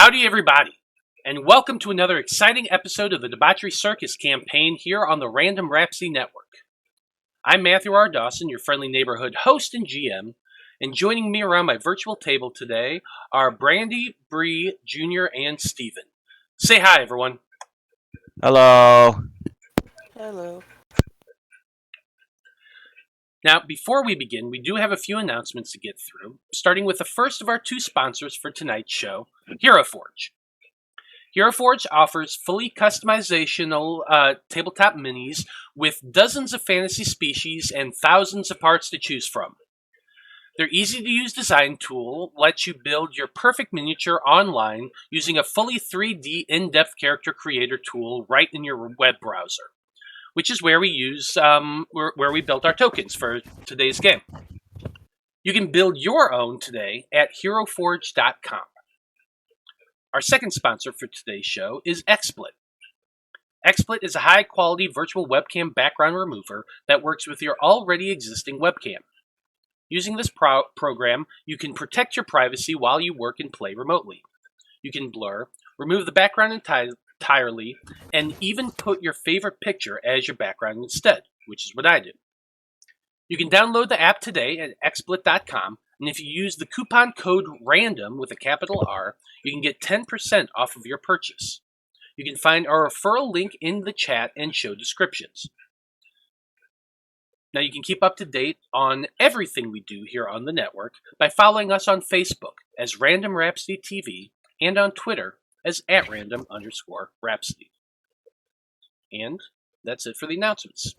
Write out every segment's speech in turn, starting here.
Howdy, everybody, and welcome to another exciting episode of the Debauchery Circus campaign here on the Random Rhapsody Network. I'm Matthew R. Dawson, your friendly neighborhood host and GM, and joining me around my virtual table today are Brandie, Brie, Jr., and Steven. Say hi, everyone. Hello. Hello. Now, before we begin, we do have a few announcements to get through, starting with the first of our two sponsors for tonight's show, HeroForge. HeroForge offers fully customizational tabletop minis with dozens of fantasy species and thousands of parts to choose from. Their easy-to-use design tool lets you build your perfect miniature online using a fully 3D in-depth character creator tool right in your web browser, which is where we use where we built our tokens for today's game. You can build your own today at heroforge.com. Our second sponsor for today's show is XSplit. XSplit is a high-quality virtual webcam background remover that works with your already existing webcam. Using this program, you can protect your privacy while you work and play remotely. You can blur, remove the background entirely, and even put your favorite picture as your background instead, which is what I do. You can download the app today at xsplit.com, and if you use the coupon code RANDOM with a capital R, you can get 10% off of your purchase. You can find our referral link in the chat and show descriptions. Now you can keep up to date on everything we do here on the network by following us on Facebook as Random Rhapsody TV and on Twitter as @random_rhapsody. And that's it for the announcements.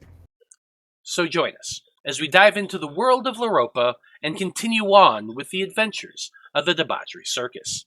So join us as we dive into the world of Loroupa and continue on with the adventures of the Debauchery Circus.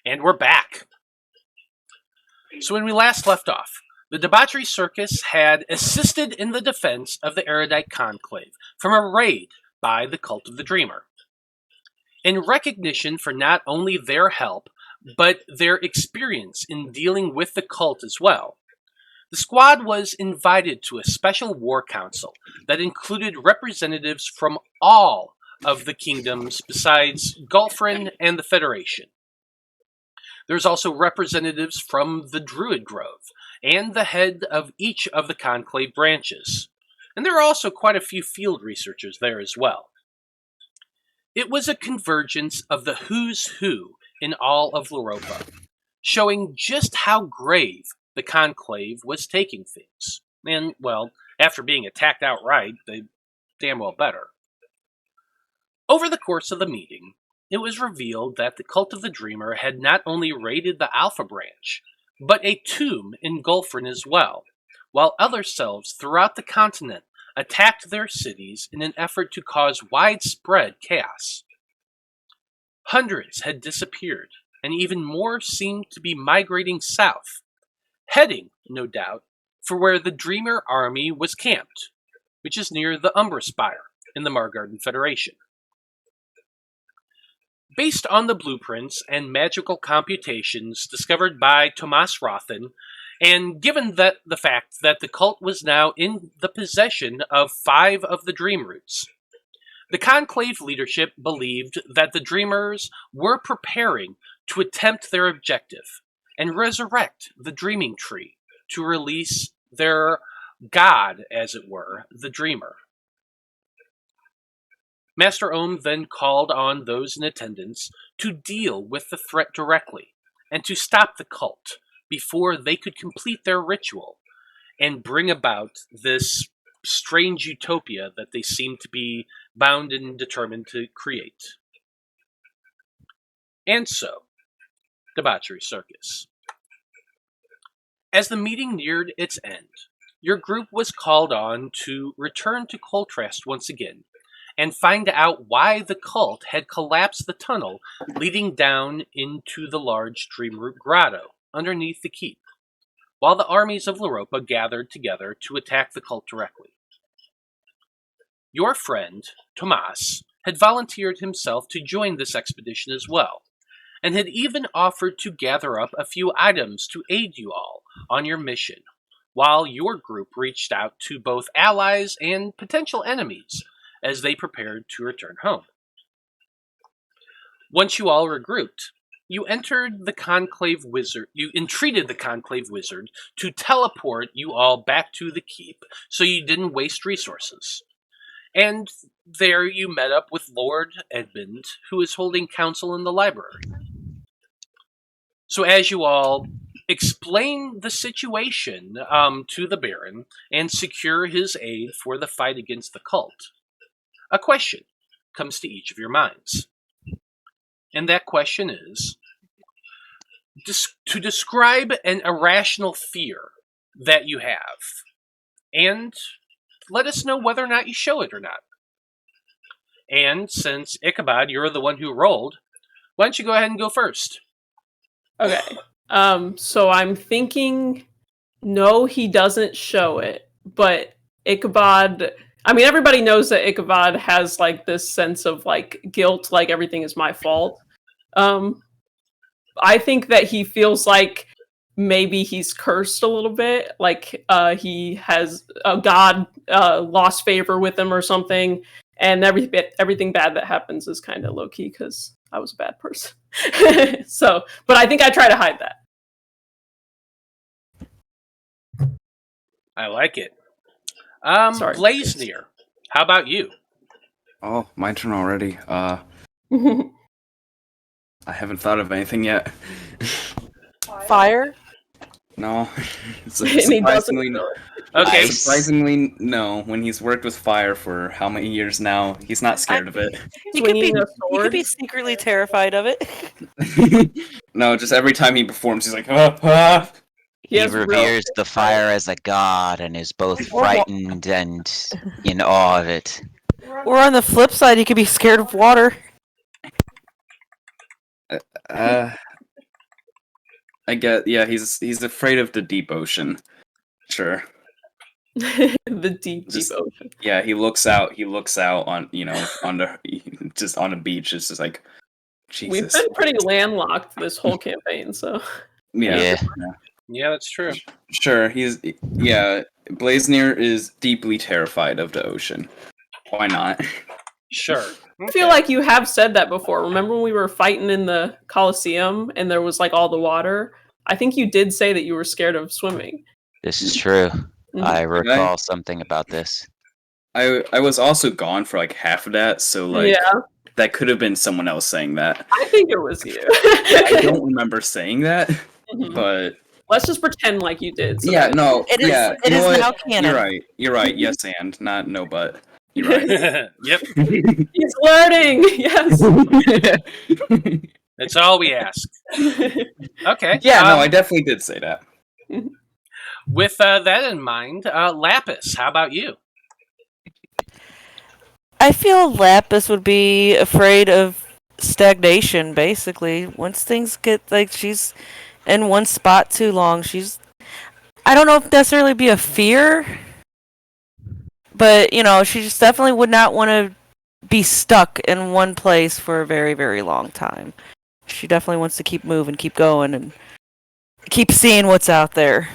And we're back. So when we last left off, the Debauchery Circus had assisted in the defense of the Erudite Conclave from a raid by the Cult of the Dreamer. In recognition for not only their help, but their experience in dealing with the cult as well, the squad was invited to a special war council that included representatives from all of the kingdoms besides Gulfrin and the Federation. There's also representatives from the Druid Grove and the head of each of the Conclave branches. And there are also quite a few field researchers there as well. It was a convergence of the who's who in all of Loroupa, showing just how grave the Conclave was taking things. And, well, after being attacked outright, they damn well better. Over the course of the meeting, it was revealed that the Cult of the Dreamer had not only raided the Alpha Branch, but a tomb in Gulfrin as well, while other selves throughout the continent attacked their cities in an effort to cause widespread chaos. Hundreds had disappeared, and even more seemed to be migrating south, heading, no doubt, for where the Dreamer army was camped, which is near the Umbra Spire in the Margarden Federation. Based on the blueprints and magical computations discovered by Tomas Rothen, And given that the fact that the cult was now in the possession of 5 of the Dreamroots, the Conclave leadership believed that the Dreamers were preparing to attempt their objective and resurrect the Dreaming Tree to release their god, as it were, the Dreamer. Master Ohm then called on those in attendance to deal with the threat directly and to stop the cult before they could complete their ritual and bring about this strange utopia that they seem to be bound and determined to create. And so, Debauchery Circus. As the meeting neared its end, your group was called on to return to Coltrast once again and find out why the cult had collapsed the tunnel leading down into the large Dreamroot grotto underneath the keep, while the armies of Loroupa gathered together to attack the cult directly. Your friend, Tomas, had volunteered himself to join this expedition as well, and had even offered to gather up a few items to aid you all on your mission, while your group reached out to both allies and potential enemies as they prepared to return home. Once you all regrouped, you entreated the Conclave Wizard to teleport you all back to the keep so you didn't waste resources. And there you met up with Lord Edmund, who is holding council in the library. So as you all explain the situation to the Baron and secure his aid for the fight against the cult, a question comes to each of your minds. And that question is, to describe an irrational fear that you have, and let us know whether or not you show it or not. And since Ichabod, you're the one who rolled, why don't you go ahead and go first? Okay. So I'm thinking, no, he doesn't show it, but Ichabod. I mean, everybody knows that Ichabod has like this sense of like guilt, like everything is my fault. I think that he feels like maybe he's cursed a little bit, like he has a god lost favor with him or something, and everything bad that happens is kind of low key because I was a bad person. So, but I think I try to hide that. I like it. Sorry. Blaznir, how about you? Oh, my turn already. I haven't thought of anything yet. Fire? No. Surprisingly, Okay. Surprisingly, no. When he's worked with fire for how many years now, he's not scared of it. He could Swinging a he could be sword. secretly terrified of it. No, just every time he performs, he's like, ah, ah. He He has real- reveres the fire as a god and is both frightened and in awe of it. Or on the flip side, he could be scared of water. I get, yeah, he's afraid of the deep ocean. Sure. The deep Just- ocean. Yeah, he looks out on, on the, just on a beach. It's just like, Jesus. We've been pretty landlocked this whole campaign, so Yeah. Yeah, that's true. Sure, Blaznir is deeply terrified of the ocean. Why not? Sure. I feel like you have said that before. Remember when we were fighting in the Colosseum and there was like all the water? I think you did say that you were scared of swimming. This is true. Mhm. I recall something about this. I was also gone for like half of that, so like Yeah, that could have been someone else saying that. I think it was you. I don't remember saying that, Mhm. but Let's just pretend like you did. So yeah, that- no, It is. yeah, It you is know what? now canon. You're right. Yes, and not no, but you're right. Yep. He's learning. Yes. That's all we ask. Okay. Yeah, no, I definitely did say that. With that in mind, Lapis, how about you? I feel Lapis would be afraid of stagnation, basically. Once things get, like, she's in one spot too long, I don't know if necessarily be a fear, but, she just definitely would not want to be stuck in one place for a very, very long time. She definitely wants to keep moving, keep going, and keep seeing what's out there.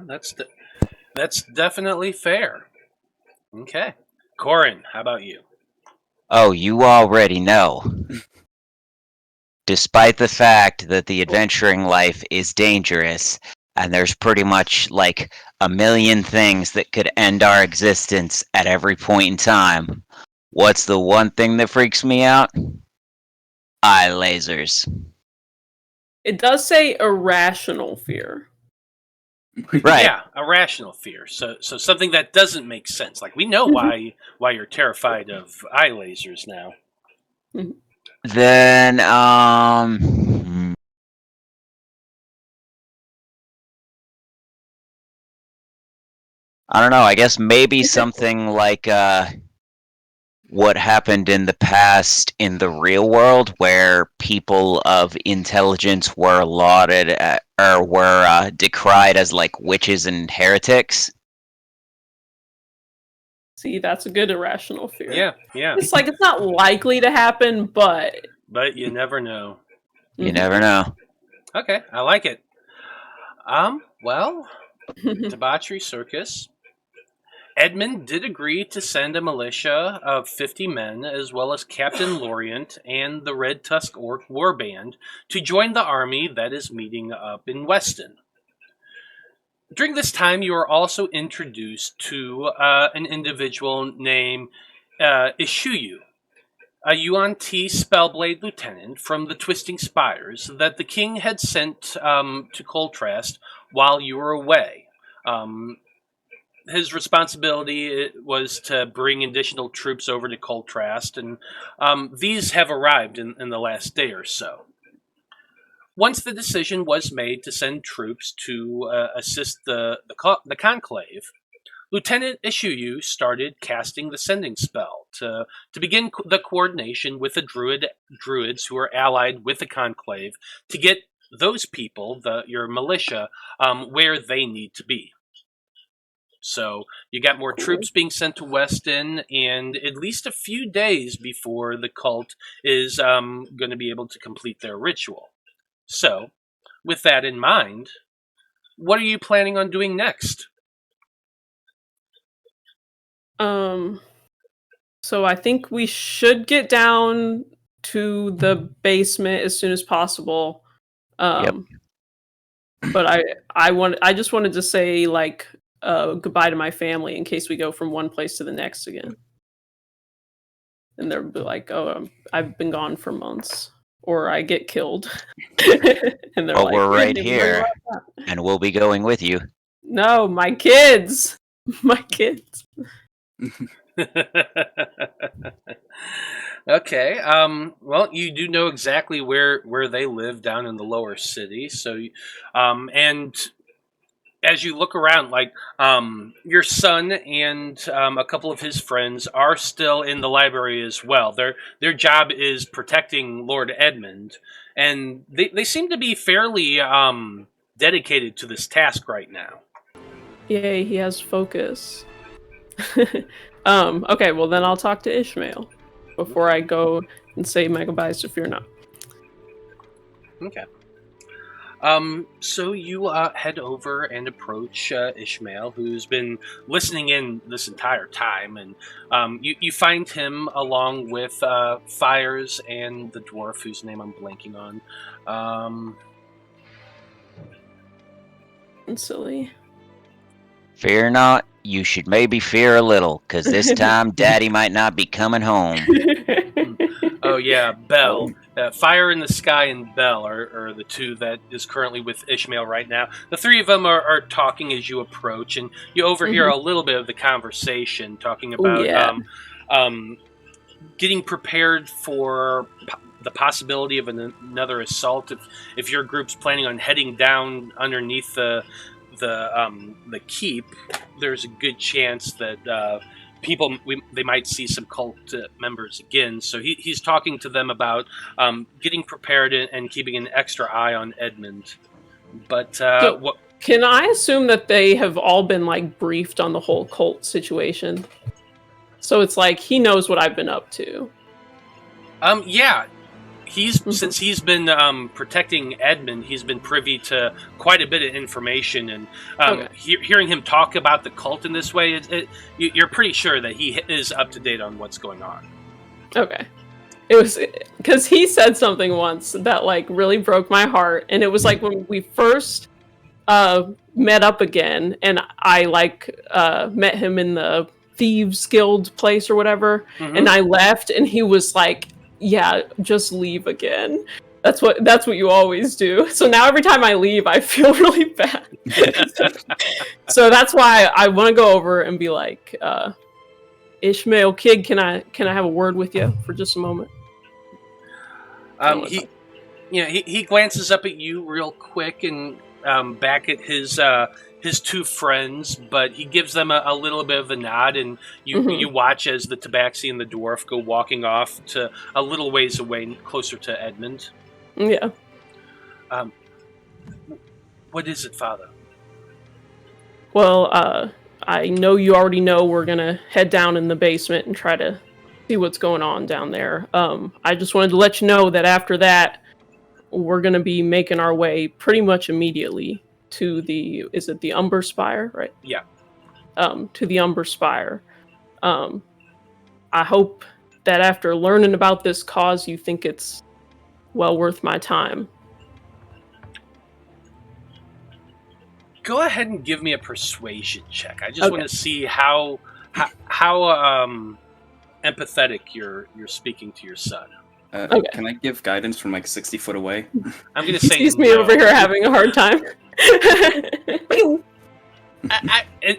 that's definitely fair. Okay. Corrin, how about you? Oh, you already know. Despite the fact that the adventuring life is dangerous, and there's pretty much like a million things that could end our existence at every point in time, what's the one thing that freaks me out? Eye lasers. It does say irrational fear. Right. Yeah, a rational fear. So something that doesn't make sense. Like we know why you're terrified of eye lasers now. Then, I don't know, I guess maybe something like, what happened in the past in the real world, where people of intelligence were lauded or were decried as like witches and heretics. See, that's a good irrational fear. Yeah. It's like it's not likely to happen, but But you never know. You never know. Okay, I like it. Well, Debauchery Circus. Edmund did agree to send a militia of 50 men, as well as Captain Lorient and the Red Tusk Orc Warband, to join the army that is meeting up in Weston. During this time, you are also introduced to an individual named Ishuyu, a Yuan-Ti Spellblade lieutenant from the Twisting Spires that the king had sent to Coltrast while you were away. His responsibility was to bring additional troops over to Coltrast, and these have arrived in the last day or so. Once the decision was made to send troops to assist the conclave, Lieutenant Ishuyu started casting the sending spell to begin the coordination with the druids who are allied with the conclave to get those people, your militia, where they need to be. So you got more troops being sent to Weston, and at least a few days before the cult is going to be able to complete their ritual. So, with that in mind, what are you planning on doing next? So I think we should get down to the basement as soon as possible. Yep. But I just wanted to say like goodbye to my family in case we go from one place to the next again. And they'll be like, "Oh, I've been gone for months," or I get killed. And they're But like, we're right "Don't worry here, about that." and we'll be going with you. No, my kids, my kids. Okay. Well, you do know exactly where they live down in the lower city. So, and as you look around, like your son and a couple of his friends are still in the library as well. Their job is protecting Lord Edmund, and they seem to be fairly dedicated to this task right now. Yay, he has focus. Okay, well then I'll talk to Ishmael before I go and say my goodbyes to Fear Not. Okay. So you head over and approach Ishmael, who's been listening in this entire time, and you find him along with Fires and the dwarf whose name I'm blanking on. And silly. Fear not, you should maybe fear a little, because this time Daddy might not be coming home. Oh yeah, Bell. Fire in the Sky and Bell are the two that is currently with Ishmael right now. The three of them are talking as you approach, and you overhear a little bit of the conversation, talking about getting prepared for the possibility of another assault. If your group's planning on heading down underneath the keep, there's a good chance that they might see some cult members again. So he's talking to them about getting prepared and keeping an extra eye on Edmund. But can I assume that they have all been like briefed on the whole cult situation? So it's like he knows what I've been up to. Yeah. since he's been protecting Edmund, he's been privy to quite a bit of information, and hearing him talk about the cult in this way, you're pretty sure that he is up to date on what's going on. Okay. It was because he said something once that like really broke my heart, and it was like when we first met up again, and I met him in the Thieves Guild place or whatever, and I left, and he was like, "Yeah, just leave again." That's what you always do. So now every time I leave, I feel really bad. So that's why I want to go over and be like, Ishmael, kid, can I have a word with you for just a moment? He glances up at you real quick and back at his two friends, but he gives them a little bit of a nod, and you watch as the Tabaxi and the dwarf go walking off to a little ways away, closer to Edmund. Yeah. What is it, Father? Well, I know you already know we're gonna head down in the basement and try to see what's going on down there. I just wanted to let you know that after that, we're gonna be making our way pretty much immediately to the Umber Spire, right? Yeah. To the Umber Spire. I hope that after learning about this cause, you think it's well worth my time. Go ahead and give me a persuasion check. I just want to see how empathetic you're speaking to your son. Can I give guidance from like 60 foot away? I'm going to say sees me over here having a hard time.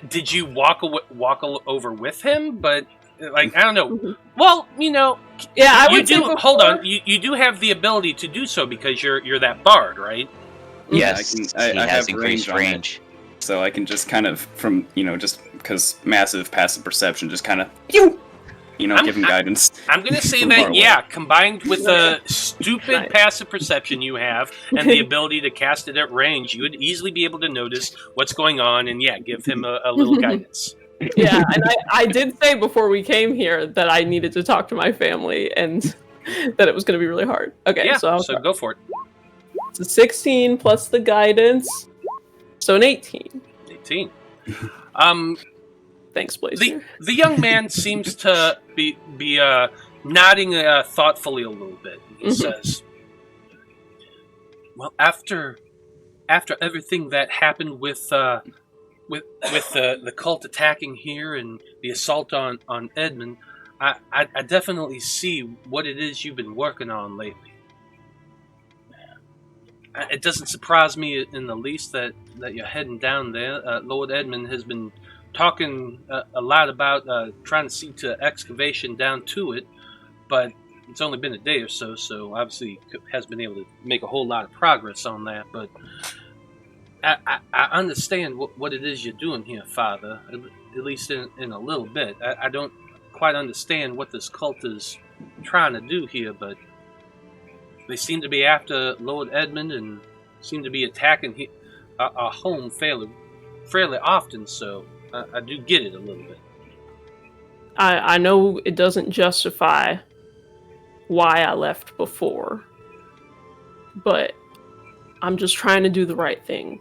Did you walk over with him? But like, I don't know. Well, yeah, I would do. Hold on, you do have the ability to do so because you're that bard, right? Yes, I he has have increased range. So I can just kind of, from, just because massive passive perception, just kind of, give him guidance. I'm going to say that, combined with the stupid passive perception you have and the ability to cast it at range, you would easily be able to notice what's going on and, give him a little guidance. Yeah, and I did say before we came here that I needed to talk to my family and that it was going to be really hard. Okay, yeah, so go for it. It's a 16 plus the guidance, so an 18. 18. Thanks, Blaznir. The young man seems to be nodding thoughtfully a little bit. He says, "Well, after everything that happened with the cult attacking here and the assault on Edmund, I definitely see what it is you've been working on lately. It doesn't surprise me in the least that you're heading down there. Lord Edmund has been talking a lot about trying to see to excavation down to it, but it's only been a day or so obviously has been able to make a whole lot of progress on that. But I understand what it is you're doing here, Father, at least in a little bit. I don't quite understand what this cult is trying to do here, but they seem to be after Lord Edmund and seem to be attacking our home fairly often, so I do get it a little bit. I know it doesn't justify why I left before, but I'm just trying to do the right thing.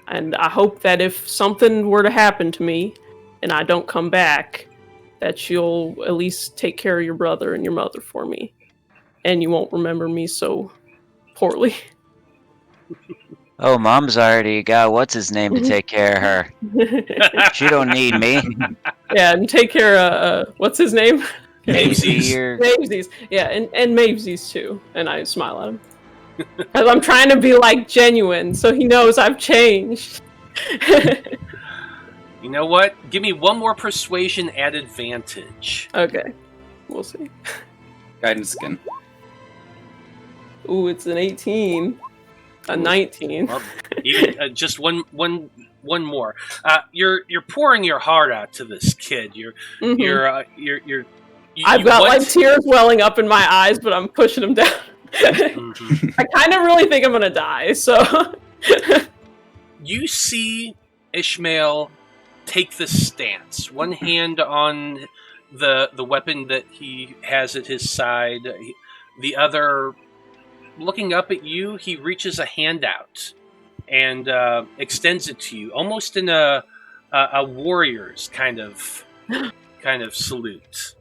And I hope that if something were to happen to me and I don't come back, that you'll at least take care of your brother and your mother for me. And you won't remember me so poorly. Oh, Mom's already got what's-his-name to take care of her. She don't need me. Yeah, and take care of, what's his name? Mavesies. Yeah, and Mavesies too. And I smile at him. Because I'm trying to be, genuine, so he knows I've changed. You know what? Give me one more persuasion at advantage. Okay. We'll see. Guidance again. Ooh, it's an 18. A 19. Well, even just one more. You're pouring your heart out to this kid. I've got tears welling up in my eyes, but I'm pushing them down. I kind of really think I'm gonna die. So you see Ishmael take the stance, one hand on the weapon that he has at his side, the other looking up at you, he reaches a hand out and extends it to you, almost in a warrior's kind of salute.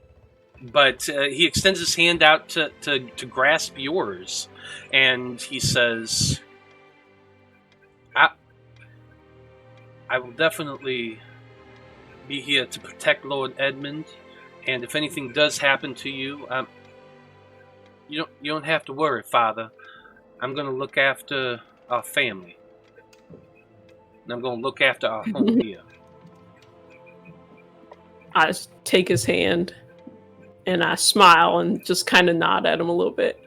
But he extends his hand out to grasp yours, and he says, I will definitely be here to protect Lord Edmund, and if anything does happen to you, you don't have to worry, Father. I'm going to look after our family. And I'm going to look after our home here. I just take his hand and I smile and just kind of nod at him a little bit.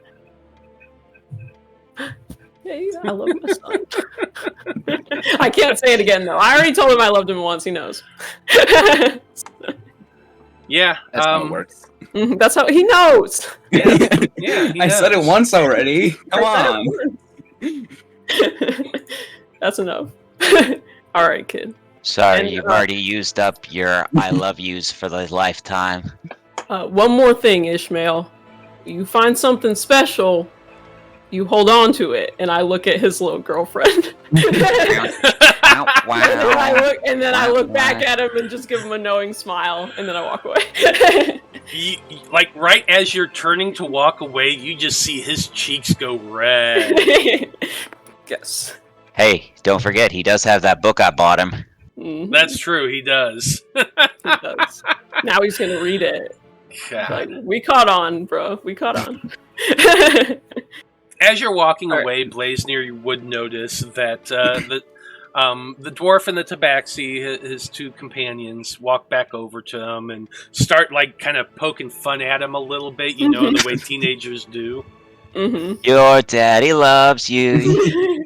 Hey, I love my son. I can't say it again though. I already told him I loved him once. He knows. Yeah, That's how it works. That's how he knows. Yeah, he I said it knows. once already. Come on. That's enough. All right, kid. Sorry, And, you've already used up your I love yous for the lifetime. One more thing, Ishmael. You find something special, you hold on to it. And I look at his little girlfriend. And then I look back at him and just give him a knowing smile, and then I walk away. Like right as you're turning to walk away, you just see his cheeks go red. Yes. Hey, don't forget, he does have that book I bought him. Mhm. That's true, he does. He does. Now he's gonna read it. God. Like, we caught on, bro. We caught on. As you're walking All right. away, Blaznir, you would notice that the dwarf and the tabaxi, his two companions, walk back over to him and start like kind of poking fun at him a little bit. You know, the way teenagers do. Mm-hmm. Your daddy loves you.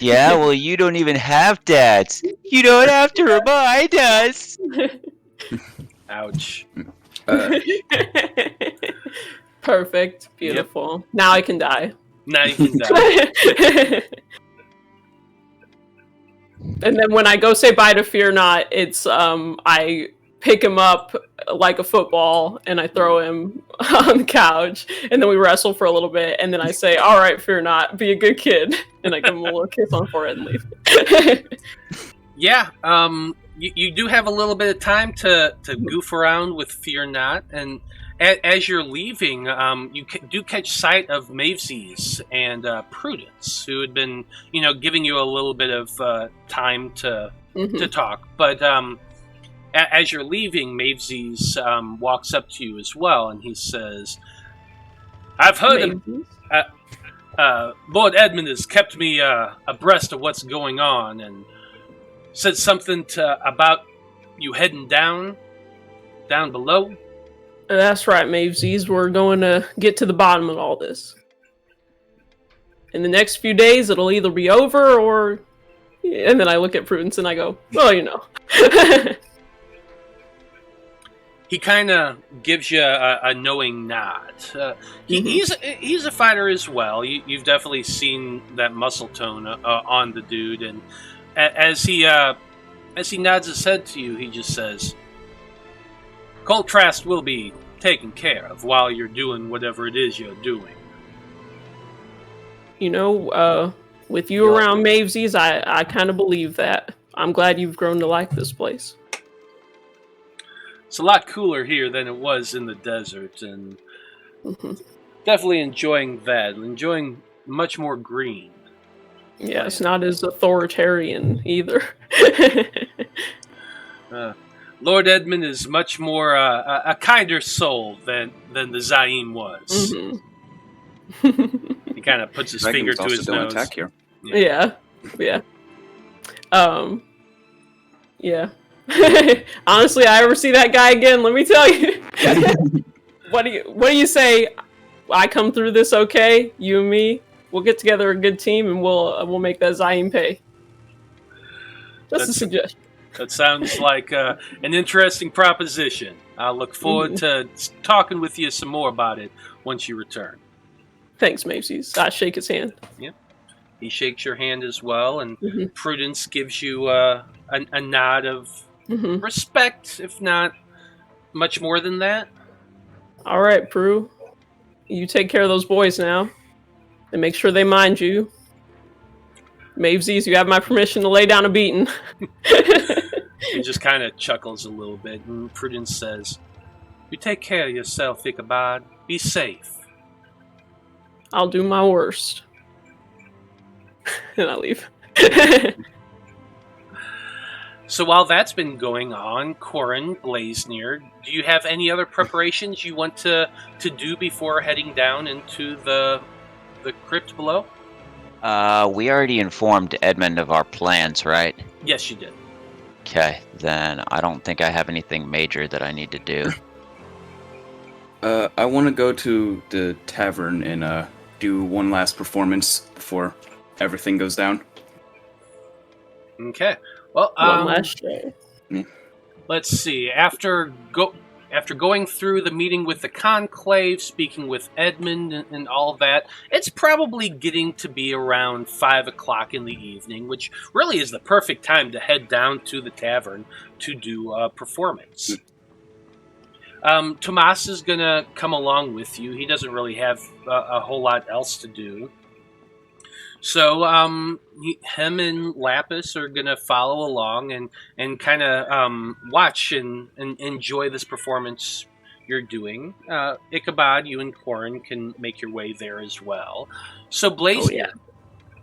Yeah, well, you don't even have dads. You don't have to remind us. Ouch. Perfect. Beautiful. Now I can die. Now you can die. And then when I go say bye to Fear Not, it's I pick him up like a football and I throw him on the couch, and then we wrestle for a little bit, and then I say, "All right, Fear Not, be a good kid," and I give him a little kiss on the forehead and leave. Yeah, you do have a little bit of time to goof around with Fear Not, and as you're leaving, you do catch sight of Mavesies and Prudence, who had been, giving you a little bit of time to talk. But as you're leaving, Mavesies walks up to you as well, and he says, "I've heard Lord Edmund has kept me abreast of what's going on, and said something about you heading down below." That's right, Mavesies. We're going to get to the bottom of all this. In the next few days, it'll either be over or... And then I look at Prudence and I go, well, He kind of gives you a knowing nod. He's a fighter as well. You've definitely seen that muscle tone on the dude, and as he nods his head to you, he just says, "Coltrast will be taken care of while you're doing whatever it is you're doing." With you around, Mavesies, I kind of believe that. I'm glad you've grown to like this place. It's a lot cooler here than it was in the desert, and definitely enjoying that. Enjoying much more green. Yeah, it's not as authoritarian either. Lord Edmund is much more a kinder soul than the Zaim was. He kind of puts his finger to his nose. Attack here. Yeah. Honestly, I ever see that guy again, let me tell you. What do you say? I come through this okay? You and me, we'll get together a good team, and we'll make that Zaim pay. Just a suggestion. That sounds like an interesting proposition. I look forward to talking with you some more about it once you return. Thanks, Mavesies. I shake his hand. Yeah. He shakes your hand as well, and Prudence gives you a nod of respect, if not much more than that. All right, Prue. You take care of those boys now. and make sure they mind you. Mavesies, you have my permission to lay down a beating. He just kind of chuckles a little bit, and Prudence says, "You take care of yourself, Ichabod. Be safe." I'll do my worst. And I leave. So while that's been going on, Corrin, Blaznir, do you have any other preparations you want to do before heading down into the crypt below? We already informed Edmund of our plans, right? Yes, you did. Okay, then I don't think I have anything major that I need to do. I want to go to the tavern and do one last performance before everything goes down. Okay. Well, One last show. let's see. After going through the meeting with the conclave, speaking with Edmund and all that, it's probably getting to be around 5 o'clock in the evening, which really is the perfect time to head down to the tavern to do a performance. Tomas is going to come along with you. He doesn't really have a whole lot else to do. So him and Lapis are going to follow along and kind of watch and enjoy this performance you're doing. Ichabod, you and Corrin can make your way there as well. So Blaznir,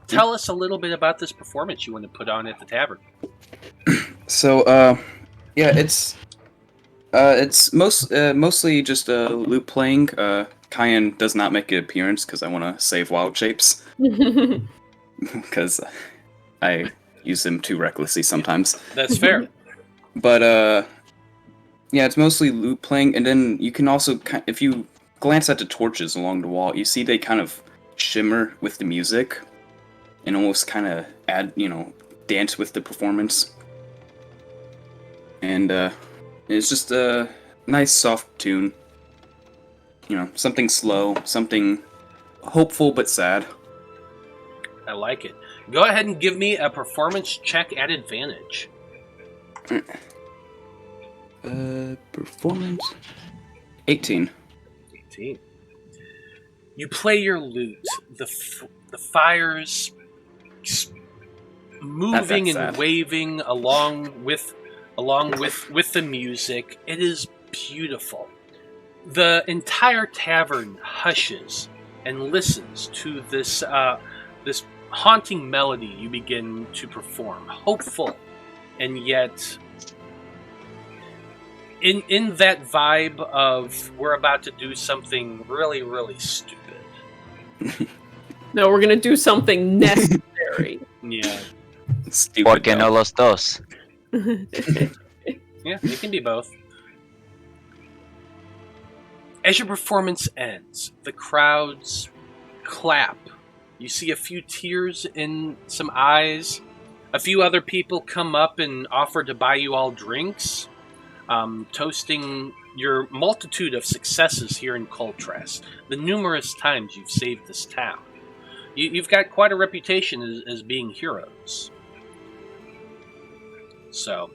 tell us a little bit about this performance you want to put on at the tavern. So, it's mostly just loop playing. Kyan does not make an appearance because I want to save wild shapes. Because I use them too recklessly sometimes. That's fair. But, it's mostly loop playing, and then you can also, if you glance at the torches along the wall, you see they kind of shimmer with the music, and almost kind of dance with the performance. And, it's just a nice soft tune. Something slow, something hopeful but sad. I like it. Go ahead and give me a performance check at advantage. Performance? 18. 18. You play your lute. The fires moving and sad. Waving along with the music. It is beautiful. The entire tavern hushes and listens to this haunting melody you begin to perform, hopeful, and yet in that vibe of we're about to do something really, really stupid. No, we're gonna do something necessary. Yeah. Stupid. Porque no los dos? Yeah, it can be both. As your performance ends, the crowds clap. You see a few tears in some eyes. A few other people come up and offer to buy you all drinks, toasting your multitude of successes here in Coltrast, the numerous times you've saved this town. You've got quite a reputation as being heroes. So,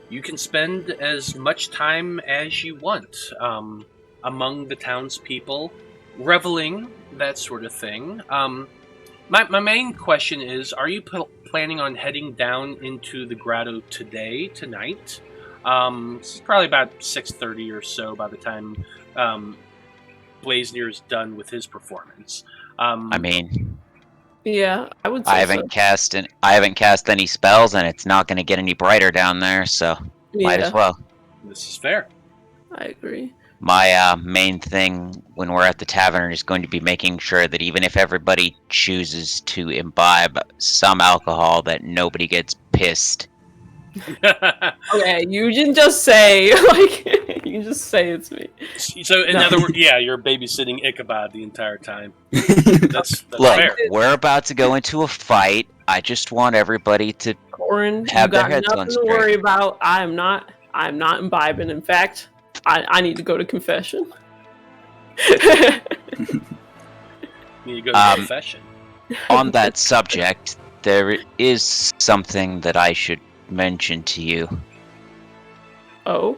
you can spend as much time as you want among the townspeople, reveling, that sort of thing. My main question is, are you planning on heading down into the grotto tonight? It's probably about 6:30 or so by the time Blaznir is done with his performance. I mean, Yeah, I would say I haven't cast any spells, and it's not going to get any brighter down there, so might as well. This is fair. I agree. My main thing when we're at the tavern is going to be making sure that even if everybody chooses to imbibe some alcohol, that nobody gets pissed. Okay, you can just say, you can just say it's me. So, in other words, yeah, you're babysitting Ichabod the entire time. That's Look, fair. we're about to go into a fight. I just want everybody to Corrin, you have their got heads on nothing to straight. worry about. I'm not imbibing. In fact, I need to go to confession. You go to confession. On that subject, there is something that I should mention to you. Oh?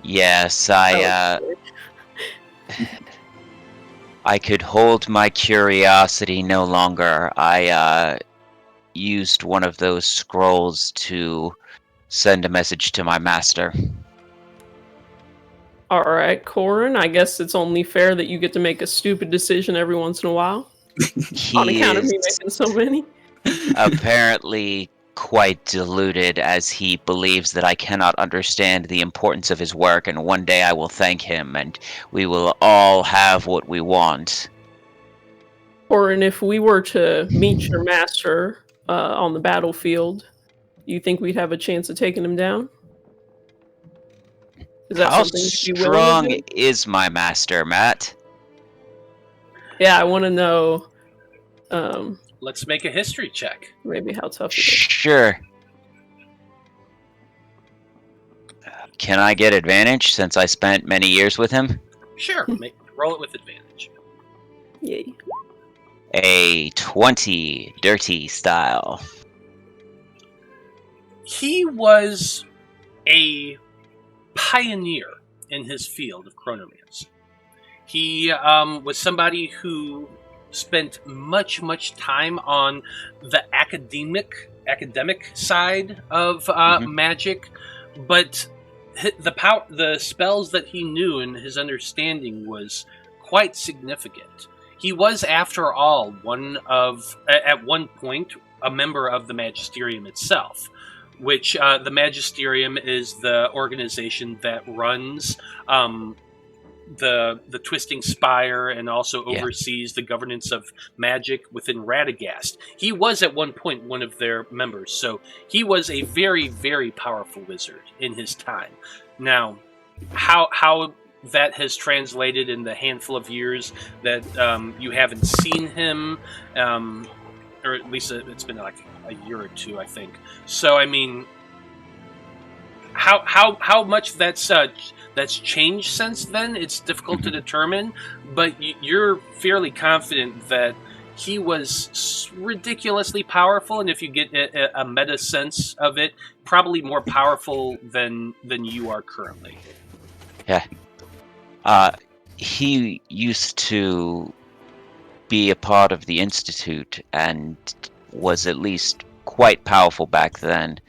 Yes, I could hold my curiosity no longer. I used one of those scrolls to send a message to my master. All right, Corrin, I guess it's only fair that you get to make a stupid decision every once in a while. On He account of me is making so many. apparently quite deluded, as he believes that I cannot understand the importance of his work, and one day I will thank him, and we will all have what we want. Corrin, if we were to meet your master on the battlefield, do you think we'd have a chance of taking him down? Is that How something you'd be willing to strong do? is my master, Matt? Yeah, I want to know Let's make a history check. maybe how tough it is. Sure. Can I get advantage since I spent many years with him? Sure, roll it with advantage. Yay. A 20, dirty style. He was a pioneer in his field of chronomancy. He was somebody who spent much time on the academic side of magic, but the spells that he knew and his understanding was quite significant. He was, after all, at one point, a member of the Magisterium itself, which the Magisterium is the organization that runs the Twisting Spire and also oversees the governance of magic within Radagast. He was at one point one of their members, so he was a very, very powerful wizard in his time. Now, how that has translated in the handful of years that you haven't seen him, or at least it's been like a year or two, I think. So, I mean, how much that's changed since then, it's difficult to determine, but you're fairly confident that he was ridiculously powerful, and if you get a meta sense of it, probably more powerful than you are currently. Yeah. He used to be a part of the Institute and was at least quite powerful back then.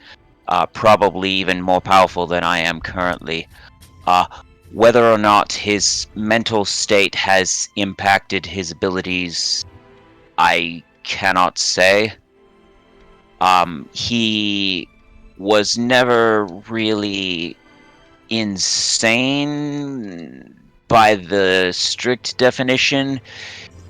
Probably even more powerful than I am currently. Whether or not his mental state has impacted his abilities, I cannot say. He was never really insane by the strict definition.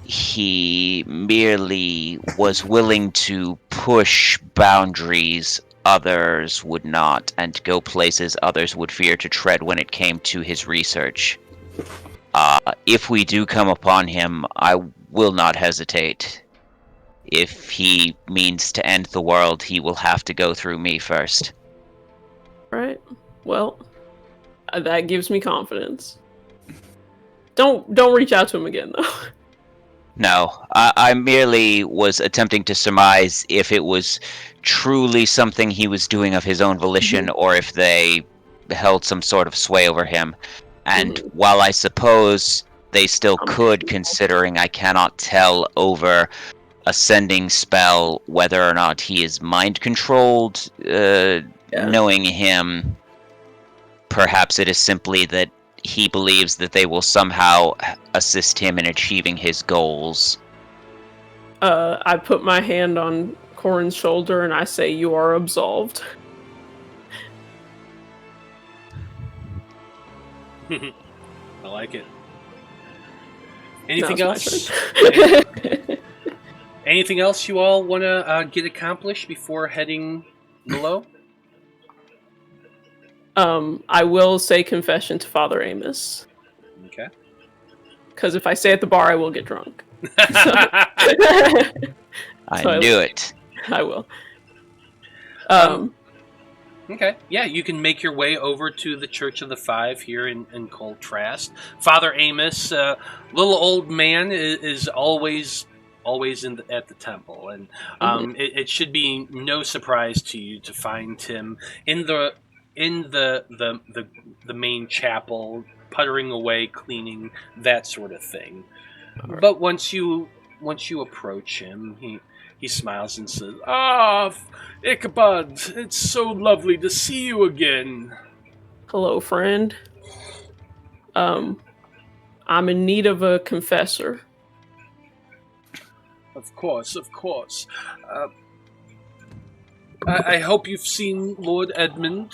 He merely was willing to push boundaries others would not, and go places others would fear to tread when it came to his research. If we do come upon him, I will not hesitate. If he means to end the world, he will have to go through me first. Right. Well, that gives me confidence. Don't reach out to him again, though. No, I merely was attempting to surmise if it was truly something he was doing of his own volition, or if they held some sort of sway over him. And while I suppose they still could, considering I cannot tell over a sending spell whether or not he is mind-controlled, knowing him, perhaps it is simply that he believes that they will somehow assist him in achieving his goals. I put my hand on Corrin's shoulder and I say, "You are absolved." I like it. Anything That was else? my turn. Anything else you all want to get accomplished before heading below? I will say confession to Father Amos. Okay. Because if I stay at the bar, I will get drunk. I knew it. I will. Okay. Yeah, you can make your way over to the Church of the Five here in Coltrast. Father Amos, little old man, is always at the temple, and it should be no surprise to you to find him in the main chapel, puttering away, cleaning, that sort of thing. But once you approach him, he smiles and says, "Ah, Ichabod, it's so lovely to see you again." Hello, friend. I'm in need of a confessor. Of course. I hope you've seen Lord Edmund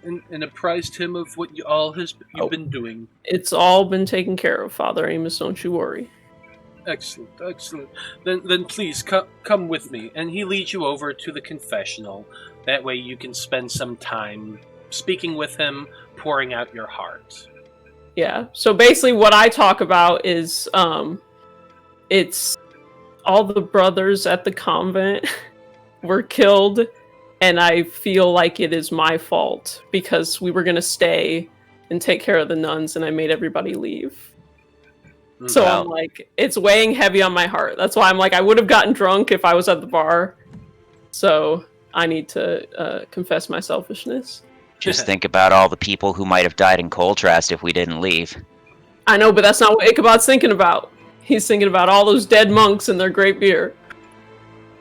and apprised him of what you've been doing. It's all been taken care of, Father Amos. Don't you worry. Excellent. Then please come with me, and he leads you over to the confessional. That way you can spend some time speaking with him, pouring out your heart. Yeah. So basically, what I talk about is, it's all the brothers at the convent were killed, and I feel like it is my fault because we were gonna stay and take care of the nuns, and I made everybody leave. So Wow. I'm like, it's weighing heavy on my heart. That's why I'm like, I would have gotten drunk if I was at the bar. So I need to confess my selfishness. Just think about all the people who might have died in Coltrast if we didn't leave. I know, but that's not what Ichabod's thinking about. He's thinking about all those dead monks and their great beer.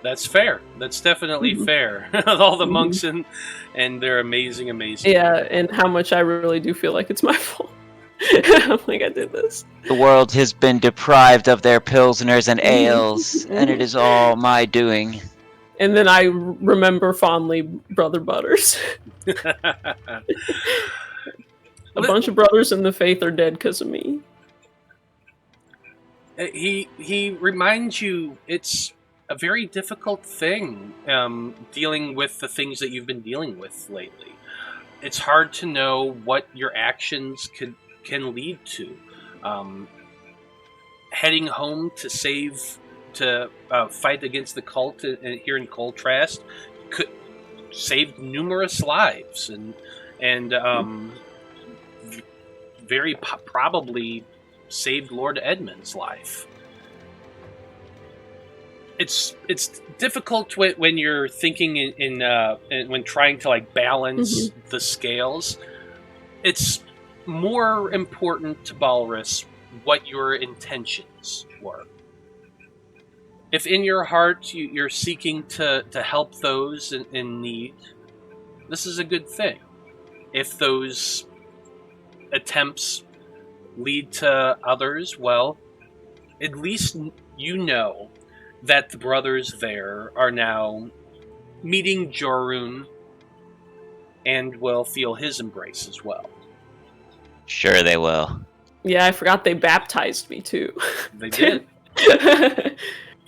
That's fair. That's definitely fair. All the monks and their amazing. Yeah, and how much I really do feel like it's my fault. I'm like, I did this. The world has been deprived of their pilsners and ales, and it is all my doing. And then I remember fondly Brother Butters. A bunch of brothers in the faith are dead because of me. He reminds you it's a very difficult thing dealing with the things that you've been dealing with lately. It's hard to know what your actions can lead to. Heading home to fight against the cult here in Coltrast could save numerous lives and very probably saved Lord Edmund's life. It's difficult when you're thinking in when trying to like balance the scales. It's more important to Balrus what your intentions were. If in your heart you're seeking to help those in need, this is a good thing. If those attempts lead to others, well, at least you know that the brothers there are now meeting Jorun and will feel his embrace as well. Sure they will. Yeah, I forgot they baptized me too. They did.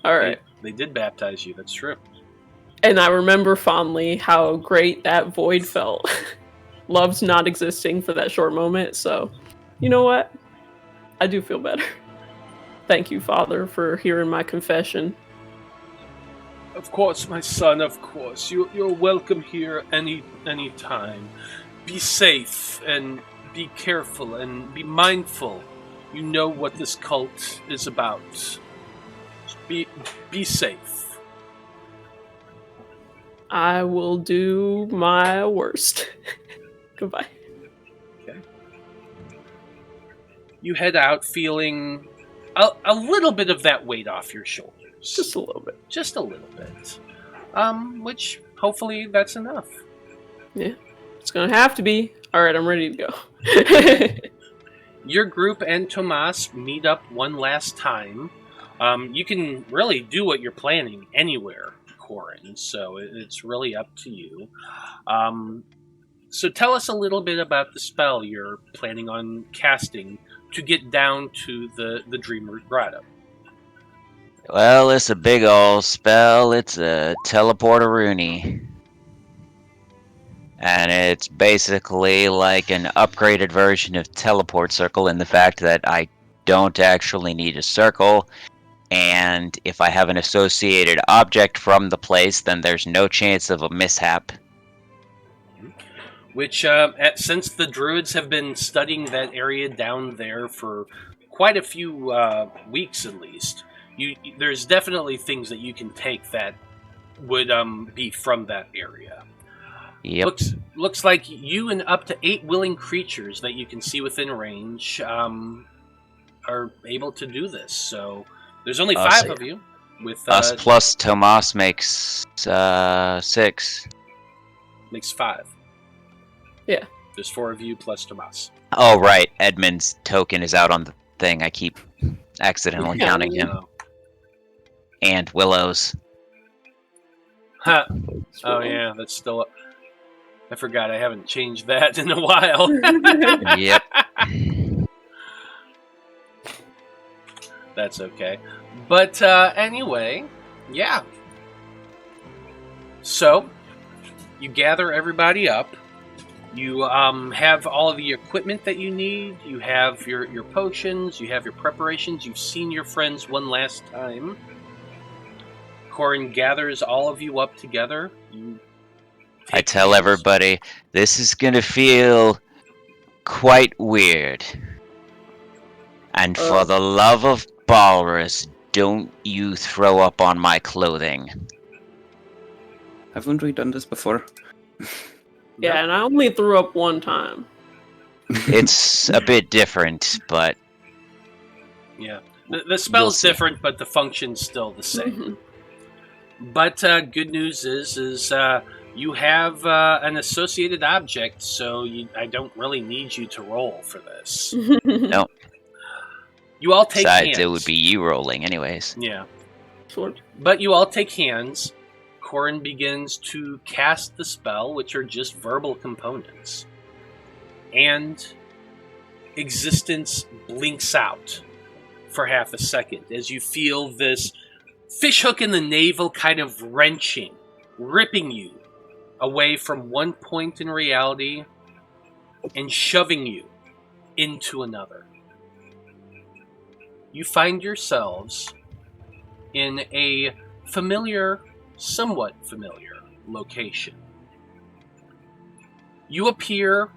All right. They did baptize you, that's true. And I remember fondly how great that void felt. Love's not existing for that short moment, so you know what? I do feel better. Thank you, Father, for hearing my confession. Of course, my son, of course. You're welcome here any time. Be safe and be careful and be mindful. You know what this cult is about. Be safe. I will do my worst. Goodbye. Okay. You head out feeling a little bit of that weight off your shoulders. Just a little bit. Just a little bit. Which, hopefully, that's enough. Yeah. It's gonna have to be. Alright, I'm ready to go. Your group and Tomas meet up one last time. You can really do what you're planning anywhere, Corrin, so it's really up to you. So tell us a little bit about the spell you're planning on casting to get down to the Dreamroot grotto. Well, it's a big ol' spell. It's a teleporter-rooney. And it's basically like an upgraded version of Teleport Circle in the fact that I don't actually need a circle, and if I have an associated object from the place, then there's no chance of a mishap. Which, since the druids have been studying that area down there for quite a few weeks at least, there's definitely things that you can take that would be from that area. Yep. Looks like you and up to 8 willing creatures that you can see within range are able to do this. So there's only I'll 5 say of you. With Us plus Tomas makes 6. makes 5. Yeah. There's 4 of you plus Tomas. Oh, right. Edmund's token is out on the thing. I keep accidentally Yeah. counting him. And Willow's. Huh. Oh yeah, that's still up. I forgot I haven't changed that in a while. Yep. That's okay. But anyway, yeah. So, you gather everybody up. You have all of the equipment that you need. You have your potions. You have your preparations. You've seen your friends one last time. Corrin gathers all of you up together. I tell everybody, this is gonna feel quite weird. And for the love of Balrus, don't you throw up on my clothing. Haven't we done this before? Yeah, and I only threw up one time. It's a bit different, but Yeah. The spell's see. different, but the function's still the same. Mhm. But good news is you have an associated object, so I don't really need you to roll for this. no. You all take Besides, hands. it would be you rolling anyways. Yeah. Sure. But you all take hands. Corrin begins to cast the spell, which are just verbal components. And existence blinks out for half a second as you feel this fishhook in the navel kind of wrenching, ripping you away from one point in reality and shoving you into another. You find yourselves in a somewhat familiar location. You appear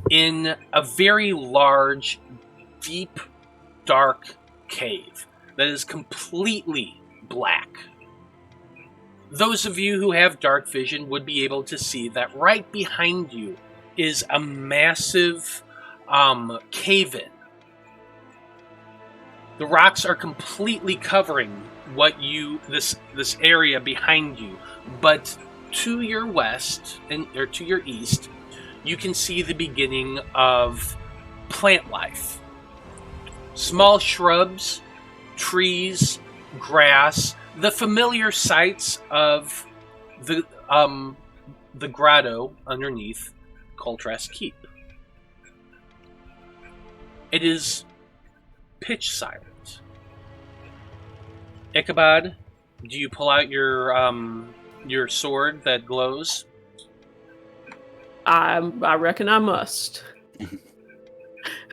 in a very large, deep, dark cave that is completely black. Those of you who have dark vision would be able to see that right behind you is a massive cave-in. The rocks are completely covering this area behind you, but to your west or to your east, you can see the beginning of plant life. Small shrubs, trees, grass, the familiar sights of the grotto underneath Coltrast Keep. It is pitch silent. Ichabod, do you pull out your sword that glows? I reckon I must.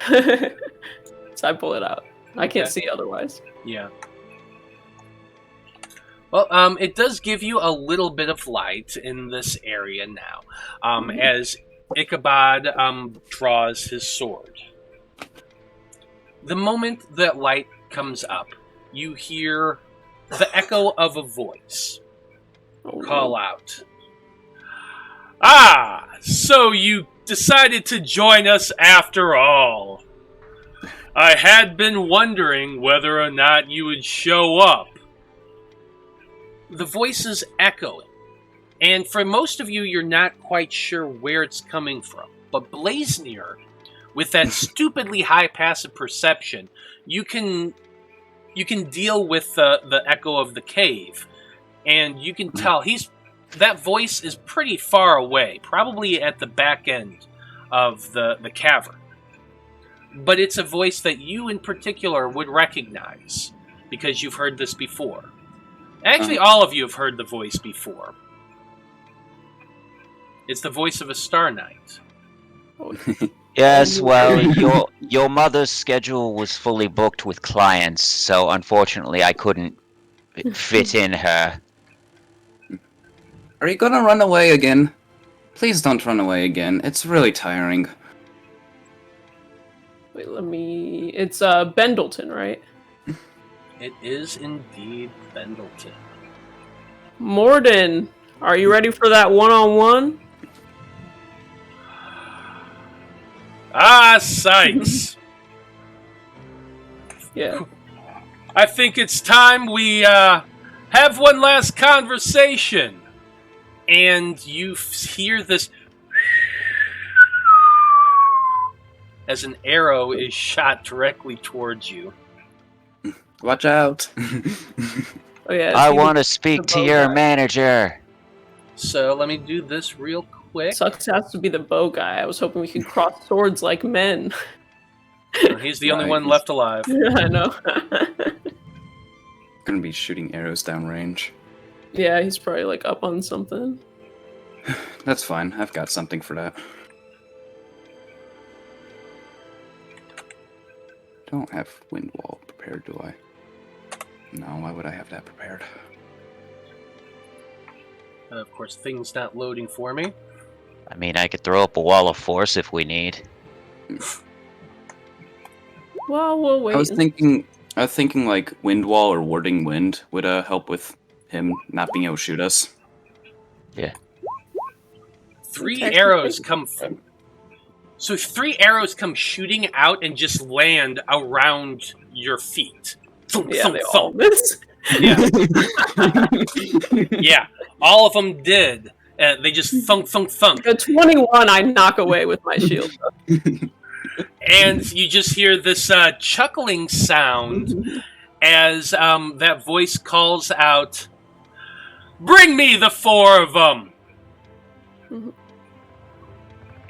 So I pull it out. I can't Okay. see otherwise. Yeah. Well, it does give you a little bit of light in this area now, as Ichabod draws his sword. The moment that light comes up, you hear the echo of a voice call out, "Ah, so you decided to join us after all. I had been wondering whether or not you would show up." The voice is echoing, and for most of you, you're not quite sure where it's coming from. But Blaznir, with that stupidly high passive perception, you can deal with the echo of the cave, and you can tell that voice is pretty far away, probably at the back end of the cavern. But it's a voice that you in particular would recognize because you've heard this before. Actually, all of you have heard the voice before. It's the voice of a Star Knight. Yes, well, your mother's schedule was fully booked with clients, so unfortunately I couldn't fit in her. Are you gonna run away again? Please don't run away again. It's really tiring. Wait, it's Bendleton, right? It is indeed Bendleton. Morden, are you ready for that one-on-one? Ah, Sykes! Yeah. I think it's time we have one last conversation. And you hear this as an arrow is shot directly towards you. Watch out. Oh yeah. I want to speak to your manager. So let me do this real quick. Sucks has to be the bow guy. I was hoping we could cross swords like men. He's the only Right, one he's- left alive. Yeah, I know. Gonna be shooting arrows downrange. Yeah, he's probably like up on something. That's fine. I've got something for that. Don't have wind wall prepared, do I? No, why would I have that prepared? Of course, things not loading for me. I mean, I could throw up a wall of force if we need. Well, we'll wait. I was thinking like wind wall or warding wind would help with him not being able to shoot us. Yeah. Three Technically- arrows come. So 3 arrows come shooting out and just land around your feet. Thump, Yeah, thump, they all thump. miss. Yeah, all of them did. They just thunk, thunk, thunk. A 21 I knock away with my shield. And you just hear this chuckling sound as that voice calls out, "Bring me the 4 of them!" Mhm.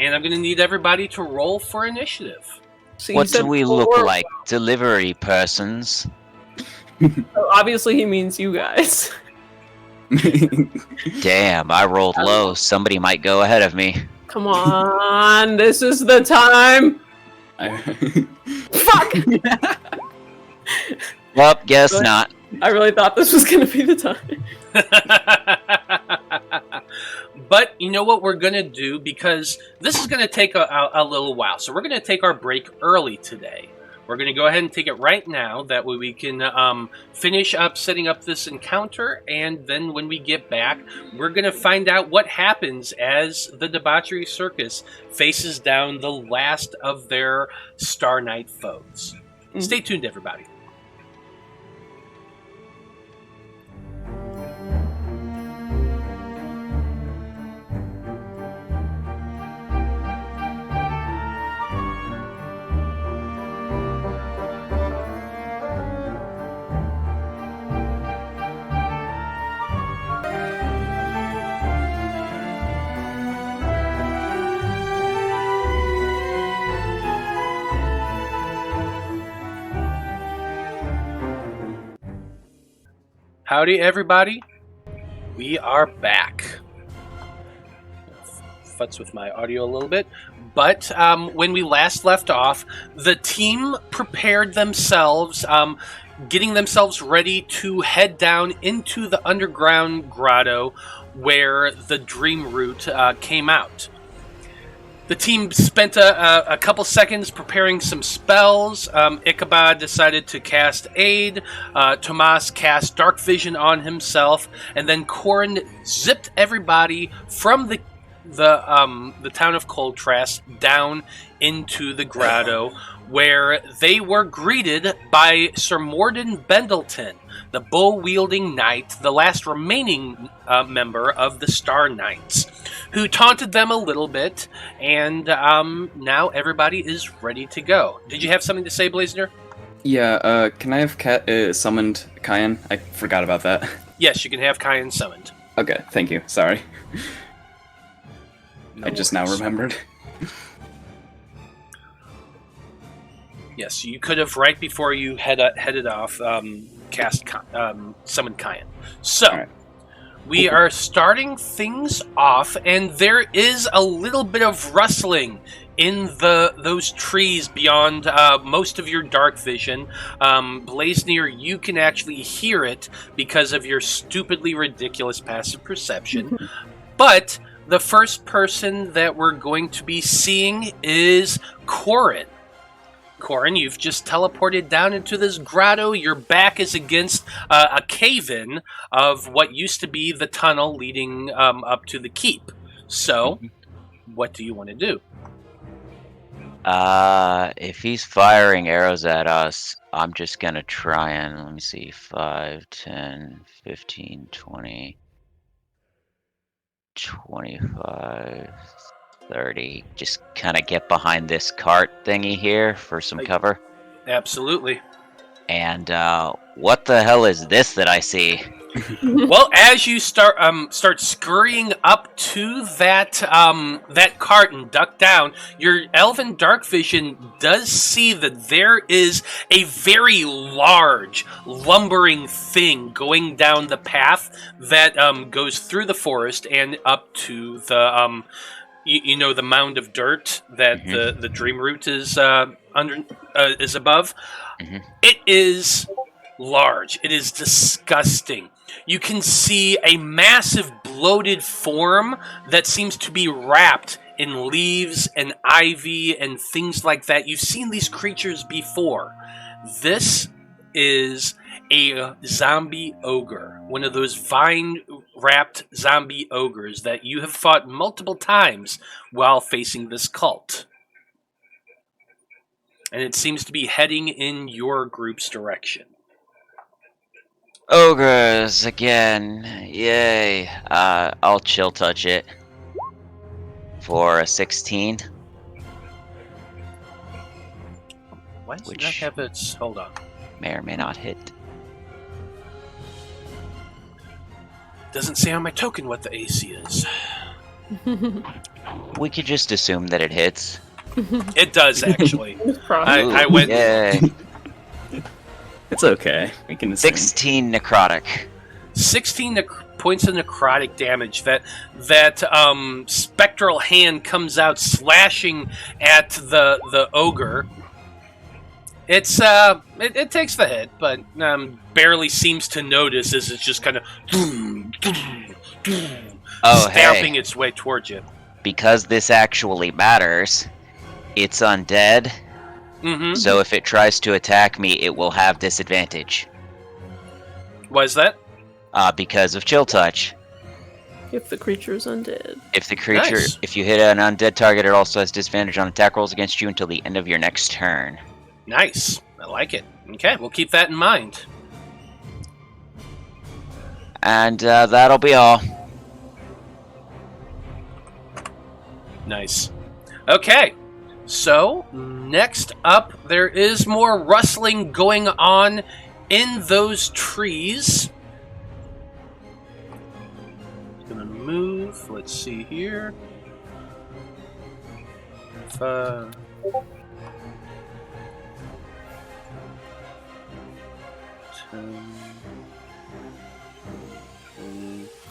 And I'm going to need everybody to roll for initiative. So you What said do we look 4. like? Delivery persons? So obviously he means you guys. Damn, I rolled low. Somebody might go ahead of me. Come on, this is the time. Fuck! Well, guess Good. not. I really thought this was gonna be the time. But you know what we're going to do? Because this is going to take a little while. So we're going to take our break early today. We're going to go ahead and take it right now. That way we can finish up setting up this encounter. And then when we get back, we're going to find out what happens as the Debauchery Circus faces down the last of their Star Knight foes. Mhm. Stay tuned, everybody. Howdy, everybody. We are back. Futz with my audio a little bit. But when we last left off, the team prepared themselves, getting themselves ready to head down into the underground grotto where the Dreamroot came out. The team spent a couple seconds preparing some spells. Ichabod decided to cast Aid. Tomas cast Dark Vision on himself, and then Corrin zipped everybody from the town of Coltrast down into the grotto, where they were greeted by Sir Morden Bendleton, the bow-wielding knight, the last remaining member of the Star Knights, who taunted them a little bit, and now everybody is ready to go. Did you have something to say, Blaznir? Yeah, can I have summoned Kyan? I forgot about that. Yes, you can have Kyan summoned. Okay, thank you. Sorry. No I just now worries. remembered. Yes, you could have, right before you headed off, summoned Kyan. So, Alright. we are starting things off, and there is a little bit of rustling in those trees beyond most of your dark vision. Blaznir, you can actually hear it because of your stupidly ridiculous passive perception. But the first person that we're going to be seeing is Corrin. Corrin, you've just teleported down into this grotto. Your back is against a cave-in of what used to be the tunnel leading up to the keep. So, what do you want to do? If he's firing arrows at us, I'm just gonna try and, let me see, 5, 10, 15, 20, 25, 30. Just kind of get behind this cart thingy here for some cover. Absolutely. And, what the hell is this that I see? Well, as you start scurrying up to that cart and duck down, your elven dark vision does see that there is a very large, lumbering thing going down the path that goes through the forest and up to the the mound of dirt that the Dreamroot is above. Mhm. It is large. It is disgusting. You can see a massive bloated form that seems to be wrapped in leaves and ivy and things like that. You've seen these creatures before. This is a zombie ogre, one of those vine-wrapped zombie ogres that you have fought multiple times while facing this cult. And it seems to be heading in your group's direction. Ogres again. Yay. I'll chill touch it for a 16. Why does it Which- not have its... Hold on. May or may not hit. Doesn't say on my token what the AC is. We could just assume that it hits. It does, actually. Probably. I went... Yay. It's okay. We can assume. 16 necrotic. 16 points of necrotic damage. That spectral hand comes out slashing at the ogre. It's it takes the hit, but barely seems to notice as it's just kind of stamping its way towards you. Because this actually matters, it's undead. Mm-hmm. So if it tries to attack me, it will have disadvantage. Why is that? Because of chill touch. If the creature's undead. If the creature, Nice. if you hit an undead target, it also has disadvantage on attack rolls against you until the end of your next turn. Nice. I like it. Okay, we'll keep that in mind. And that'll be all. Nice. Okay. So, next up, there is more rustling going on in those trees. Gonna move. Let's see here. 5.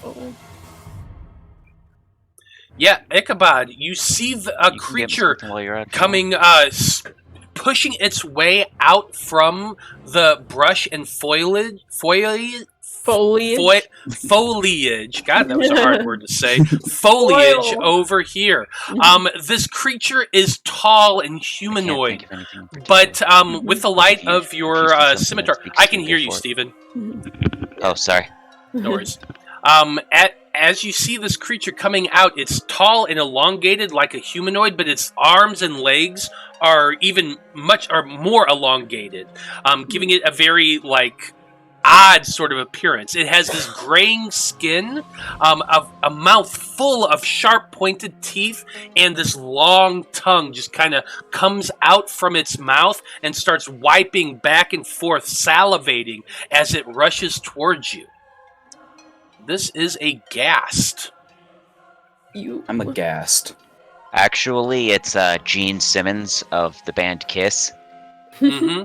Oh. Yeah, Ichabod, you see a You can get creature something while you're at it. coming, pushing its way out from the brush and foliage. Foliage. Foliage. God, that was a hard word to say. Foliage Foil. over here. This creature is tall and I can't humanoid, think of anything in but particular. with the light of your Choose something scimitar, that speaks I to can the hear you, fort. Stephen. Oh, sorry. No worries. As you see this creature coming out, it's tall and elongated like a humanoid, but its arms and legs are more elongated, giving it a very odd sort of appearance. It has this graying skin, a mouth full of sharp pointed teeth, and this long tongue just kind of comes out from its mouth and starts wiping back and forth, salivating as it rushes towards you. This is a ghast. I'm aghast. Actually, it's Gene Simmons of the band Kiss. Mm-hmm.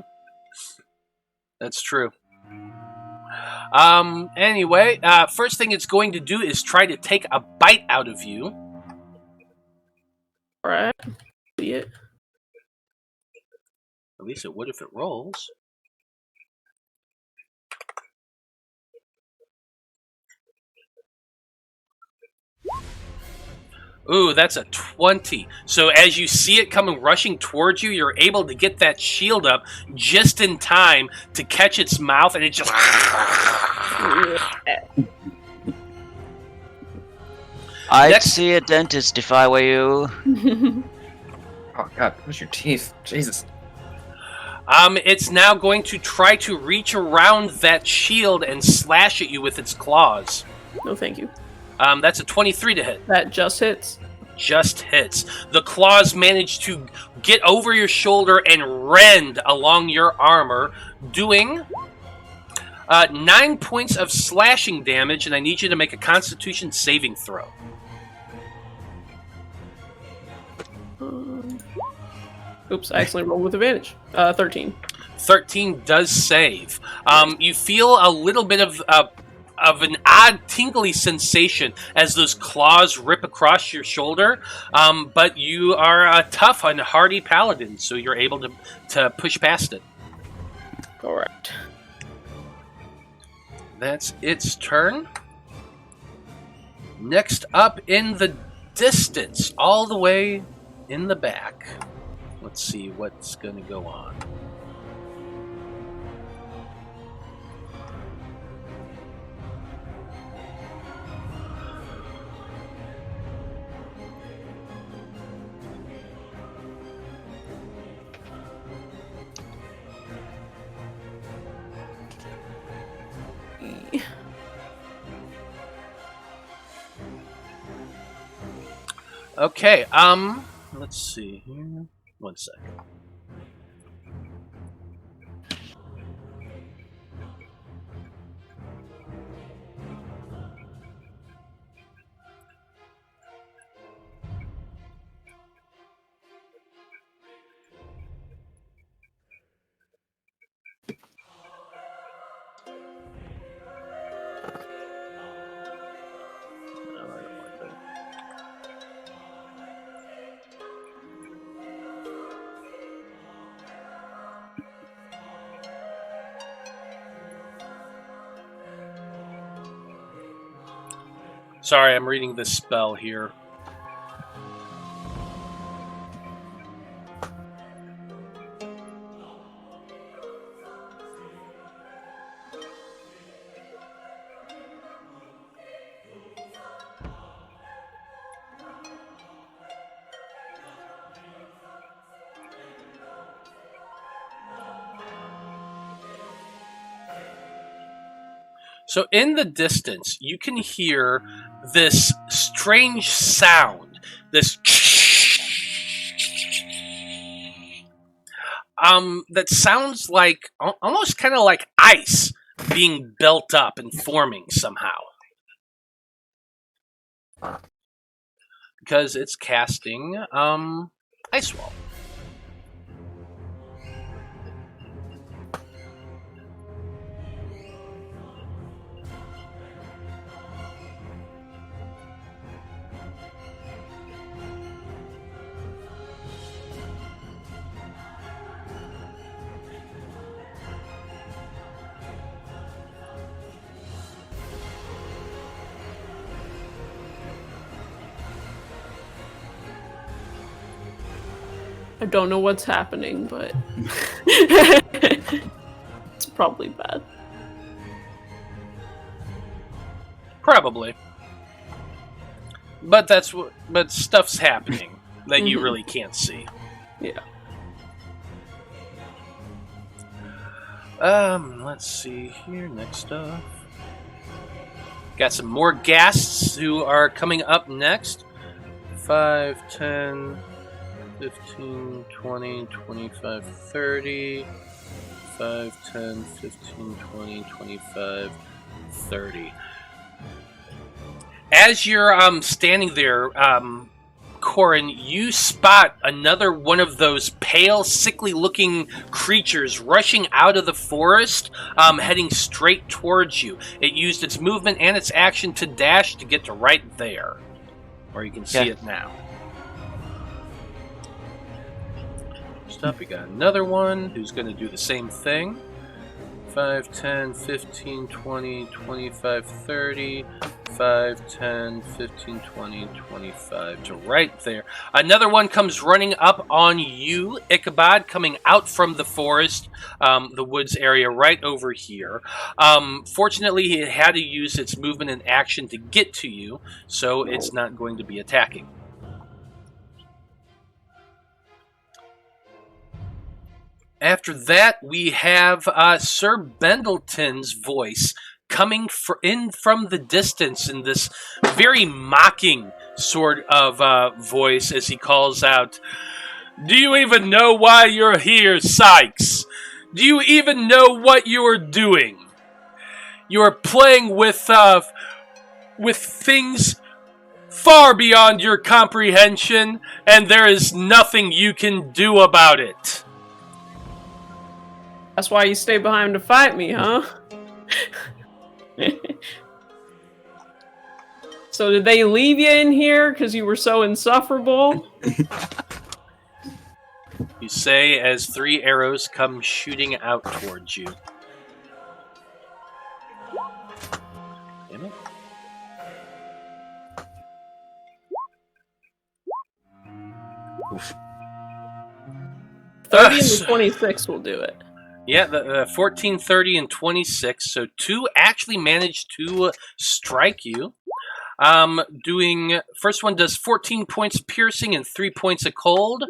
That's true. Anyway, first thing it's going to do is try to take a bite out of you. Alright. See it. At least it would if it rolls. Ooh, that's a 20. So as you see it coming rushing towards you, you're able to get that shield up just in time to catch its mouth, and it just... I'd Next- see a dentist if I were you. Oh god, where's your teeth? Jesus. It's now going to try to reach around that shield and slash at you with its claws. No, thank you. That's a 23 to hit. That just hits. Just hits. The claws manage to get over your shoulder and rend along your armor, doing 9 points of slashing damage, and I need you to make a Constitution saving throw. Oops, I accidentally rolled with advantage. 13. 13 does save. You feel a little bit of an odd tingly sensation as those claws rip across your shoulder, but you are a tough and hardy paladin, so you're able to push past it. Correct. That's its turn. Next up in the distance, all the way in the back. Let's see what's going to go on. Okay, let's see here. 1 second. Sorry, I'm reading this spell here. So in the distance, you can hear this strange sound, this that sounds like almost kind of like ice being built up and forming somehow. Because it's casting Ice Wall. I don't know what's happening, but it's probably bad. Probably. But but stuff's happening that you really can't see. Yeah. Let's see here. Next up, got some more guests who are coming up next. 5, 10, 15, 20, 25, 30. 5, 10, 15, 20, 25, 30. As you're standing there, Corrin, you spot another one of those pale, sickly-looking creatures rushing out of the forest, heading straight towards you. It used its movement and its action to dash to get to right there, where you can see it now. Next up, we got another one who's going to do the same thing. 5, 10, 15, 20, 25, 30. 5, 10, 15, 20, 25 to right there. Another one comes running up on you, Ichabod, coming out from the forest, the woods area right over here. Fortunately, it had to use its movement and action to get to you, so it's not going to be attacking. after that, we have Sir Bendleton's voice coming in from the distance in this very mocking sort of voice as he calls out, "Do you even know why you're here, Sykes? Do you even know what you are doing? You are playing with things far beyond your comprehension, and there is nothing you can do about it." That's why you stay behind to fight me, huh? So did they leave you in here because you were so insufferable? You say as 3 arrows come shooting out towards you. Damn it. Oof. 30 and the 26 will do it. Yeah, the 14, 30, and 26. So 2 actually managed to strike you. First one does 14 points of piercing and 3 points of cold.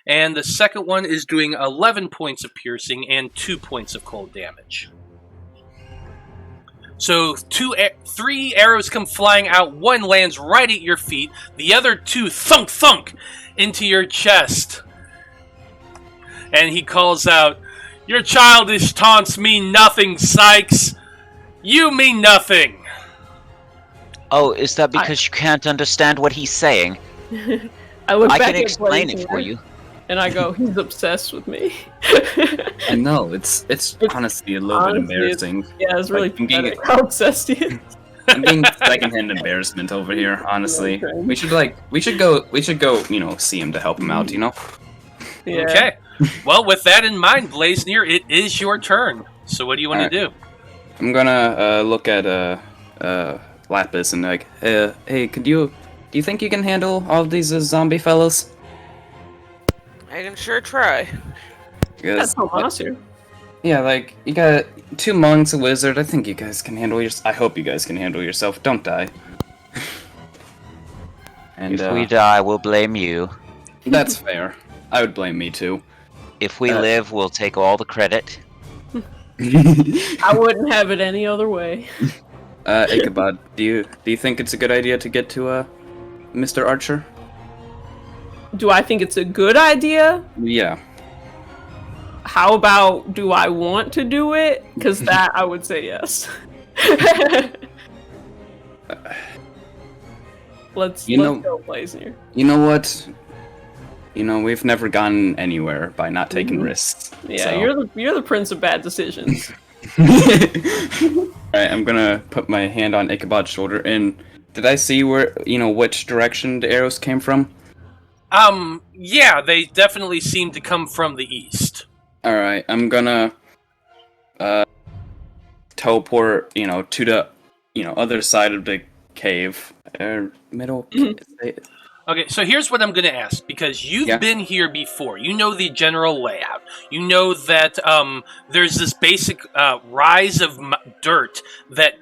And the second one is doing 11 points of piercing and 2 points of cold damage. So 3 arrows come flying out. One lands right at your feet. The other 2 thunk thunk into your chest. And he calls out, "Your childish taunts mean nothing, Sykes. You mean nothing." Oh, is that because you can't understand what he's saying? I look I back can at explain it Blaznir, for you. and I go, "He's obsessed with me." I know, it's honestly a little bit embarrassing. Yeah, it's really Like, I'm being- pathetic how obsessed he is. I'm being secondhand embarrassment over here, honestly. Okay. We should go, see him to help him out, Yeah. Okay. Well, with that in mind, Blaznir, it is your turn. So what do you want to do? I'm gonna look at Lapis and like, hey, do you think you can handle all of these zombie fellows? I can sure try. That's Tomas here. Yeah, like, you got 2 monks, a wizard. I think you guys can handle I hope you guys can handle yourself. Don't die. And If we die, we'll blame you. that's fair. I would blame me too. If we live, we'll take all the credit. I wouldn't have it any other way. Ichabod, do you think it's a good idea to get to Mr. Archer? Do I think it's a good idea? Yeah. How about, do I want to do it? Because that, I would say yes. Let's go, Blaznir. You know what? We've never gone anywhere by not taking risks. Yeah, so. you're the prince of bad decisions. Alright, I'm gonna put my hand on Ichabod's shoulder, and did I see where, which direction the arrows came from? Yeah, they definitely seem to come from the east. Alright, I'm gonna, teleport, to the, other side of the cave, middle, Okay, so here's what I'm going to ask, because you've been here before. You know the general layout. You know that there's this basic rise of dirt that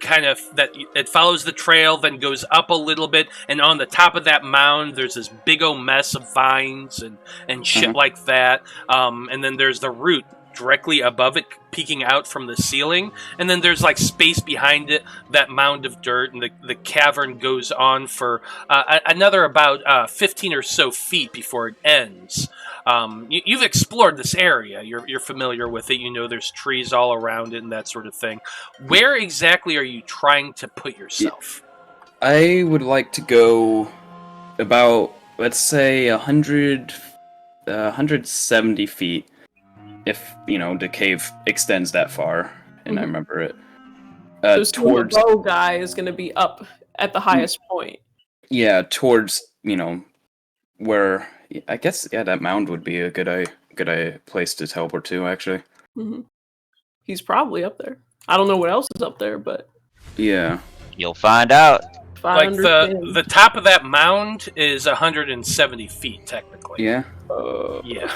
it follows the trail, then goes up a little bit, and on the top of that mound, there's this big old mess of vines and shit like that. And then there's the root directly above it, peeking out from the ceiling, and then there's like space behind it, that mound of dirt, and the cavern goes on for another about 15 or so feet before it ends. You've explored this area. You're familiar with it. You know there's trees all around it and that sort of thing. Where exactly are you trying to put yourself? I would like to go about, let's say, 170 feet. If, the cave extends that far, and I remember it. Towards the bow guy is going to be up at the highest point. Yeah, towards, where, I guess, that mound would be a good place to teleport to, actually. Mm-hmm. He's probably up there. I don't know what else is up there, but... Yeah. You'll find out. Like, the top of that mound is 170 feet, technically. Yeah? Yeah.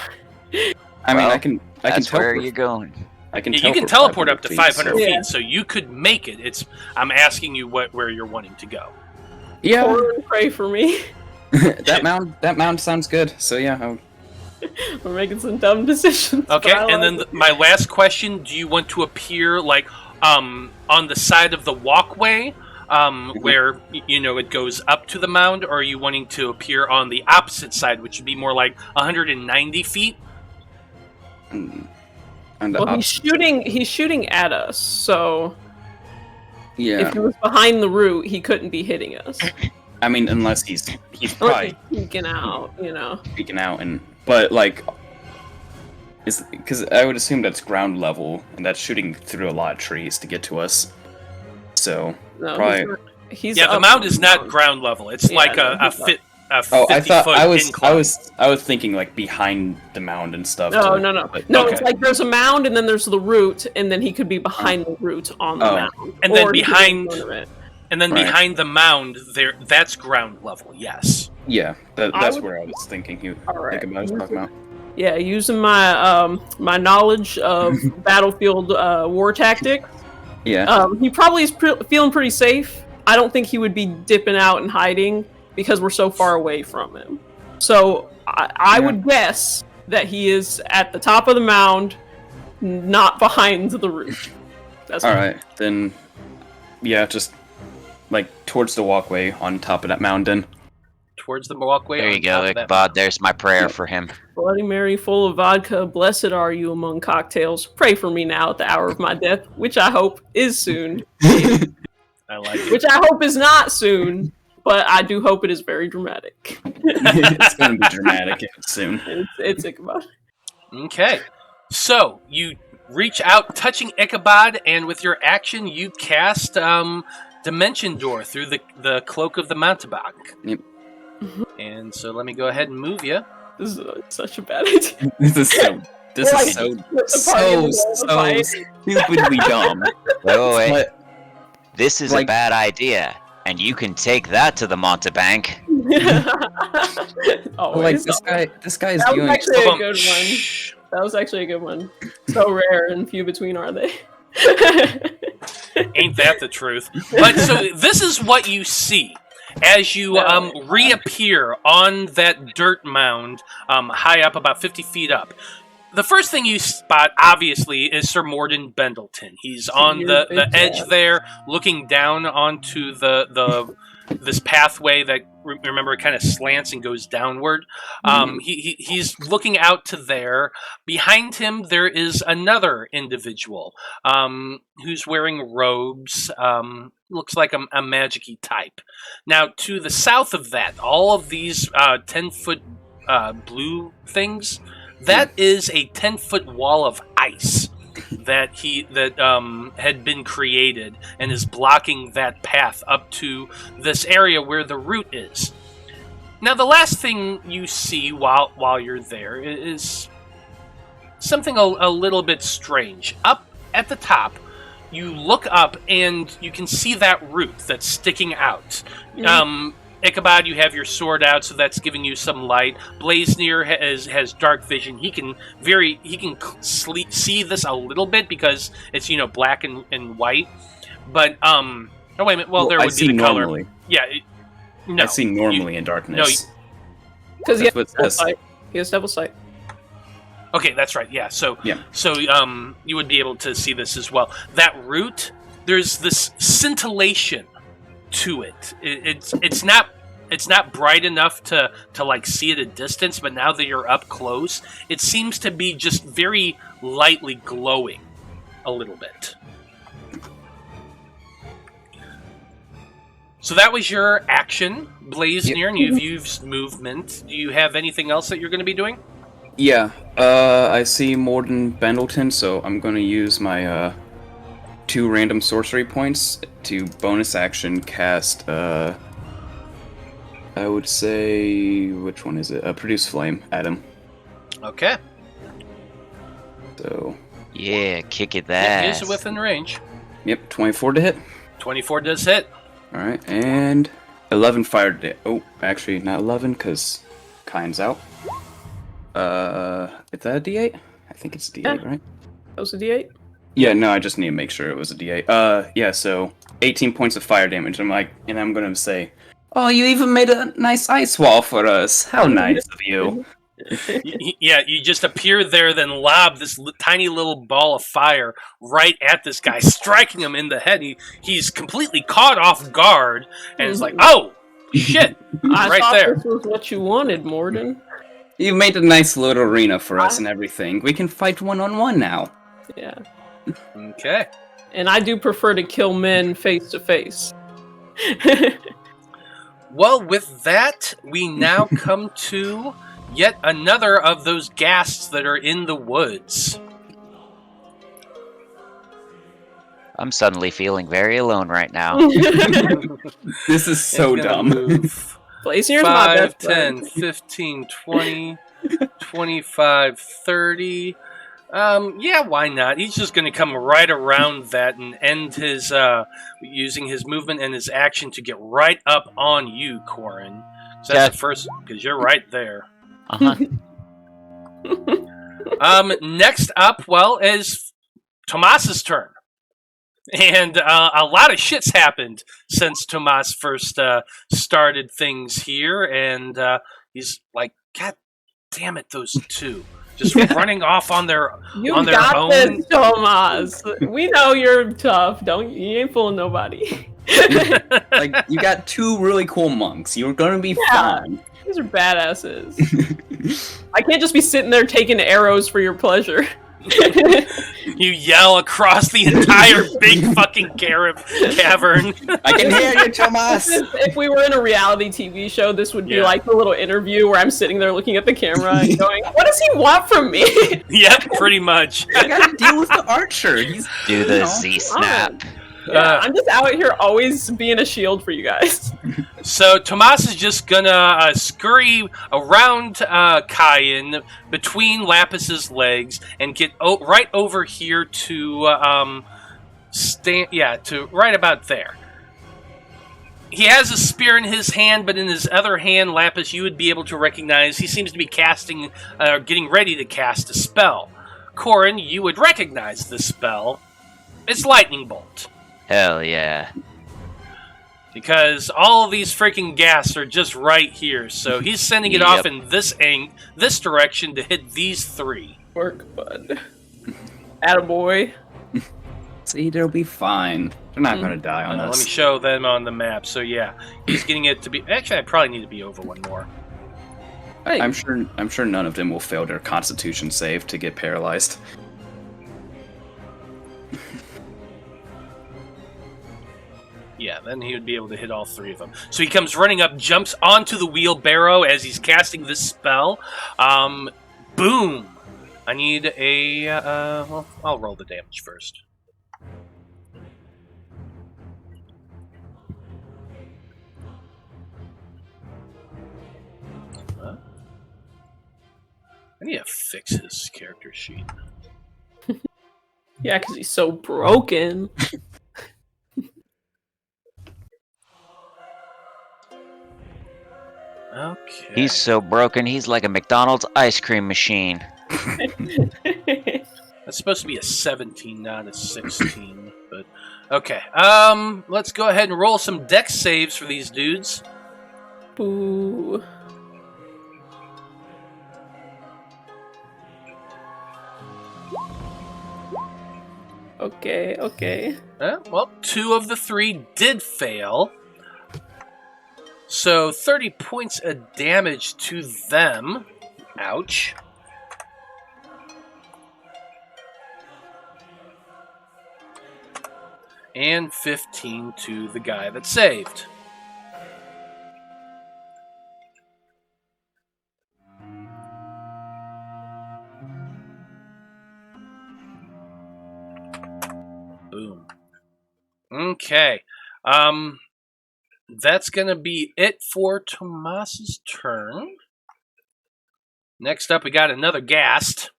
I mean, I can That's teleport. where are you going? You can teleport up to 500 feet, so. so you could make it. I'm asking you where you're wanting to go. Yeah. Corrin, pray for me. that mound sounds good. So yeah. We're making some dumb decisions. Okay, but I and then like it. my last question: do you want to appear like on the side of the walkway, where it goes up to the mound, or are you wanting to appear on the opposite side, which would be more like 190 feet? And the Well, he's opposite- shooting at us, so Yeah, if he was behind the root, he couldn't be hitting us. I mean, unless he's Unless probably he's peeking out, peeking out, but like, is because I would assume that's ground level, and that's shooting through a lot of trees to get to us. So No, probably. he's Yeah, the up mound on is the not mound. ground level. It's Yeah, like no, a he's up. 50 Oh, I thought foot I was incline. I was thinking like behind the mound and stuff. No, too, no. but- No, okay. it's like there's a mound and then there's the root, and then he could be behind the root on the Oh. mound. And then or he could be in behind- front of it. And then Right. behind the mound, that's ground level. Yes. Yeah, I that's would- where I was thinking. Alright. Thinking about was talking about. Yeah, using my my knowledge of battlefield war tactics, Yeah. he probably is feeling pretty safe. I don't think he would be dipping out and hiding because we're so far away from him. So I Yeah. would guess that he is at the top of the mound, not behind the roof. That's All right, then. Yeah, just like towards the walkway on top of that mountain. Towards the walkway. There on you top go, of that Ichabod. There's my prayer for him. Bloody Mary, full of vodka, blessed are you among cocktails. Pray for me now at the hour of my death, which I hope is soon. I like it. Which I hope is not soon, but I do hope it is very dramatic. It's gonna be dramatic soon. It's Ichabod. Okay. So, you reach out, touching Ichabod, and with your action, you cast Dimension Door through the cloak of the Mountebank. Yep. And so, let me go ahead and move you. This is such a bad idea. This is so. This Like, is so split the party in the middle of the fight. stupidly dumb. Wait. But This is a Like- bad idea, and you can take that to the Montebank. Always. like this guy's That was doing. actually a Boom. good one. Shh. That was actually a good one. So rare and few between, are they? Ain't that the truth? But so this is what you see as you reappear on that dirt mound high up, about 50 feet up. The first thing you spot, obviously, is Sir Morden Bendleton. He's on the edge there, looking down onto this pathway that, remember, it kind of slants and goes downward. He's looking out to there. Behind him, there is another individual who's wearing robes. Looks like a magic-y type. Now, to the south of that, all of these 10-foot blue things, that is a 10-foot wall of ice that had been created and is blocking that path up to this area where the root is. Now, the last thing you see while you're there is something a little bit strange. Up at the top, you look up and you can see that root that's sticking out. Ichabod, you have your sword out, so that's giving you some light. Blaznir has dark vision. He can see this a little bit because it's black and white. But oh wait a minute. Well, there I would see be the color. normally. Yeah. No. I see normally in darkness. Because he That's has what it double says. sight. He has double sight. Okay, that's right. Yeah. So Yeah. you would be able to see this as well. That root, there's this scintillation to it. It's not bright enough to like see at a distance, but now that you're up close, it seems to be just very lightly glowing a little bit. So that was your action, Blaznir, and you've used movement. Do you have anything else that you're going to be doing? Yeah. I see Morden Bendleton, so I'm gonna use my 2 random sorcery points to bonus action cast. I would say, which one is it? Produce Flame at him. Okay. So, Yeah, kick it It that. is within range. yep, 24 to hit. 24 does hit. Alright, and 11 fire damage. Oh, actually, not 11, because Kine's out. Is that a D8? I think it's a D8, right? That was a D8? Yeah, no, I just need to make sure it was a D8. Yeah, so 18 points of fire damage. I'm gonna say, oh, you even made a nice ice wall for us. How nice of you. Yeah, you just appear there, then lob this tiny little ball of fire right at this guy, striking him in the head. He's completely caught off guard, and it's like, oh, shit, I right thought there. this was what you wanted, Morden. You made a nice little arena for us and everything. We can fight one-on-one now. Yeah. Okay. And I do prefer to kill men face to face. Well, with that, we now come to yet another of those ghasts that are in the woods. I'm suddenly feeling very alone right now. This is so dumb. Blaznir's my 5, best 10, friend. 15, 20, 25, 30. Yeah, why not? He's just going to come right around that and end his, using his movement and his action to get right up on you, Corrin. So that's the first, because you're right there. Uh-huh. Next up, well, is Tomas's turn. And a lot of shit's happened since Tomas first started things here, and he's like, God damn it, those two. Just running off on their You on their got own. this, Tomas. We know you're tough. You ain't fooling nobody. Like, you got two really cool monks. You're gonna be fine. These are badasses. I can't just be sitting there taking arrows for your pleasure. You yell across the entire big fucking cavern. I can hear you, Tomas! If we were in a reality TV show, this would be Yeah. like the little interview where I'm sitting there looking at the camera and going, what does he want from me? Yep, pretty much. I gotta deal with the archer. He's, Do the Z-snap. Yeah, I'm just out here always being a shield for you guys. So Tomas is just gonna scurry around Kyan between Lapis's legs and get right over here to to right about there. He has a spear in his hand, but in his other hand, Lapis, you would be able to recognize he seems to be casting, getting ready to cast a spell. Corrin, you would recognize the spell. It's Lightning Bolt. Hell yeah. Because all of these freaking ghasts are just right here, so he's sending it off in this direction to hit these three. Work, bud. Attaboy. see, they'll be fine. They're not gonna die on Let us. me show them on the map. So yeah, he's getting it to be. Actually, I probably need to be over one more. Hey, I'm sure none of them will fail their Constitution save to get paralyzed. Yeah, then he would be able to hit all three of them. So he comes running up, jumps onto the wheelbarrow as he's casting this spell. Boom! I need a... well, I'll roll the damage first. Huh? I need to fix his character sheet. yeah, because he's so broken. Okay. He's so broken, he's like a McDonald's ice cream machine. That's supposed to be a 17, not a 16. But okay. Let's go ahead and roll some dex saves for these dudes. Boo. Okay. Well, 2 of the 3 did fail. So 30 points of damage to them. Ouch. And 15 to the guy that saved. Boom. Okay. That's gonna be it for Tomas's turn. Next up, we got another ghast.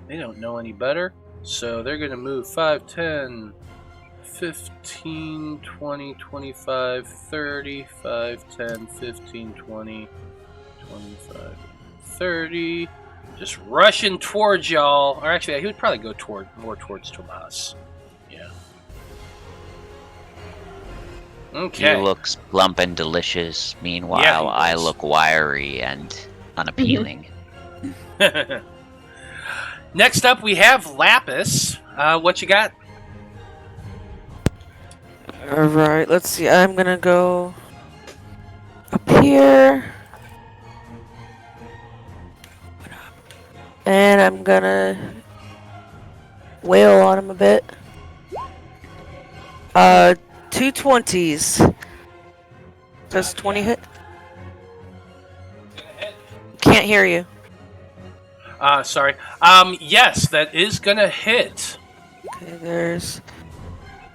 They don't know any better, so they're gonna move 5, 10, 15, 20, 25, 30, 5, 10, 15, 20, 25, 30. Just rushing towards y'all. Or actually, he would probably go more towards Tomas. Yeah. Okay. He looks plump and delicious. Meanwhile, Yeah, he I does. look wiry and unappealing. Next up, we have Lapis. What you got? Alright, let's see. I'm gonna go up here. And I'm gonna wail on him a bit. 2 20s. Does 20 hit? Can't hear you. Sorry. Yes, that is gonna hit. Okay, there's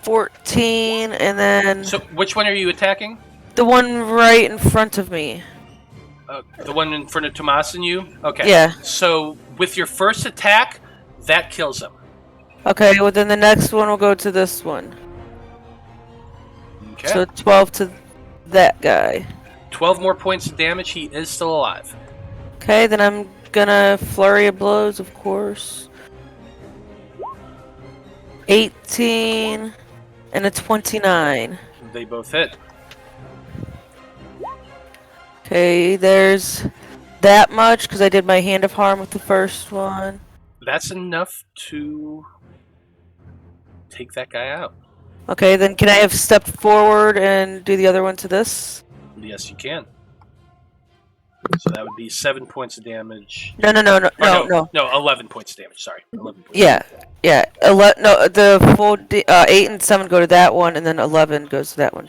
14, and then So, which one are you attacking? the one right in front of me. The one in front of Tomas and you? Okay. Yeah. So, with your first attack, that kills him. Okay, well then the next one will go to this one. Okay. So 12 to that guy. 12 more points of damage. He is still alive. Okay, then I'm gonna flurry of blows, of course. 18 and a 29. They both hit. Okay, there's that much because I did my hand of harm with the first one. That's enough to take that guy out. Okay, then can I have stepped forward and do the other one to this? Yes, you can. So that would be 7 points of damage. No, 11 points of damage. Sorry, 11 points. Yeah. No, the full 8 and 7 go to that one, and then 11 goes to that one.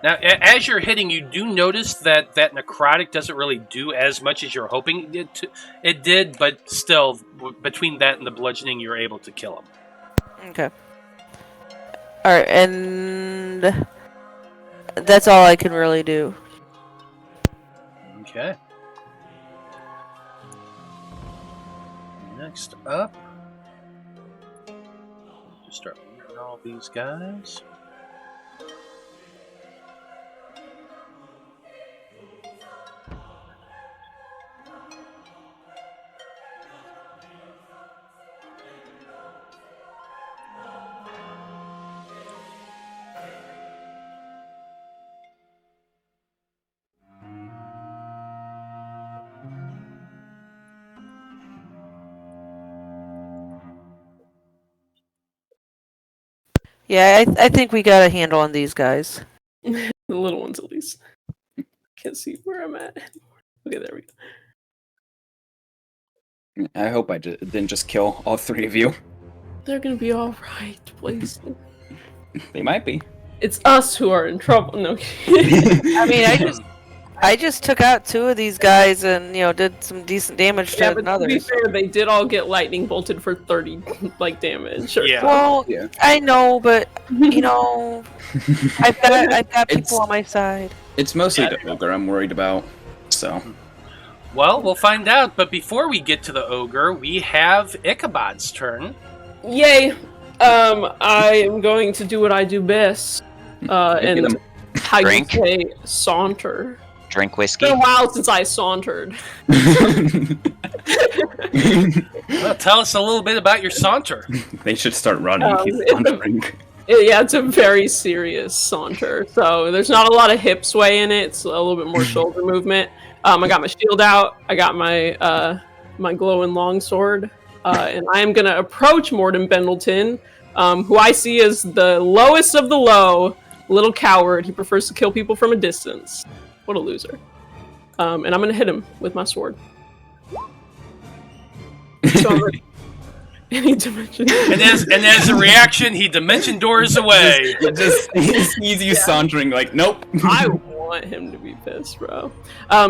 Now, as you're hitting, you do notice that necrotic doesn't really do as much as you're hoping it did, but still, between that and the bludgeoning, you're able to kill him. Okay. Alright, and that's all I can really do. Okay. Next up, just start moving all these guys. Yeah, I think we got a handle on these guys. The little ones, at least. Can't see where I'm at. Okay, there we go. I hope I didn't just kill all 3 of you. They're gonna be all right, please. They might be. It's us who are in trouble. No. I mean, I just took out 2 of these guys and did some decent damage Yeah, to but to be others. fair, they did all get lightning bolted for 30 damage. Or Yeah. Well, Yeah. I know, but I've got people on my side. It's mostly the ogre I'm worried about. So. Well, we'll find out, but before we get to the ogre, we have Ichabod's turn. Yay! I am going to do what I do best. And how Drink. you say saunter. Drink It's whiskey. been a while since I sauntered. Well, tell us a little bit about your saunter. They should start running. He's it's a- wandering. Yeah, it's a very serious saunter. So there's not a lot of hip sway in it. It's a little bit more shoulder movement. I got my shield out. I got my my glowing longsword. And I am going to approach Morden Bendleton, who I see as the lowest of the low, little coward. He prefers to kill people from a distance. What a loser. And I'm going to hit him with my sword. So I'm ready. Any dimension. And as a reaction, he dimension doors away. He sees you sauntering like, nope. I want him to be pissed, bro.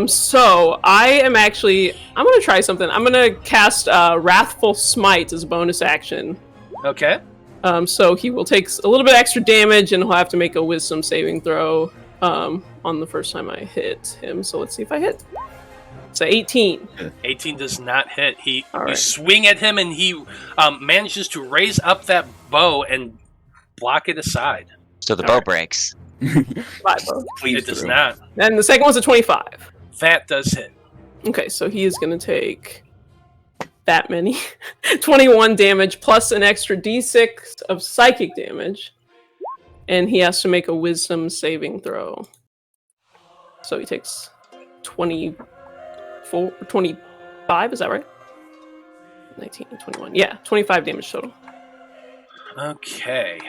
So I'm going to try something. I'm going to cast Wrathful Smite as a bonus action. Okay. So he will take a little bit extra damage, and he'll have to make a Wisdom saving throw on the first time I hit him. So let's see if I hit. So 18. 18 does not hit. You right. swing at him, and he manages to raise up that bow and block it aside. So the bow breaks. Please It does not. And the second one's a 25. That does hit. Okay, so he is going to take that many. 21 damage plus an extra d6 of psychic damage. and he has to make a wisdom saving throw. So he takes 25, is that right? 19, 21. Yeah, 25 damage total. Okay.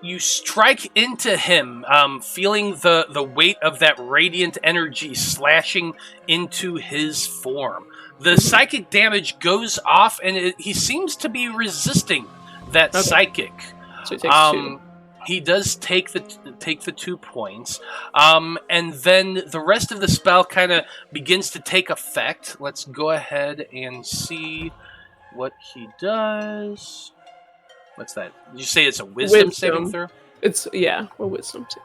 You strike into him, feeling the weight of that radiant energy slashing into his form. The psychic damage goes off, and he seems to be resisting that psychic. So he takes 2. He does take the 2 points, and then the rest of the spell kind of begins to take effect. Let's go ahead and see what he does. What's that? Did you say it's a wisdom saving throw? It's a wisdom saving.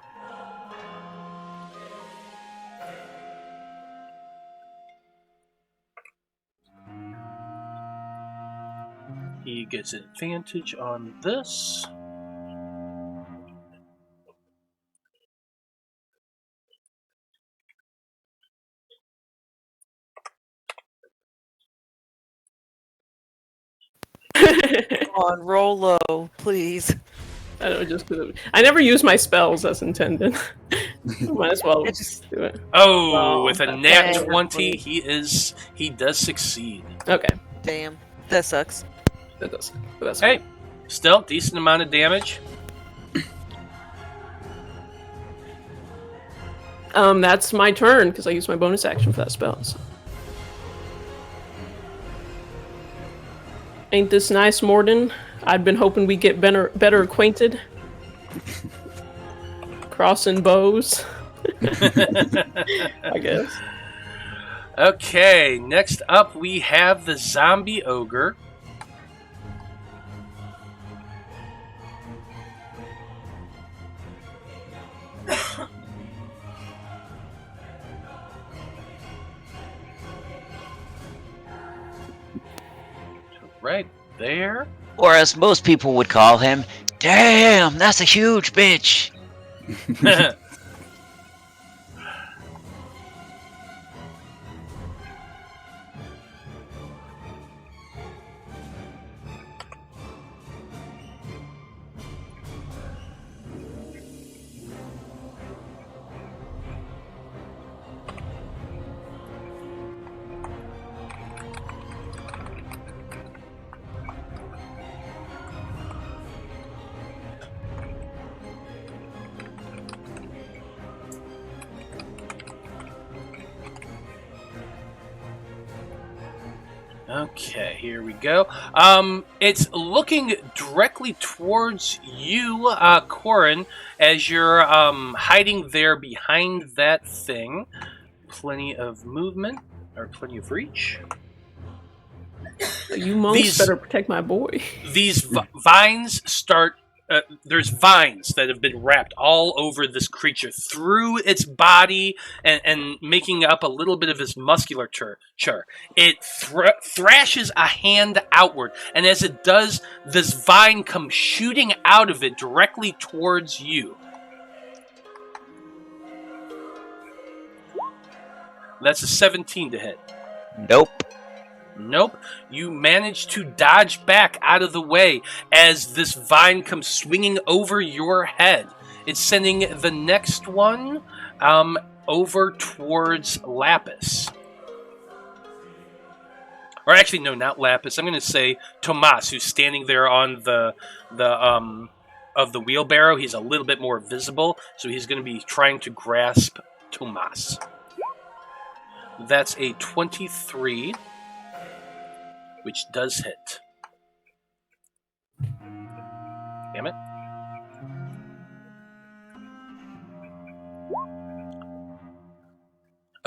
He gets advantage on this. Come on, roll low, please. I don't know, just because I never use my spells as intended. Might as well just do it. Oh, with a nat 20, he does succeed. Okay. Damn, that sucks. That does. But that's Hey, still decent amount of damage. That's my turn because I used my bonus action for that spell. So. Ain't this nice, Morden? I'd been hoping we'd get better acquainted. Crossing bows. I guess. Okay, next up we have the zombie ogre. Right there. Or as most people would call him, damn, that's a huge bitch. Okay, here we go. It's looking directly towards you, Corrin, as you're hiding there behind that thing. Plenty of movement, or plenty of reach. You monks better protect my boy. These vines start... there's vines that have been wrapped all over this creature through its body and making up a little bit of his musculature. It thrashes a hand outward, and as it does, this vine comes shooting out of it directly towards you. That's a 17 to hit. Nope. Nope. You manage to dodge back out of the way as this vine comes swinging over your head. It's sending the next one over towards Lapis. Or actually, no, not Lapis. I'm going to say Tomas, who's standing there on the wheelbarrow. He's a little bit more visible, so he's going to be trying to grasp Tomas. That's a 23. Which does hit. Damn it.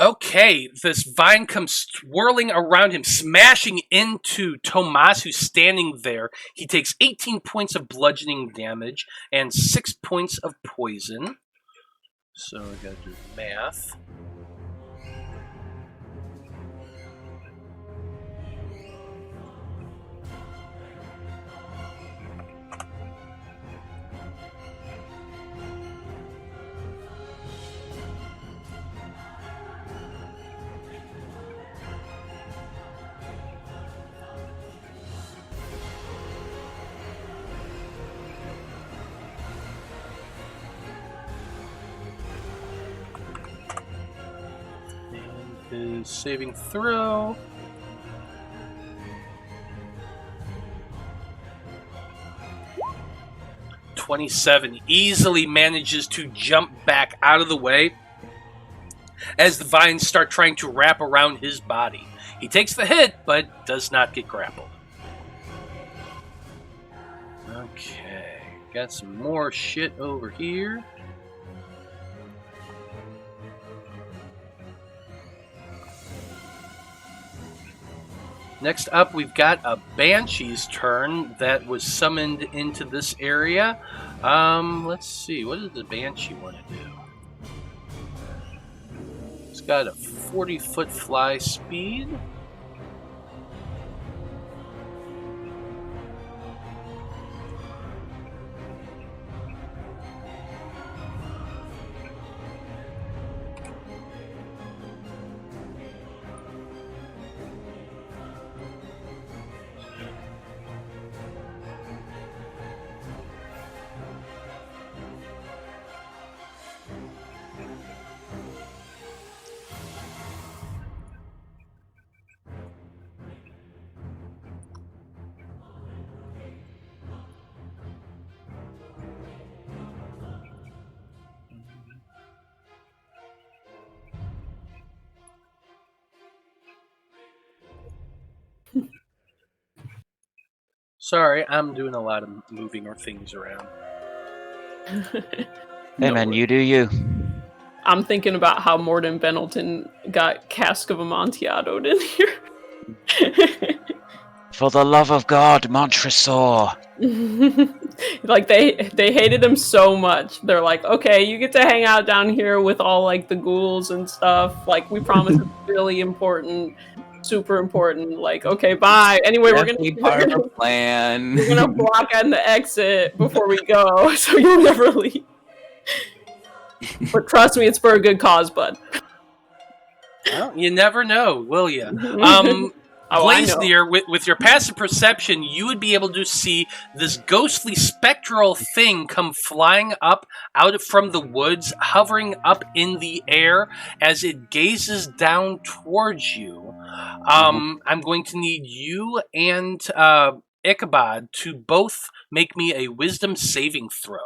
Okay, this vine comes swirling around him, smashing into Tomas, who's standing there. He takes 18 points of bludgeoning damage and 6 points of poison. So I gotta do math. his saving throw. (27) Easily manages to jump back out of the way as the vines start trying to wrap around his body. He takes the hit, but does not get grappled. Okay, got some more shit over here. Next up, we've got a Banshee's turn that was summoned into this area. Let's see, what does the Banshee want to do? It's got a 40-foot fly speed. Sorry, I'm doing a lot of moving or things around. Hey No man, worries. you do you. I'm thinking about how Morden Pendleton got Cask of Amontillado in here. For the love of God, Montresor. Like they hated him so much. They're like, okay, you get to hang out down here with all like the ghouls and stuff. Like we promise it's really important, super important. Like, okay, bye. Anyway, we're Definitely part of our plan. gonna block on the exit before we go, so you'll never leave. But trust me, it's for a good cause, bud. Well, you never know, will you? Oh, I know. Blaznir, with your passive perception, you would be able to see this ghostly spectral thing come flying up out from the woods, hovering up in the air as it gazes down towards you. I'm going to need you and Ichabod to both make me a wisdom saving throw.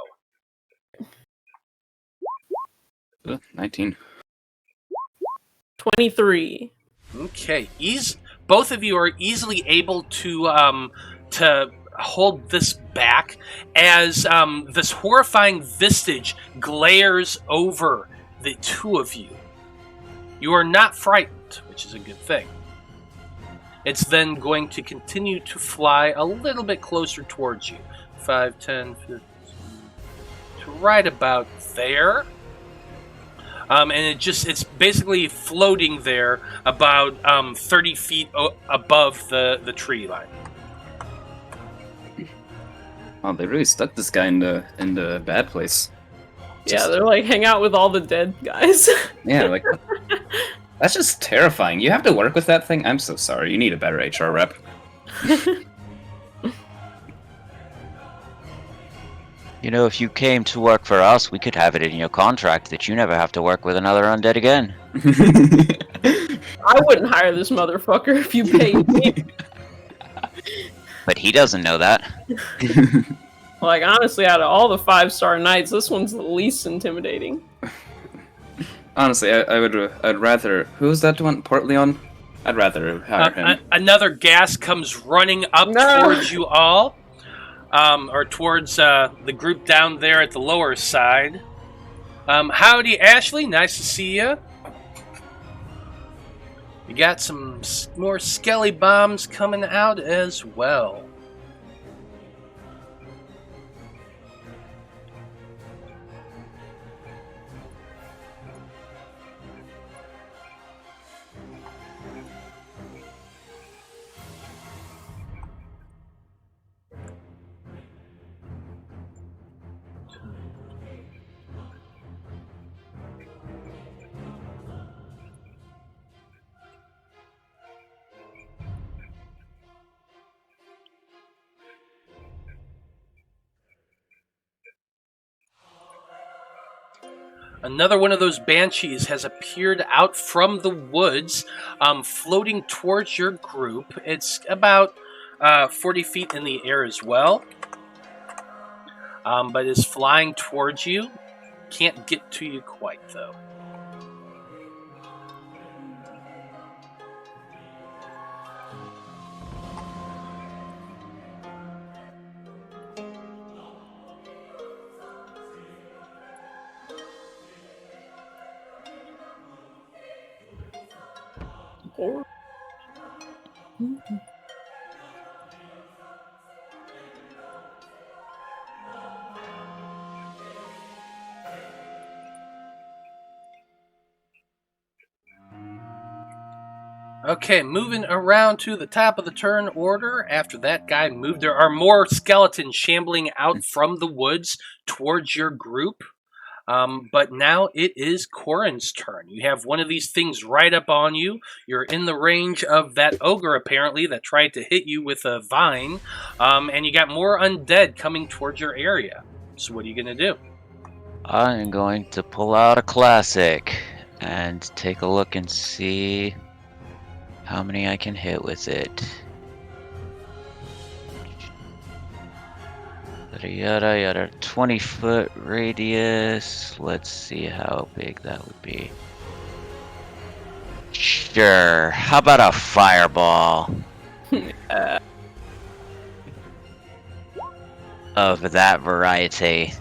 19. 23. Okay, both of you are easily able to hold this back as this horrifying visage glares over the two of you. You are not frightened, which is a good thing. It's then going to continue to fly a little bit closer towards you. 5, 10, 15, to right about there. And it's basically floating there about 30 feet above the tree line. Oh, they really stuck this guy in the bad place. Yeah, they're like, hang out with all the dead guys. Yeah, like that's just terrifying. You have to work with that thing. I'm so sorry. You need a better HR rep. You know, if you came to work for us, we could have it in your contract that you never have to work with another undead again. I wouldn't hire this motherfucker if you paid me. But he doesn't know that. Like, honestly, out of all the 5-star knights, this one's the least intimidating. Honestly, I'd rather. Who's that one? Portleon? I'd rather hire him. Another gas comes running up towards you all, or towards the group down there at the lower side. Howdy, Ashley. Nice to see you. You got some more skelly bombs coming out as well. Another one of those banshees has appeared out from the woods, floating towards your group. It's about 40 feet in the air as well, but is flying towards you. Can't get to you quite, though. Okay, moving around to the top of the turn order. After that guy moved, there are more skeletons shambling out from the woods towards your group. But now it is Corrin's turn. You have one of these things right up on you. You're in the range of that ogre, apparently, that tried to hit you with a vine. And you got more undead coming towards your area. So what are you going to do? I'm going to pull out a classic and take a look and see how many I can hit with it. Yada yada, 20-foot radius. Let's see how big that would be. Sure. How about a fireball? Of that variety.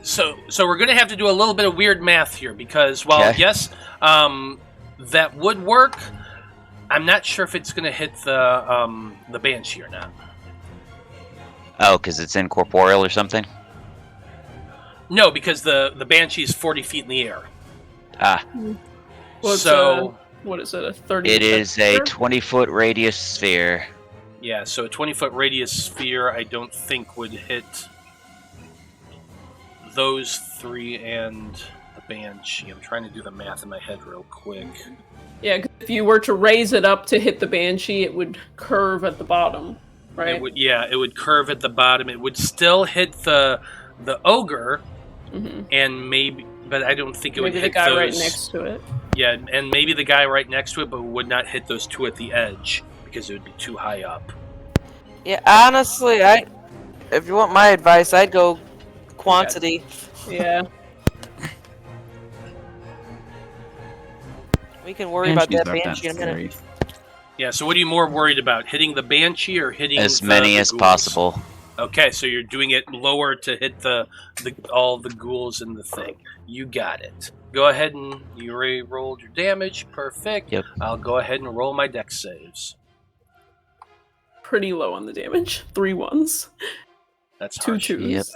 So we're going to have to do a little bit of weird math here because, while Okay. yes, that would work, I'm not sure if it's going to hit the banshee or not. Oh, because it's incorporeal or something? No, because the banshee is 40 feet in the air. Ah, Well, So what is it? A 30? it is a sphere? 20-foot radius sphere. yeah, so a 20-foot radius sphere I don't think would hit those three and the banshee. I'm trying to do the math in my head real quick. Yeah, 'cause if you were to raise it up to hit the banshee, it would curve at the bottom, right? It would curve at the bottom. It would still hit the ogre, Mm-hmm. and maybe, but I don't think it would Maybe the hit guy those. right next to it. Yeah, and maybe the guy right next to it, but would not hit those two at the edge because it would be too high up. Yeah, honestly, if you want my advice, I'd go quantity. Yeah. We can worry about that Banshees aren't banshee in a minute. scary. Yeah, so what are you more worried about? Hitting the banshee or hitting As the many as ghouls? possible. Okay, so you're doing it lower to hit all the ghouls in the thing. You got it. Go ahead and you already rolled your damage. Perfect. Yep. I'll go ahead and roll my dex saves. Pretty low on the damage. 3 1s. That's 2 harsh. 2s. Yep.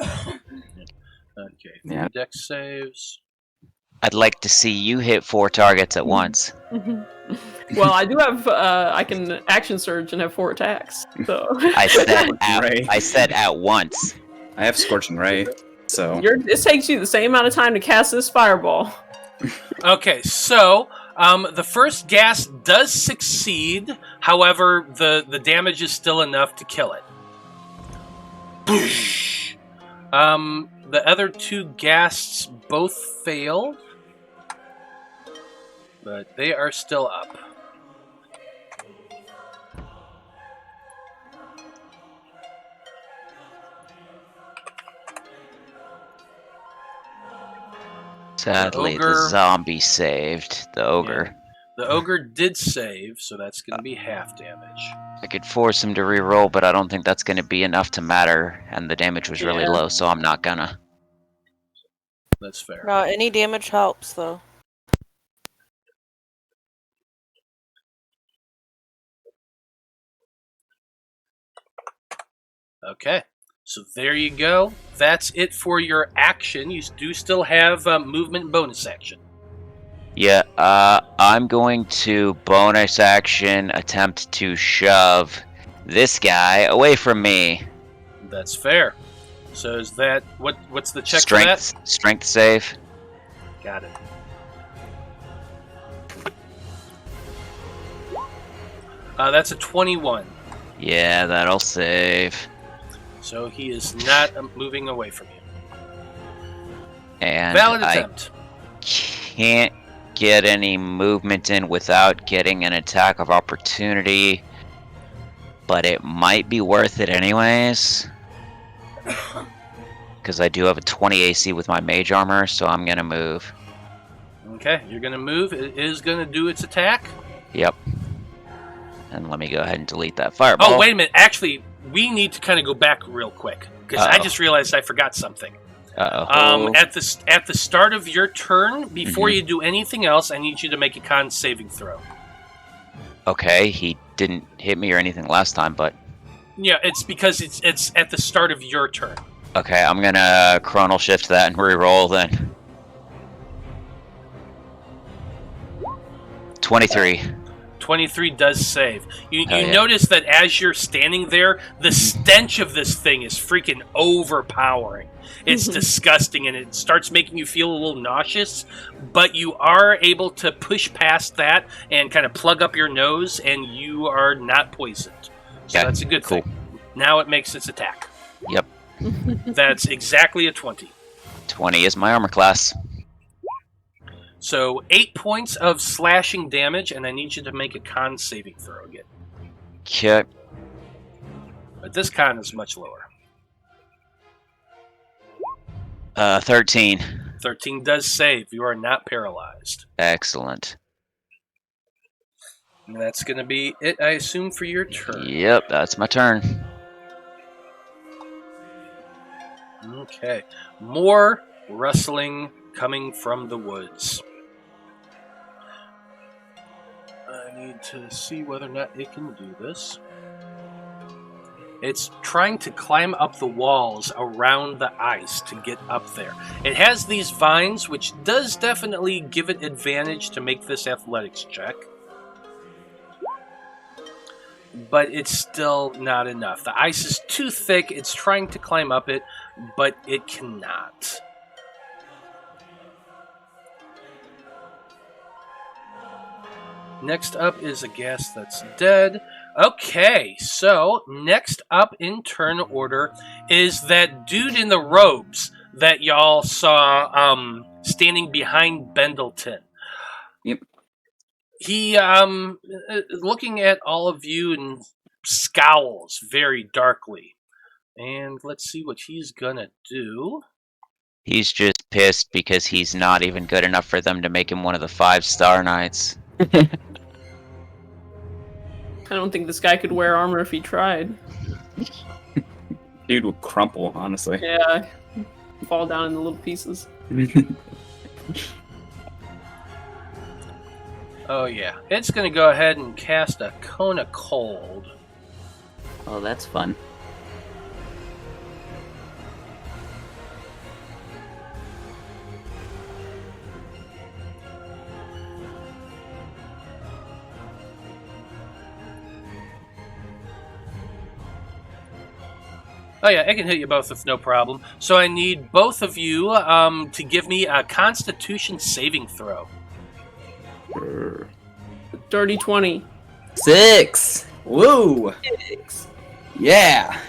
Okay, Yeah. dex saves. I'd like to see you hit 4 targets at once. Well, I do have, I can action surge and have 4 attacks. So I said Right. I said at once. I have Scorching Ray, so It takes you the same amount of time to cast this fireball. Okay, so the first gas does succeed. However, the damage is still enough to kill it. The other 2 ghasts both failed, but they are still up. Sadly, ogre- the zombie saved the ogre. The ogre did save, so that's going to be half damage. I could force him to reroll, but I don't think that's going to be enough to matter, and the damage was really Yeah. low, so I'm not gonna. That's fair. No, any damage helps, though. Okay, so there you go. That's it for your action. You do still have movement bonus action. Yeah, I'm going to bonus action attempt to shove this guy away from me. That's fair. So is that what's the check for Strength save. that? Got it. That's a 21. Yeah, that'll save. So he is not moving away from you. And Valid I attempt. can't get any movement in without getting an attack of opportunity, but it might be worth it anyways. Because I do have a 20 AC with my mage armor, so I'm going to move. Okay, you're going to move. It is going to do its attack. Yep. And let me go ahead and delete that fireball. Oh, wait a minute. Actually, we need to kind of go back real quick, because I just realized I forgot something. Uh-oh. At the start of your turn, before you do anything else, I need you to make a con saving throw. Okay, he didn't hit me or anything last time, but... Yeah, it's because it's at the start of your turn. Okay, I'm gonna chronal shift that and re-roll then. 23. 23 does save. You yeah. notice that as you're standing there, the stench of this thing is freaking overpowering. It's disgusting, and it starts making you feel a little nauseous, but you are able to push past that and kind of plug up your nose, and you are not poisoned. So that's a good thing. Now it makes its attack. Yep. That's exactly a 20. 20 is my armor class. So 8 points of slashing damage, and I need you to make a con saving throw again. Okay. But this con is much lower. 13. 13 does save. You are not paralyzed. Excellent. And that's going to be it, I assume, for your turn. Yep, that's my turn. Okay. More rustling coming from the woods. I need to see whether or not it can do this. It's trying to climb up the walls around the ice to get up there. It has these vines, which does definitely give it advantage to make this athletics check. But it's still not enough. The ice is too thick. It's trying to climb up it, but it cannot. Next up is a ghast that's dead. Okay, so next up in turn order is that dude in the robes that y'all saw standing behind Bendleton. Yep. He, looking at all of you and scowls very darkly. And let's see what he's gonna do. He's just pissed because he's not even good enough for them to make him one of the 5-star knights. I don't think this guy could wear armor if he tried. Dude would crumple, honestly. Yeah, fall down into little pieces. Oh yeah, it's gonna go ahead and cast a Cone of Cold. Oh, that's fun. Oh yeah, I can hit you both with no problem. So I need both of you to give me a Constitution saving throw. Dirty 20. 6! Woo! 6. Yeah!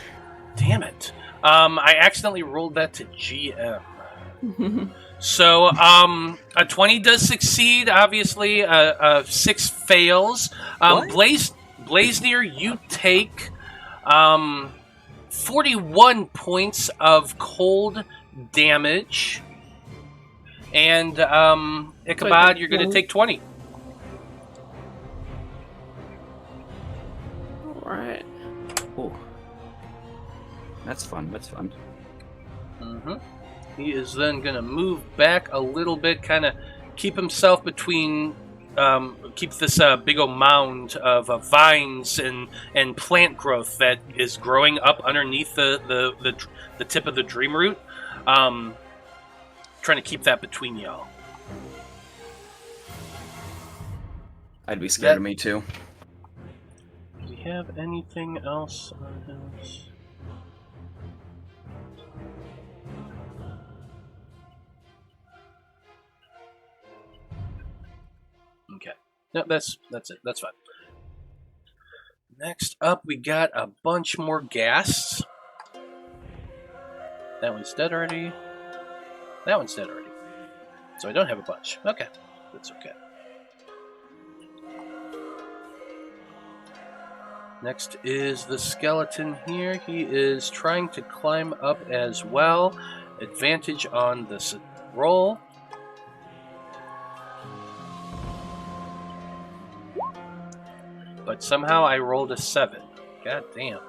Damn it. I accidentally rolled that to GM. So a 20 does succeed, obviously. A 6 fails. Blaznir, you take 41 points of cold damage. And Ichabod, you're going to take 20. Alright. Oh. That's fun, that's fun. Mm-hmm. He is then going to move back a little bit, kind of keep himself between, keep this big old mound of vines and plant growth that is growing up underneath the tip of the Dreamroot. Trying to keep that between y'all. I'd be scared of me too. Do we have anything else on his? Okay. No, that's it. That's fine. Next up, we got a bunch more ghasts. That one's dead already. That one's dead already. So I don't have a bunch. Okay. That's okay. Next is the skeleton here. He is trying to climb up as well. Advantage on this roll. But somehow I rolled a 7. God damn.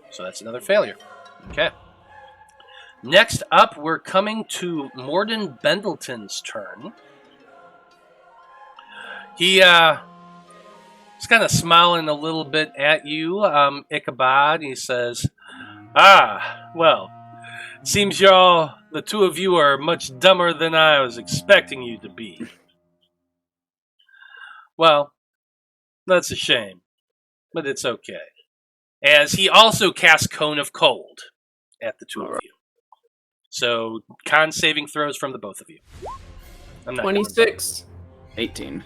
So that's another failure. Okay. Next up, we're coming to Morden Bendleton's turn. He's kind of smiling a little bit at you, Ichabod. He says, well, seems the two of you are much dumber than I was expecting you to be. Well, that's a shame, but it's okay. As he also casts Cone of Cold at the two of you. So, con saving throws from the both of you. I'm not 26. 18.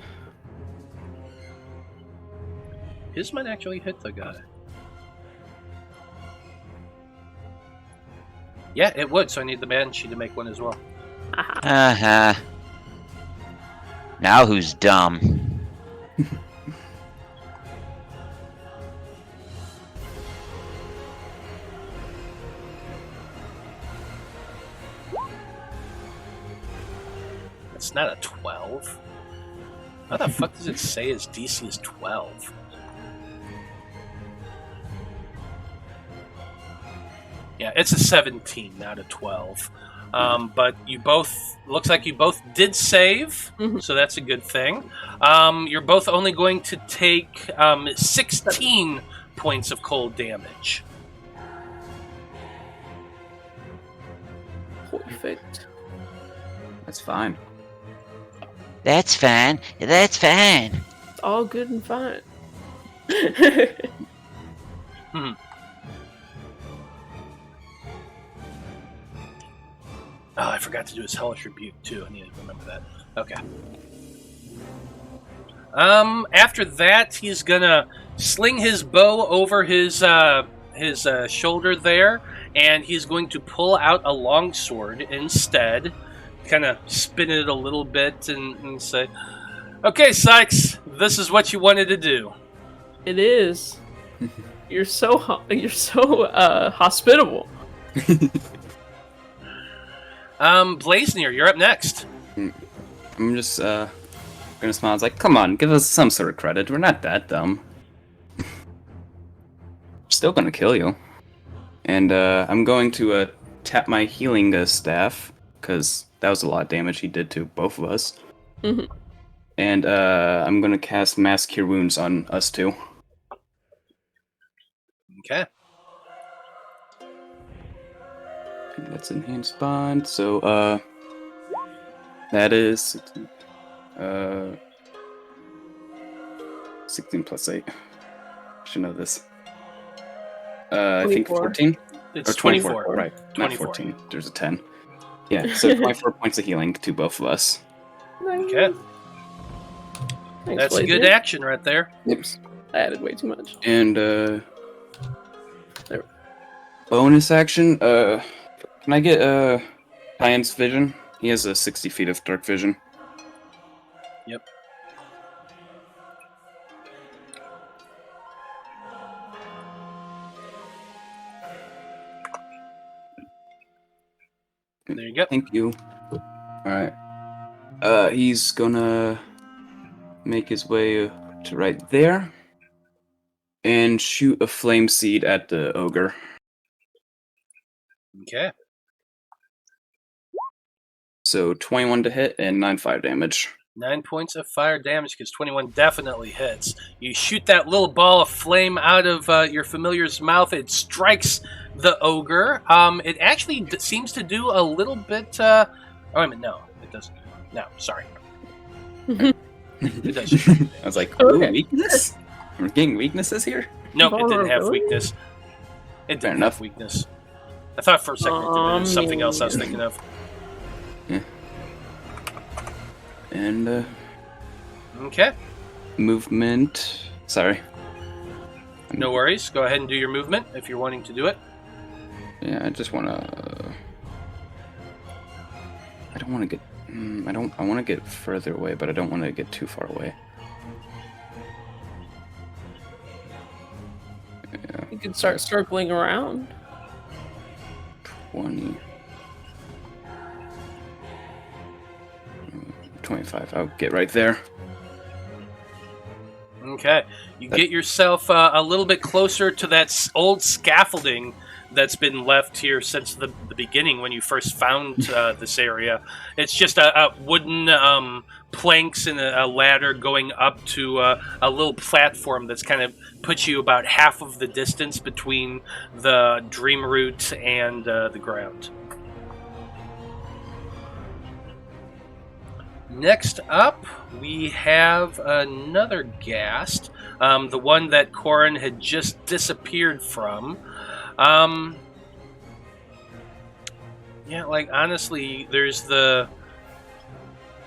His might actually hit the guy. Yeah, it would, so I need the Banshee to make one as well. Uh-huh. Now who's dumb? It's not a 12. How the fuck does it say his DC is 12? Yeah, it's a 17, not a 12. But you both, looks like you both did save, so that's a good thing. You're both only going to take 16 points of cold damage. Perfect. That's fine. That's fine. That's fine. It's all good and fine. Oh, I forgot to do his Hellish Rebuke, too. I need to remember that. Okay. After that, he's gonna sling his bow over his shoulder there, and he's going to pull out a longsword instead. Kind of spin it a little bit and say, "Okay, Sykes, this is what you wanted to do." It is. You're so hospitable. Blaznir, you're up next. I'm just gonna smile. It's like, come on, give us some sort of credit. We're not that dumb. Still gonna kill you. And I'm going to tap my healing staff, because that was a lot of damage he did to both of us. Mm-hmm. And I'm gonna cast Mass Cure Wounds on us two. Okay. That's enhanced bond. So that is 16 plus 8. Should know this. I think 14? It's Or 24. 24. Right, 24. not 14. There's a 10. Yeah, so 24 points of healing to both of us. Okay. Thanks, That's a good Blaznir. action right there. Oops. I added way too much. And There. bonus action, can I get Cyan's vision? He has 60 feet of dark vision. Yep. There you go. Thank you. Alright. He's gonna make his way to right there and shoot a flame seed at the ogre. Okay. So 21 to hit and 9 damage. 9 points of fire damage because 21 definitely hits. You shoot that little ball of flame out of your familiar's mouth. It strikes the ogre. It actually seems to do a little bit. Oh, wait a minute. No, it doesn't. No, sorry. It does. I was like, ooh, Okay. weakness? We're getting weaknesses here? Nope, it didn't have Vulnerability? weakness. It Fair didn't enough. have weakness. I thought for a second it did, but it was something else I was thinking of. Yeah. And Okay. movement. Sorry. No worries. Go ahead and do your movement if you're wanting to do it. Yeah, I just wanna. I don't want to get. I want to get further away, but I don't want to get too far away. Yeah, You could start circling around. 20. 25. I'll get right there. Okay, you get yourself a little bit closer to that old scaffolding that's been left here since the beginning when you first found this area. It's just a wooden planks and a ladder going up to a little platform that's kind of puts you about half of the distance between the Dreamroot and the ground. Next up, we have another ghast, the one that Corrin had just disappeared from. Yeah, like, honestly, there's the...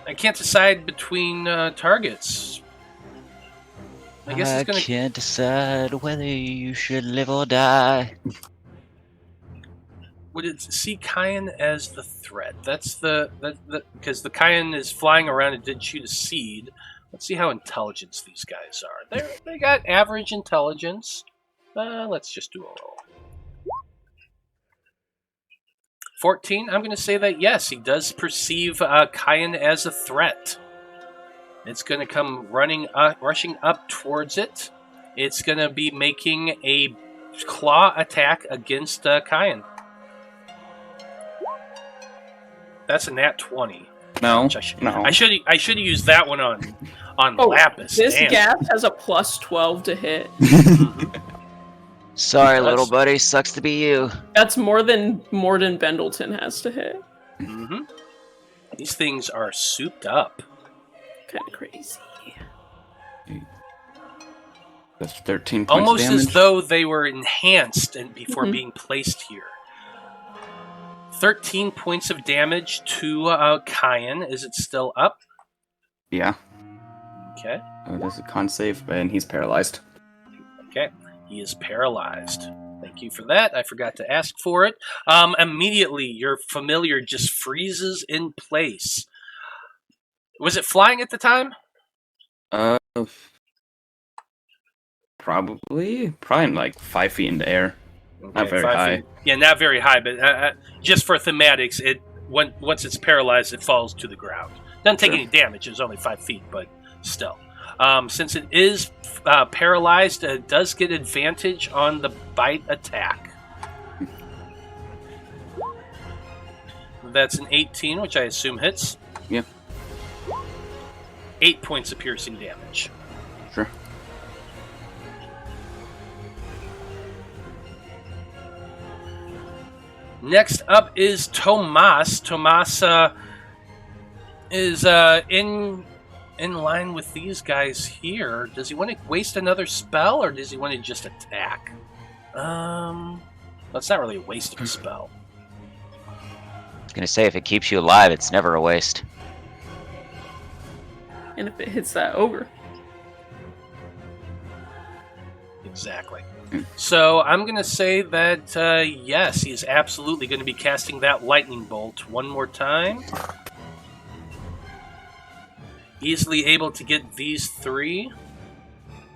I can't decide between targets. I guess it's gonna... can't decide whether you should live or die. Would it see Kyan as the threat? That's the because the Kyan is flying around and did shoot a seed. Let's see how intelligent these guys are. They got average intelligence. Let's just do a roll. 14. I'm going to say that yes, he does perceive Kyan as a threat. It's going to come rushing up towards it. It's going to be making a claw attack against Kyan. That's a nat 20. No, I should have used that one on Lapis. This Damn. gas has a plus 12 to hit. Sorry, little buddy. Sucks to be you. That's more than Bendleton has to hit. Mm-hmm. These things are souped up. Kind of crazy. That's 13 points Almost of damage. as though they were enhanced before being placed here. 13 points of damage to Kyan. Is it still up? Yeah. Okay. There's a con save, and he's paralyzed. Okay. He is paralyzed. Thank you for that. I forgot to ask for it. Immediately, your familiar just freezes in place. Was it flying at the time? Probably like 5 feet in the air. Okay, Not very 5 high. feet. Yeah, not very high, but just for thematics, once it's paralyzed, it falls to the ground. Doesn't take any damage. It's only 5 feet, but still. Since it is paralyzed, it does get advantage on the bite attack. That's an 18, which I assume hits. Yeah. 8 points of piercing damage. Sure. Next up is Tomas. Tomas is in line with these guys here. Does he want to waste another spell, or does he want to just attack? That's not really a waste of a spell. I was gonna say, if it keeps you alive, it's never a waste. And if it hits that ogre. Exactly. So I'm going to say that, yes, he is absolutely going to be casting that lightning bolt one more time. Easily able to get these 3.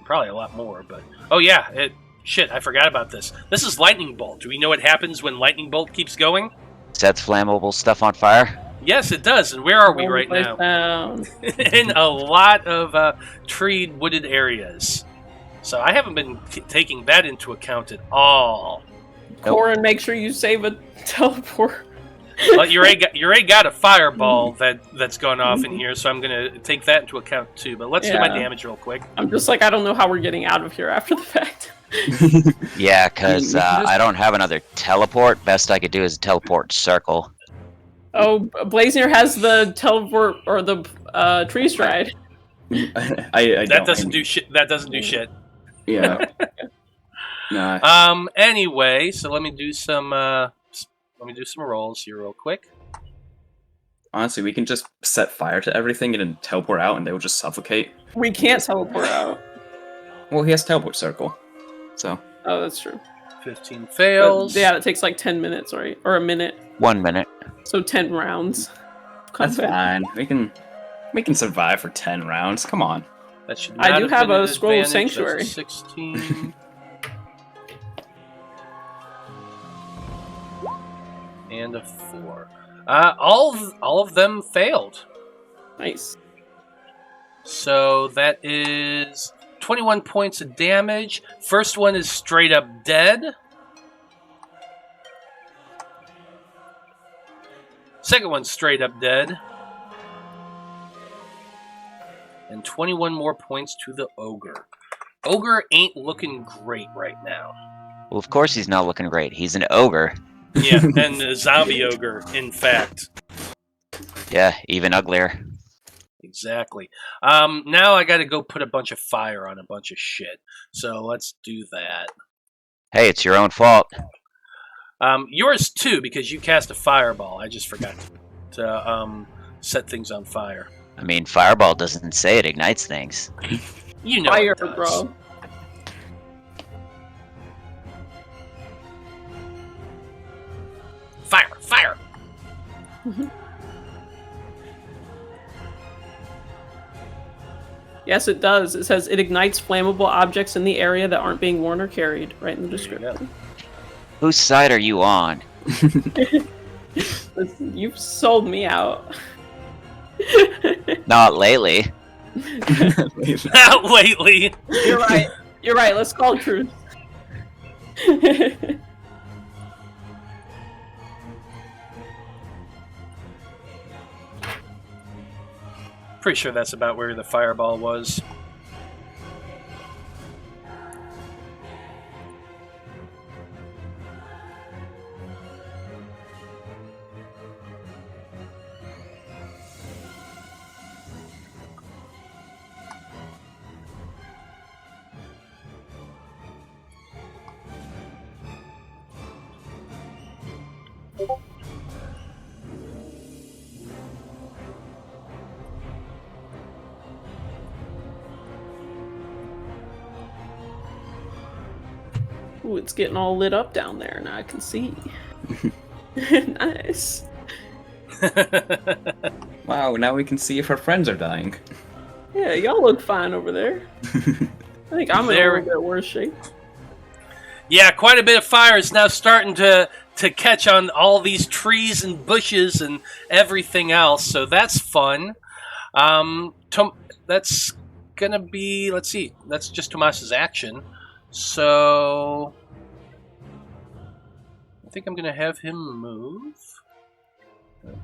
Probably a lot more, but... Oh, yeah. Shit, I forgot about this. This is lightning bolt. Do we know what happens when lightning bolt keeps going? Sets flammable stuff on fire? Yes, it does. And where are we right now? Down. In a lot of treed, wooded areas. So I haven't been taking that into account at all. Corrin, make sure you save a teleport. Well, you already got a fireball that's gone off in here, so I'm going to take that into account too. But let's do my damage real quick. I'm just like, I don't know how we're getting out of here after the fact. Yeah, because I don't have another teleport. Best I could do is teleport circle. Oh, Blaznir has the teleport or the tree stride. That doesn't do shit. That doesn't do shit. Yeah. Nah. Anyway, so let me do some rolls here real quick. Honestly, we can just set fire to everything and then teleport out, and they will just suffocate. We can't teleport out. Well, he has teleport circle, so. Oh, that's true. 15 But, fails. yeah, it takes like 10 minutes, right? Or a minute. 1 minute. So 10 rounds. That's Combat. fine. We can survive for 10 rounds. Come on. That should I not do have have been a an Scroll of advantage. Sanctuary. That's a 16. And a 4. All of them failed. Nice. So that is 21 points of damage. First one is straight up dead. Second one's straight up dead. And 21 more points to the ogre. Ogre ain't looking great right now. Well, of course he's not looking great. He's an ogre. Yeah, and a zombie ogre, in fact. Yeah, even uglier. Exactly. Now I gotta go put a bunch of fire on a bunch of shit. So let's do that. Hey, it's your own fault. Yours too, because you cast a fireball. I just forgot to set things on fire. I mean, Fireball doesn't say it ignites things. You know Fire, it does. bro. Fire! Fire! Yes, it does. It says it ignites flammable objects in the area that aren't being worn or carried. Right in the There you go. description. Whose side are you on? Listen, you've sold me out. Not lately. Not lately. You're right. You're right. Let's call truth. Pretty sure that's about where the fireball was. Ooh, it's getting all lit up down there. Now I can see. Nice. Wow, now we can see if our friends are dying. Yeah, y'all look fine over there. I think I'm in a There- little bit worse shape. Yeah, quite a bit of fire is now starting to catch on all these trees and bushes and everything else, so that's fun. That's gonna be, let's see, that's just Tomas's action. So I think I'm gonna have him move.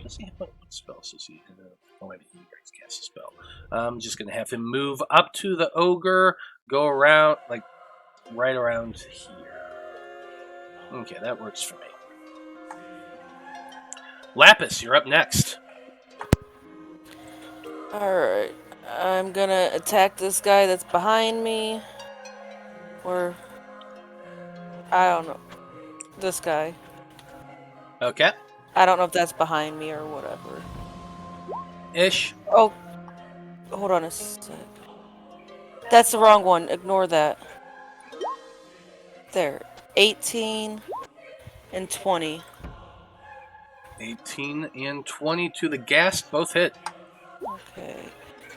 Does he have what spells is he gonna? Oh, maybe he already cast a spell. I'm just gonna have him move up to the ogre, go around like right around here. Okay, that works for me. Lapis, you're up next. Alright. I'm gonna attack this guy that's behind me. Or... I don't know. This guy. Okay, I don't know if that's behind me or whatever. ish. Oh. Hold on a sec. That's the wrong one. Ignore that. There. 18 and 20. 18 and 20 to the gas, both hit. Okay.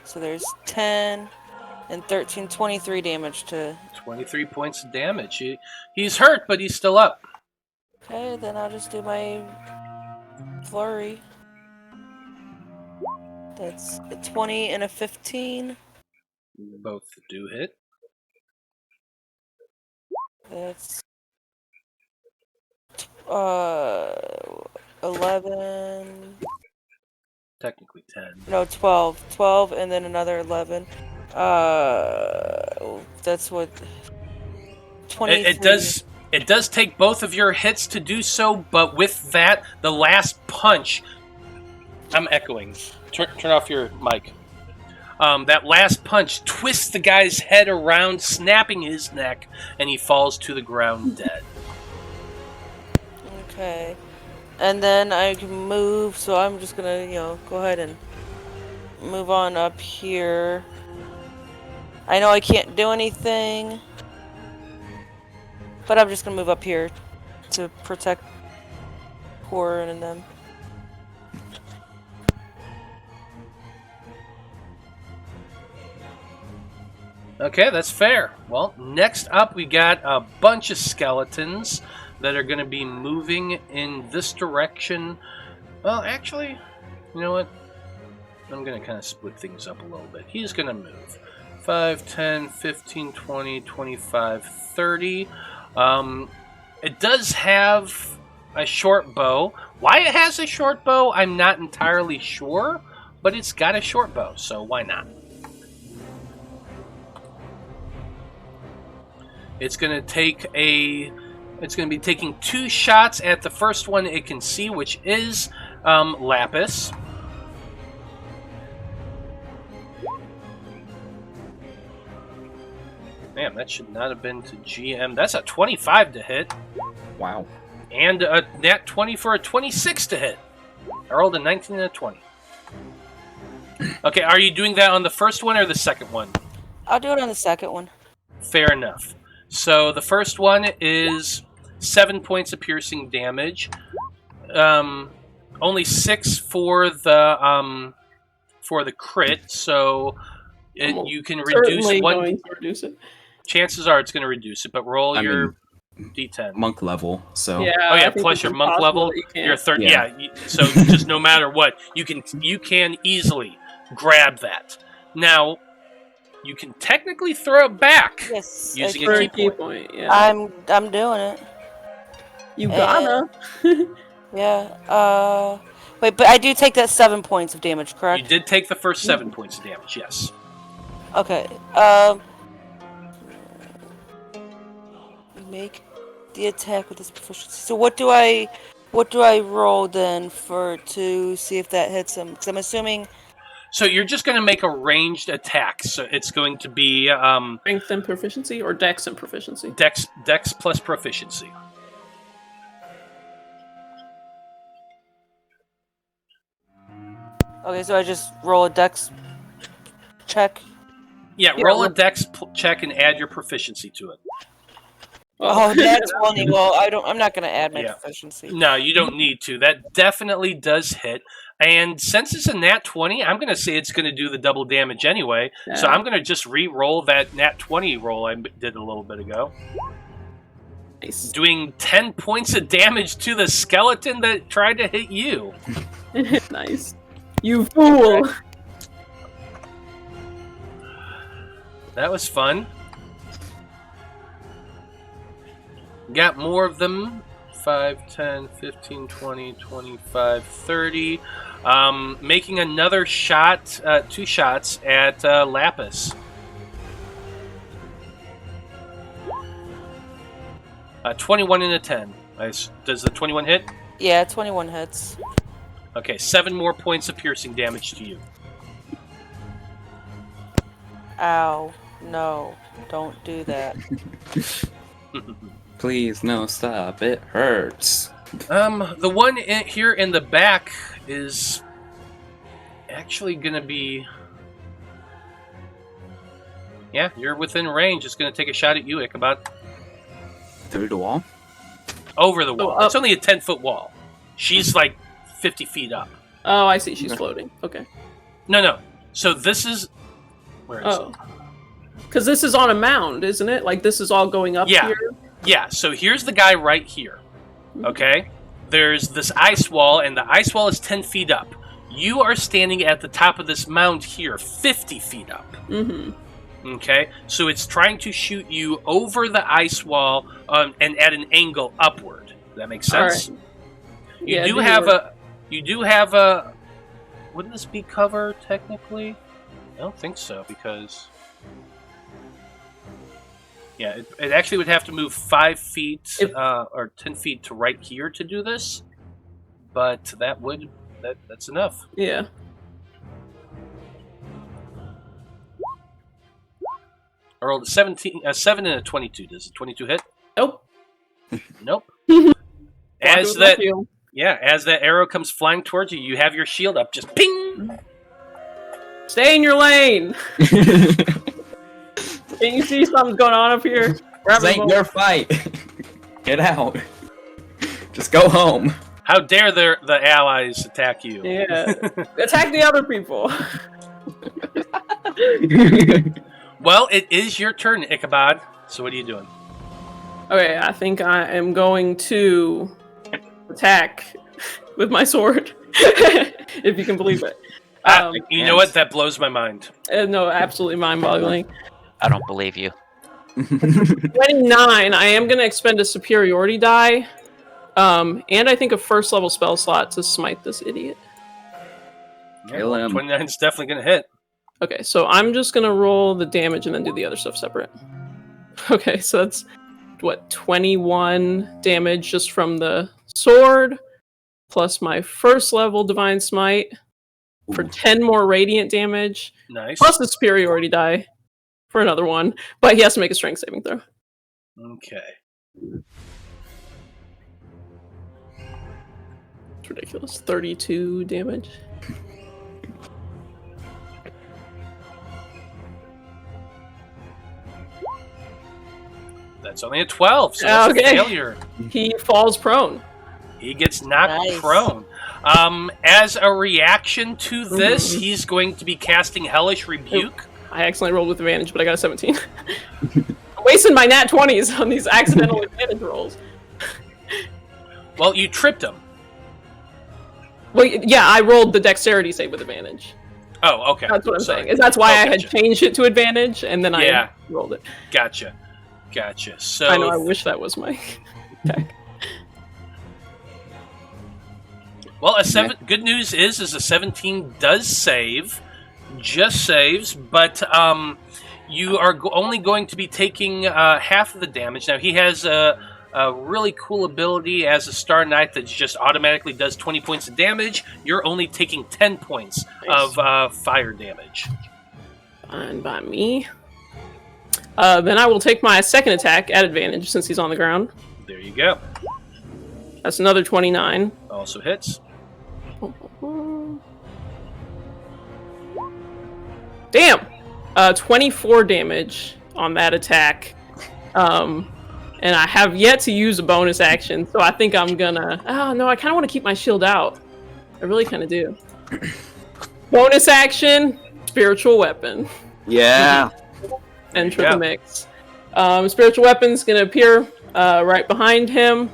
So there's 10 and 13, 23 damage to... 23 points of damage. He's hurt, but he's still up. Okay, then I'll just do my flurry. That's a 20 and a 15. Both do hit. That's 11. Technically 10. No, 12. 12 and then another 11. That's what 23. It does take both of your hits to do so, but with that, the last punch. I'm echoing. Turn off your mic. That last punch twists the guy's head around, snapping his neck, and he falls to the ground dead. Okay. And then I can move, so I'm just gonna, go ahead and move on up here. I know I can't do anything. But I'm just gonna move up here to protect Corrin and them. Okay, that's fair. Well, next up we got a bunch of skeletons that are going to be moving in this direction. Well, actually, you know what? I'm going to kind of split things up a little bit. He's going to move 5, 10, 15, 20, 25, 30. It does have a short bow. Why it has a short bow, I'm not entirely sure, but it's got a short bow, so why not? It's going to be taking 2 shots at the first one it can see, which is Lapis. Man, that should not have been to GM. That's a 25 to hit. Wow. And a nat 20 for a 26 to hit. I rolled a 19 and a 20. Okay, are you doing that on the first one or the second one? I'll do it on the second one. Fair enough. So the first one is 7 points of piercing damage. Only 6 for the crit. So you can reduce one. Going to reduce it. Chances are it's going to reduce it, but roll your D10. Monk level, so Yeah. Oh yeah, I think plus it's your monk impossible level. that you can't. Your third. Yeah. Yeah. So just no matter what, you can easily grab that. Now, you can technically throw it back Yes. using For a a key key point. point, yeah. I'm doing it. You gotta. Yeah. Wait, but I do take that 7 points of damage, You correct? did take the first 7 points of damage. Yes. Okay. Make the attack with this proficiency. So what do I roll then to see if that hits him? Because I'm assuming. So you're just going to make a ranged attack. So it's going to be Strength and proficiency or dex and proficiency? Dex plus proficiency. Okay, so I just roll a dex check. Yeah, Yeah, roll a look- dex check and add your proficiency to it. Oh, that's funny. Well, I'm not gonna add my Yeah. proficiency. No, you don't need to. That definitely does hit. And since it's a nat 20, I'm going to say it's going to do the double damage anyway. So Yeah. I'm going to just re-roll that nat 20 roll I did a little bit ago. Nice. Doing 10 points of damage to the skeleton that tried to hit you. Nice. You fool! That was fun. Got more of them. 5, 10, 15, 20, 25, 30. Making another shot, 2 shots at Lapis. A 21 and a 10. Does the 21 hit? Yeah, 21 hits. Okay, 7 more points of piercing damage to you. Ow. No. Don't do that. please no, stop. It hurts. The one here in the back is actually going to be... Yeah, you're within range. It's going to take a shot at you, Ichabod. Through the wall? Over the wall. up. It's only a 10-foot wall. She's like 50 feet up. Oh, I see. She's floating. Okay. No. So this is... Where is Oh. Because this is on a mound, isn't it? Like, this is all going up Yeah. here? it? Yeah, so here's the guy right here. Okay? There's this ice wall, and the ice wall is 10 feet up. You are standing at the top of this mound here, 50 feet up. Mm-hmm. Okay? So it's trying to shoot you over the ice wall and at an angle upward. Does that make sense? Alright. You Yeah, do do have work. a... Wouldn't this be cover, technically? I don't think so, because... Yeah, it actually would have to move 5 feet or 10 feet to right here to do this, but that's enough. Yeah. I rolled a 7 and a 22. Does a 22 hit? Nope. Nope. Block it As with that my shield. as that arrow comes flying towards you, you have your shield up, just ping. Stay in your lane! Can you see something's going on up here? Grab This a ain't bow. your fight. Get out. Just go home. How dare the allies attack you? Yeah. Attack the other people. Well, it is your turn, Ichabod. So what are you doing? Okay, I think I am going to attack with my sword. If you can believe it. You know what? That blows my mind. No, absolutely mind-boggling. I don't believe you. 29, I am going to expend a superiority die. And I think a first level spell slot to smite this idiot. Kill him. 29 is definitely going to hit. Okay, so I'm just going to roll the damage and then do the other stuff separate. Okay, so that's, 21 damage just from the sword, plus my first level Divine Smite for 10 more radiant damage, Nice. plus the superiority die for another one, but he has to make a strength saving throw. Okay. It's ridiculous. 32 damage. That's only a 12, so that's Okay. a failure. He falls prone. He gets knocked Nice. prone. As a reaction to this, he's going to be casting Hellish Rebuke. I accidentally rolled with advantage, but I got a 17. I'm wasting my nat 20s on these accidental advantage rolls. Well, you tripped him. Well, yeah, I rolled the dexterity save with advantage. Oh, okay. That's what I'm Sorry. saying. Is that's why I had gotcha. changed it to advantage, and then Yeah. I rolled it. Gotcha. So I know. I wish that was my attack. Well, good news is a 17 does save, just saves, but you are only going to be taking half of the damage. Now, he has a really cool ability as a Star Knight that just automatically does 20 points of damage. You're only taking 10 points Nice. of fire damage. Fine by me. Then I will take my second attack at advantage since he's on the ground. There you go. That's another 29. Also hits. Damn! 24 damage on that attack. And I have yet to use a bonus action, so I think I'm gonna... Oh, no, I kind of want to keep my shield out. I really kind of do. Bonus action, spiritual weapon. Yeah. Enter Yeah. the mix. Spiritual weapon's gonna appear right behind him,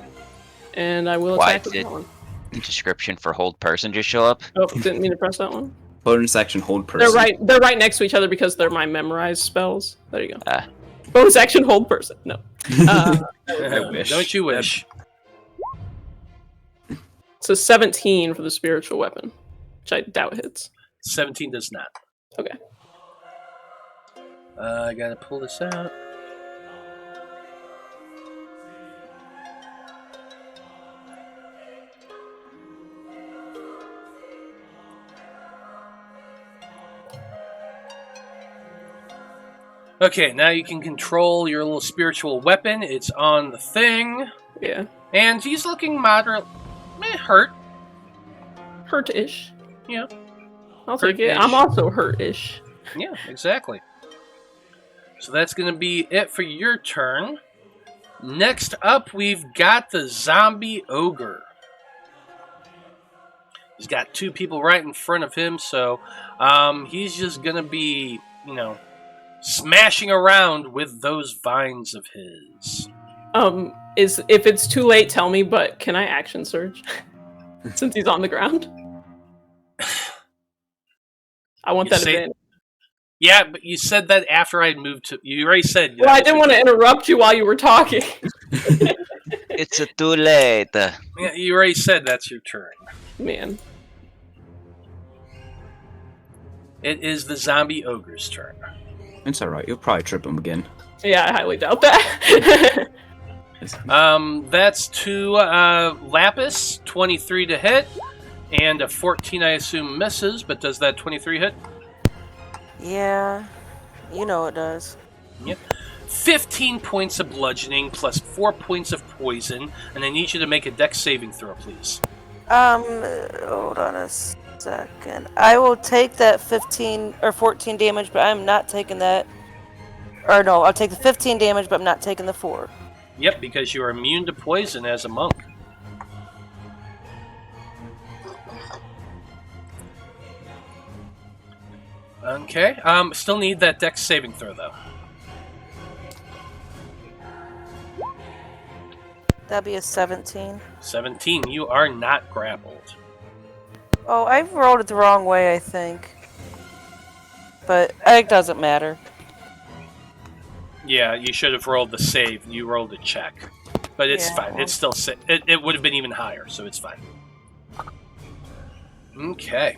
and I will Why attack with did- that one. Description for hold person just show up? Oh, didn't mean to press that one. Bonus action hold person. They're right next to each other because they're my memorized spells. There you go. Ah. Bonus action hold person. No. I wish. Don't you wish? It's a 17 for the spiritual weapon, which I doubt hits. 17 does not. Okay. I gotta pull this out. Okay, now you can control your little spiritual weapon. It's on the thing. Yeah. And he's looking moderate, hurt. Hurt-ish. Yeah. I'll take it. Hurt-ish. I'm also hurt-ish. Yeah, exactly. So that's going to be it for your turn. Next up, we've got the zombie ogre. He's got two people right in front of him, so he's just going to be, smashing around with those vines of his. If it's too late, tell me, but can I action surge? Since he's on the ground? I want You that say- advantage. Yeah, but you said that after I moved to... You already said... Well, I didn't want to interrupt you while you were talking. It's a too late. Yeah, you already said that's your turn. Man. It is the zombie ogre's turn. It's alright, you'll probably trip him again. Yeah, I highly doubt that. That's to Lapis, 23 to hit, and a 14 I assume misses, but does that 23 hit? Yeah, you know it does. 15 points of bludgeoning plus 4 points of poison, and I need you to make a dex saving throw, please. Hold on a second. I will take that 15 or 14 damage, but I'm not taking that. Or no, I'll take the 15 damage, but I'm not taking the 4. Yep, because you are immune to poison as a monk. Okay. Still need that Dex saving throw though. That'd be a 17. 17. You are not grappled. Oh, I rolled it the wrong way, I think. But it doesn't matter. Yeah, you should have rolled the save. You rolled a check, but it's Yeah, fine. well. It's still it would have been even higher, so it's fine. Okay.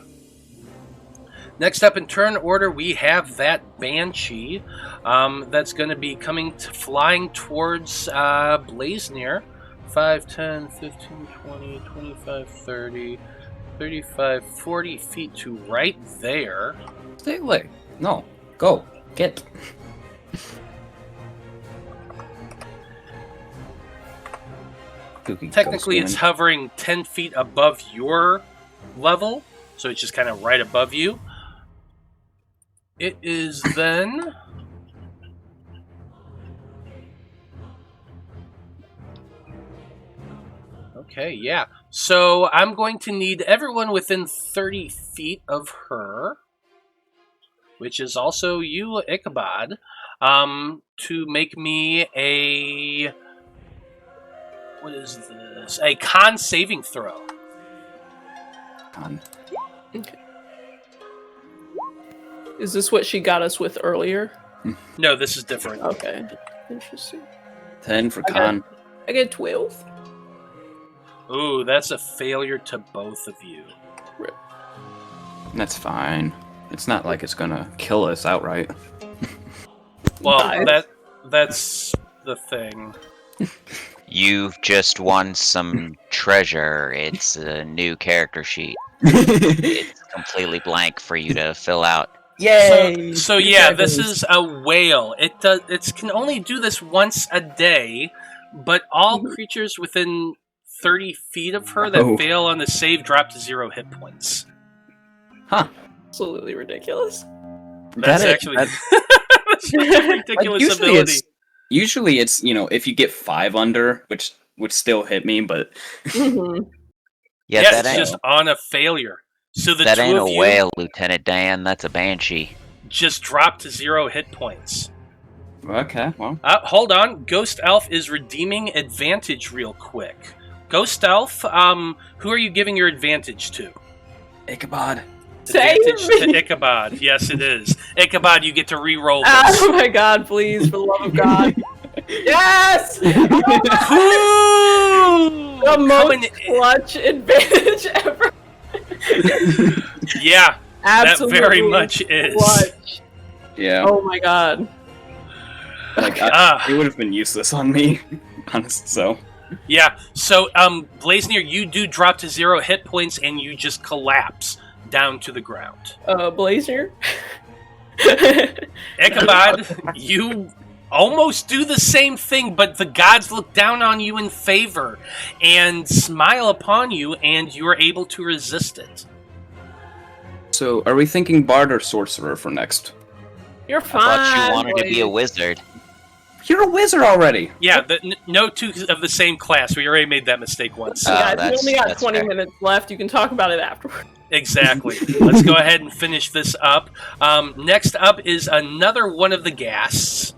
Next up in turn order, we have that Banshee that's going to be flying towards Blaznir. 5, 10, 15, 20, 25, 30, 35, 40 feet to right there. Stay away. No. Go. Get. Technically, it's hovering 10 feet above your level, so it's just kind of right above you. It is then... Okay, yeah. So I'm going to need everyone within 30 feet of her, which is also you, Ichabod, to make me a... What is this? A con saving throw. Con. Okay. Is this what she got us with earlier? No, this is different. Okay. Interesting. 10 for con. I get 12. Ooh, that's a failure to both of you. That's fine. It's not like it's gonna kill us outright. Well, Nice. that's the thing. You've just won some treasure. It's a new character sheet. It's completely blank for you to fill out. Yay! So yeah, this is a whale. It can only do this once a day, but all creatures within 30 feet of her that Oh. fail on the save drop to 0 hit points. Huh. Absolutely ridiculous. That's actually that's a ridiculous ability. Usually it's, if you get 5 under, which would still hit me, but Mhm. Yeah, Yeah, that it's ain't just on a failure. So the that two ain't of a you whale, Lieutenant Dan. That's a banshee. just drop to 0 hit points. okay, well. Hold on. Ghost Elf is redeeming advantage real quick. Ghost Elf, who are you giving your advantage to? Ichabod. Save Advantage me! to Ichabod. Yes, it is. Ichabod, you get to re-roll this. Oh my god, please, for the love of God. Yes! Ooh, The coming most clutch advantage ever. Yeah, Absolutely. that very much is. Clutch. Yeah. Oh my god. Like, it would have been useless on me. Honest, so. Yeah, so, Blaznir, you do drop to 0 hit points and you just collapse down to the ground. Blaznir? Ichabod, you almost do the same thing, but the gods look down on you in favor and smile upon you, and you are able to resist it. So, are we thinking Bard or Sorcerer for next? You're I fine. thought you wanted to be a Blaze. wizard. You're a wizard already! Yeah, no two of the same class. We already made that mistake once. Oh, Yeah, you that's- only got that's 20 fair. minutes left. You can talk about it afterward. Exactly. Let's go ahead and finish this up. Next up is another one of the ghasts.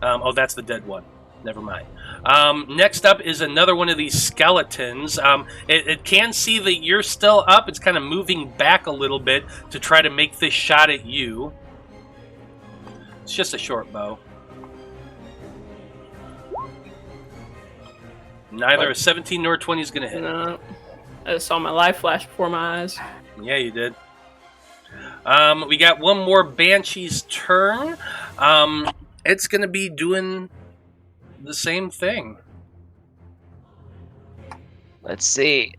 Oh, that's the dead one. Never mind. Next up is another one of these skeletons. It can see that you're still up. It's kind of moving back a little bit to try to make this shot at you. It's just a short bow. Neither a 17 nor a 20 is going to hit. No. I just saw my life flash before my eyes. Yeah, you did. We got one more Banshee's turn. It's going to be doing the same thing. Let's see.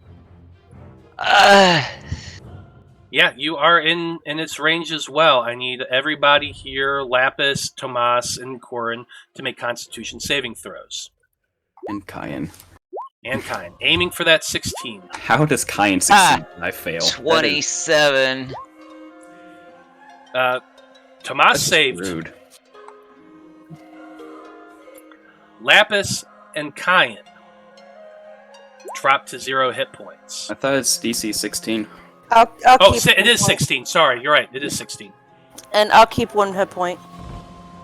Yeah, you are in its range as well. I need everybody here, Lapis, Tomas, and Corrin, to make Constitution saving throws. And Kyan. And Kine. Aiming for that 16. How does Kyan succeed? I fail. 27. Tomas saved. Rude. Lapis and Cayenne drop to 0 hit points. I thought it's DC 16. I'll Oh, keep it is 1 point. 16. Sorry, you're right. It is 16. And I'll keep 1 hit point.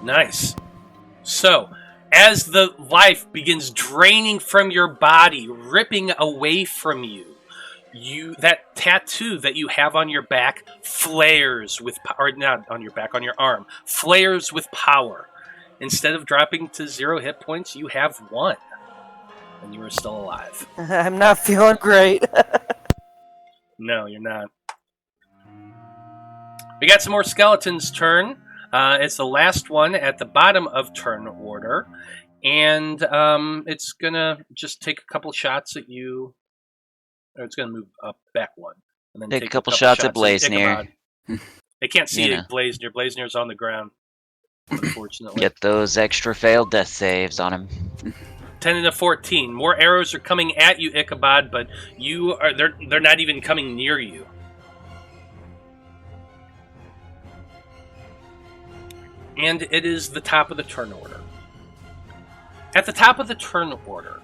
Nice. So, as the life begins draining from your body, ripping away from you, that tattoo that you have on your back flares with or not on your back, on your arm, flares with power. Instead of dropping to 0 hit points, you have 1. And you are still alive. I'm not feeling great. No, you're not. We got some more skeletons' turn. It's the last one at the bottom of turn order. And it's going to just take a couple shots at you. Or it's going to move up back 1. And then Take a couple shots at Blaznir. They can't see You it, know. Blaznir. Blaznir's on the ground, unfortunately. Get those extra failed death saves on him. 10 and a 14. More arrows are coming at you, Ichabod, but they're not even coming near you. And it is the top of the turn order. At the top of the turn order,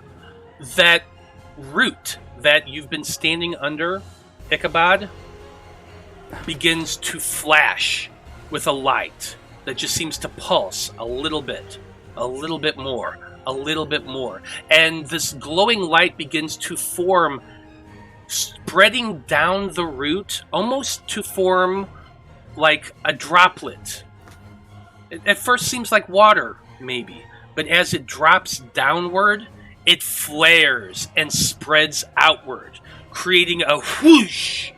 that root that you've been standing under, Ichabod, begins to flash with a light that just seems to pulse a little bit more, a little bit more. And this glowing light begins to form, spreading down the root, almost to form like a droplet. It at first seems like water, maybe, but as it drops downward, it flares and spreads outward, creating a whoosh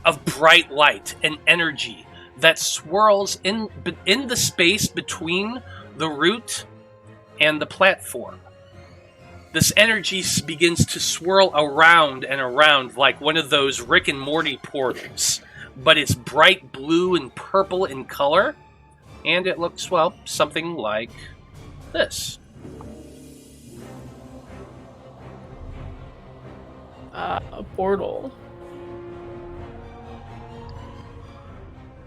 of bright light and energy that swirls in the space between the root and the platform. This energy begins to swirl around and around like one of those Rick and Morty portals, but it's bright blue and purple in color, and it looks, well, something like this. A portal.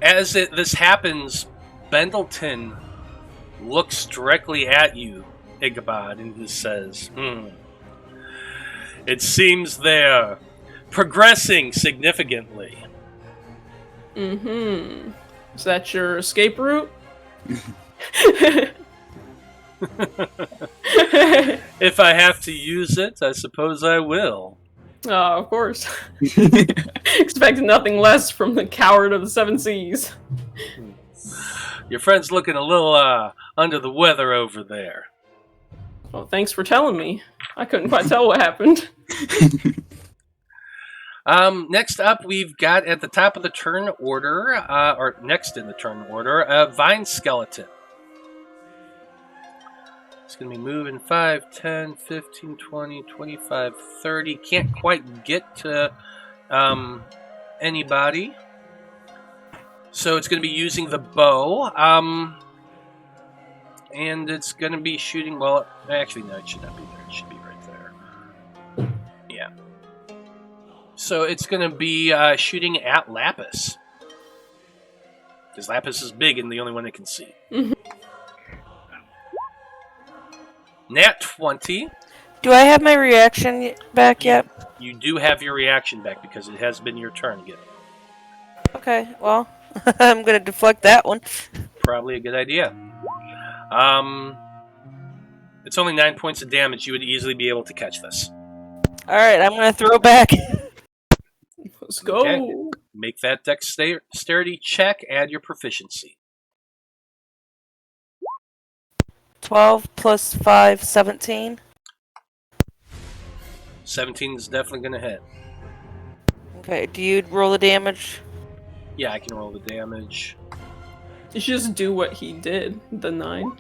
As this happens, Bendleton looks directly at you, Ichabod, and he says, It seems they're progressing significantly. Mm-hmm. Is that your escape route? If I have to use it, I suppose I will. Oh, of course. Expect nothing less from the coward of the 7 seas. Your friend's looking a little under the weather over there. Well, thanks for telling me. I couldn't quite tell what happened. Next up, we've got at the top of the turn order, or next in the turn order, a vine skeleton. It's going to be moving 5, 10, 15, 20, 25, 30. Can't quite get to anybody. So it's going to be using the bow. And it's going to be shooting, well, actually, no, it should not be there. It should be right there. Yeah. So it's going to be shooting at Lapis. Because Lapis is big and the only one that can see. Nat 20. Do I have my reaction back yet? You do have your reaction back because it has been your turn again. Okay, well, I'm going to deflect that one. Probably a good idea. It's only 9 points of damage. You would easily be able to catch this. Alright, I'm going to throw back. Let's go. Okay. Make that dexterity check. Add your proficiency. 12 plus 5, 17. 17 is definitely going to hit. Okay, do you roll the damage? Yeah, I can roll the damage. You should just do what he did, the 9.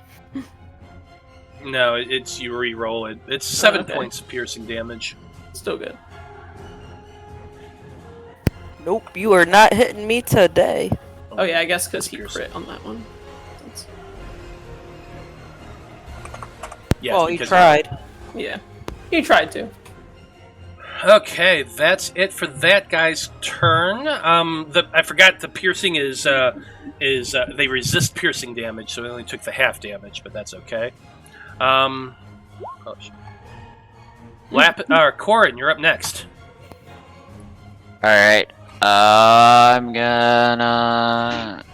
No, it's you re-roll it. It's 7 okay. points of piercing damage. Still good. Nope, you are not hitting me today. Oh yeah, I guess because he Piercing. crit on that one. That's- Yes, Well, you because- tried. Yeah. He tried to. Okay, that's it for that guy's turn. I forgot the piercing is they resist piercing damage, so it only took the half damage, but that's okay. Oh, shit. Corrin, you're up next. Alright. I'm gonna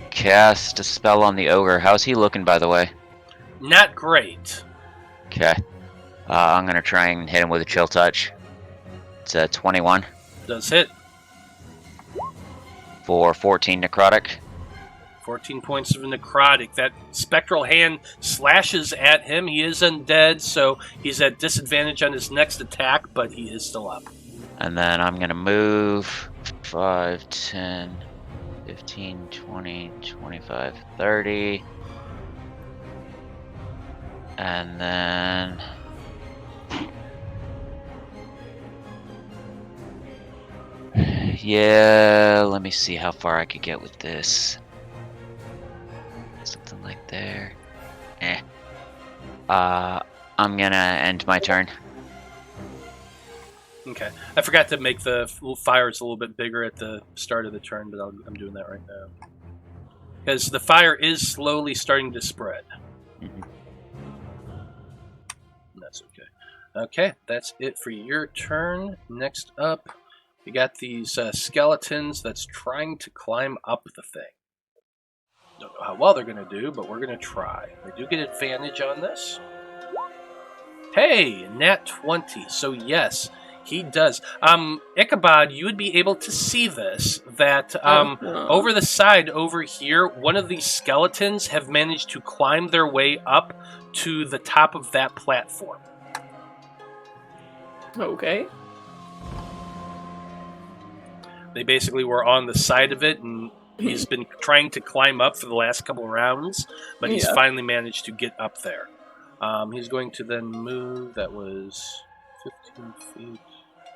cast a spell on the ogre. How's he looking, by the way? Not great. Okay. I'm gonna try and hit him with a chill touch. It's a 21 Does hit. for 14 necrotic. 14 points of necrotic. That spectral hand slashes at him. He is undead, so he's at disadvantage on his next attack, but he is still up. And then I'm gonna move 5, 10, 15, 20, 25, 30. And then... yeah, let me see how far I could get with this. Something like there. I'm gonna end my turn. Okay. I forgot to make the fires a little bit bigger at the start of the turn, but I'm doing that right now. Because the fire is slowly starting to spread. Mhm. That's okay. Okay, that's it for your turn. Next up, we got these skeletons that's trying to climb up the thing. Don't know how well they're going to do, but we're going to try. They do get advantage on this. Hey, nat 20. So yes, he does. Ichabod, you would be able to see this, that over the side over here, one of these skeletons have managed to climb their way up to the top of that platform. Okay. They basically were on the side of it, and he's been trying to climb up for the last couple rounds, but he's finally managed to get up there. He's going to then move. That was 15 feet.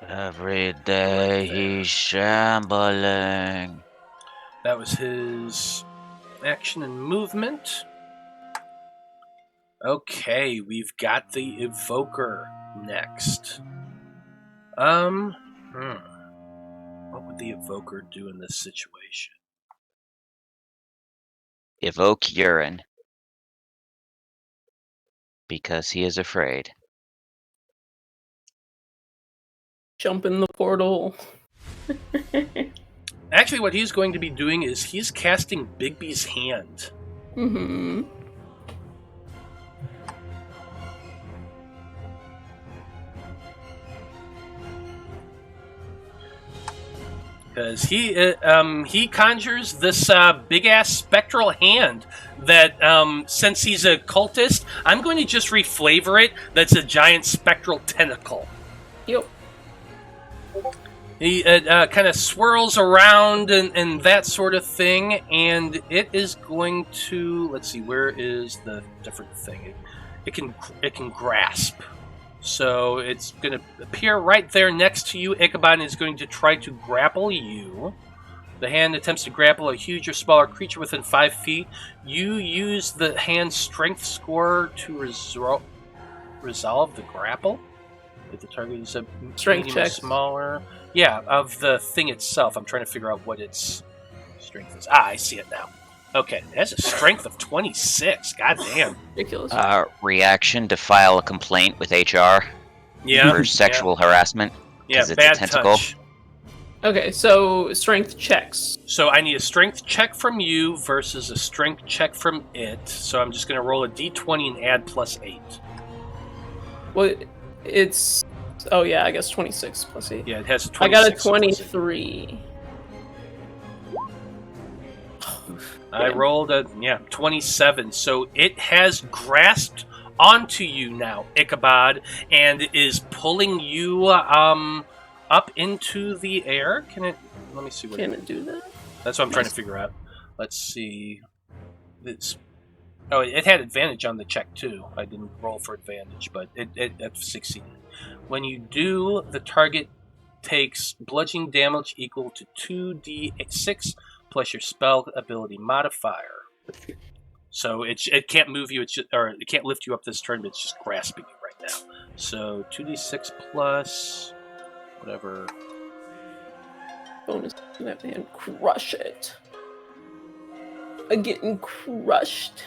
Every day he's shambling. That was his action and movement. Okay, we've got the Evoker next. What would the Evoker do in this situation? Evoke urine. Because he is afraid. Jump in the portal. Actually, what he's going to be doing is he's casting Bigby's Hand. Mm-hmm. Because he conjures this big-ass spectral hand that, since he's a cultist, I'm going to just reflavor it. That's a giant spectral tentacle. Yep. He kind of swirls around and that sort of thing, and it is going to... Let's see, where is the different thing? It can grasp. So it's going to appear right there next to you. Ichabod is going to try to grapple you. The hand attempts to grapple a huge or smaller creature within 5 feet. You use the hand's strength score to resolve the grapple. If the target is a Strength medium or check. smaller. Yeah, of the thing itself. I'm trying to figure out what its strength is. I see it now. Okay, it has a strength of 26. God damn. Ridiculous. Reaction to file a complaint with HR Yeah. for sexual harassment. Yeah, 'cause it's a bad tentacle. touch. Okay, so strength checks. So I need a strength check from you versus a strength check from it. So I'm just going to roll a d20 and add +8. Well, it's... Oh yeah, I guess 26 plus 8. Yeah, it has 26. I got a plus 8. 23. I rolled a 27. So it has grasped onto you now, Ichabod, and is pulling you up into the air. Can it? Let me see what. Can it do that? That's what I'm trying to figure out. Let's see. It's. Oh, it had advantage on the check too. I didn't roll for advantage, but it succeeded. When you do, the target takes bludgeoning damage equal to 2d6 plus your spell ability modifier. So it can't move you, or it can't lift you up this turn, but it's just grasping you right now. So 2d6 plus whatever. Bonus and crush it. I'm getting crushed.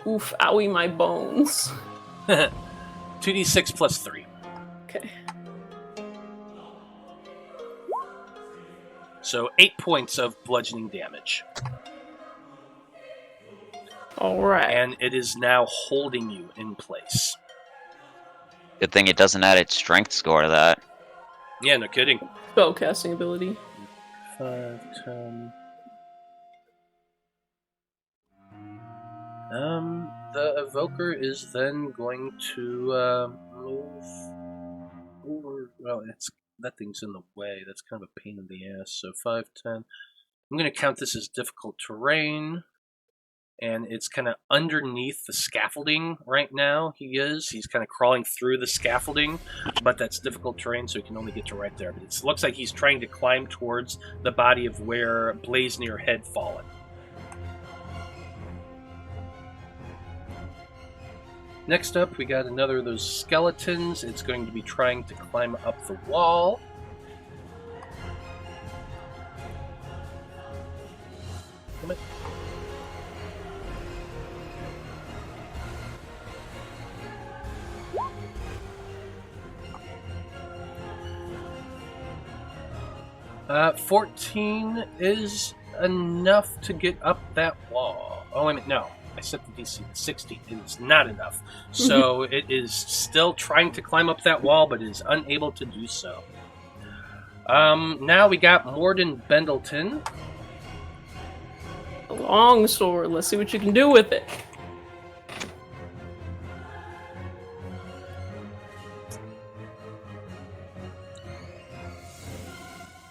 Oof, owie, my bones. 2d6 plus 3. Okay. So 8 points of bludgeoning damage. Alright. And it is now holding you in place. Good thing it doesn't add its strength score to that. Yeah, no kidding. Spellcasting ability. 5, 10. The evoker is then going to move over. Well, that thing's in the way. That's kind of a pain in the ass. So 5, 10. I'm going to count this as difficult terrain. And it's kind of underneath the scaffolding right now. He's kind of crawling through the scaffolding, but that's difficult terrain, so he can only get to right there. But it looks like he's trying to climb towards the body of where Blaznir had fallen. Next up, we got another of those skeletons. It's going to be trying to climb up the wall. Come on. 14 is enough to get up that wall. Oh, wait a minute, no. I set the DC to 16. It's not enough. So it is still trying to climb up that wall, but is unable to do so. Now we got Morden Bendleton. A long sword. Let's see what you can do with it.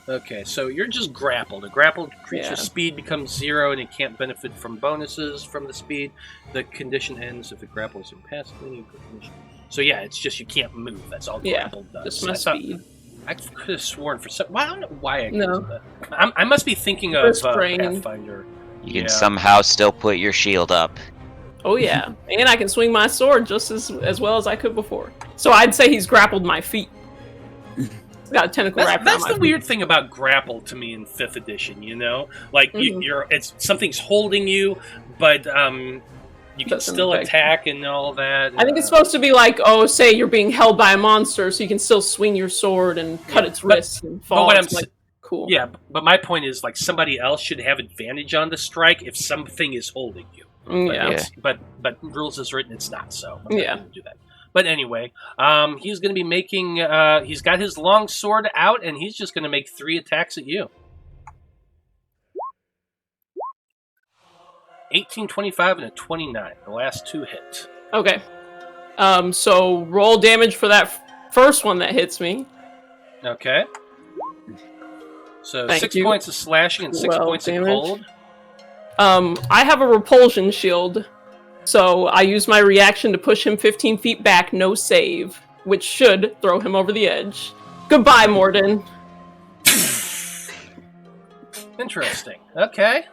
Okay, so you're just grappled. A grappled creature's Yeah. speed becomes 0 and it can't benefit from bonuses from the speed. The condition ends if the grapple is impassively. So yeah, it's just you can't move. That's all Yeah, grapple does. just my I thought- speed. I could have sworn for some. Well, I don't know why I No. did that. I must be thinking of Restrain. Pathfinder. You can Yeah. somehow still put your shield up. Oh yeah, and I can swing my sword just as well as I could before. So I'd say he's grappled my feet. He's got a tentacle wrapped around That's my the feet. weird thing about grapple to me in 5th edition. You know, like Mhm. it's something's holding you, but you can Doesn't still affect- attack and all that. I think it's supposed to be like, oh, say you're being held by a monster, so you can still swing your sword and cut its but- wrists and fall. what I'm It's like, cool. Yeah, but my point is, like, somebody else should have advantage on the strike if something is holding you. Mm, But yeah. it's- but rules as written, it's not so. I'm not Yeah. gonna do that. But anyway, he's going to be making. He's got his long sword out, and he's just going to make 3 attacks at you. 18, 25, and a 29. The last 2 hit. Okay. So roll damage for that first one that hits me. Okay. So Thank 6 you. points of slashing and 6 12 points of damage. cold. I have a repulsion shield, so I use my reaction to push him 15 feet back, no save, which should throw him over the edge. Goodbye, Morden. Interesting. Okay.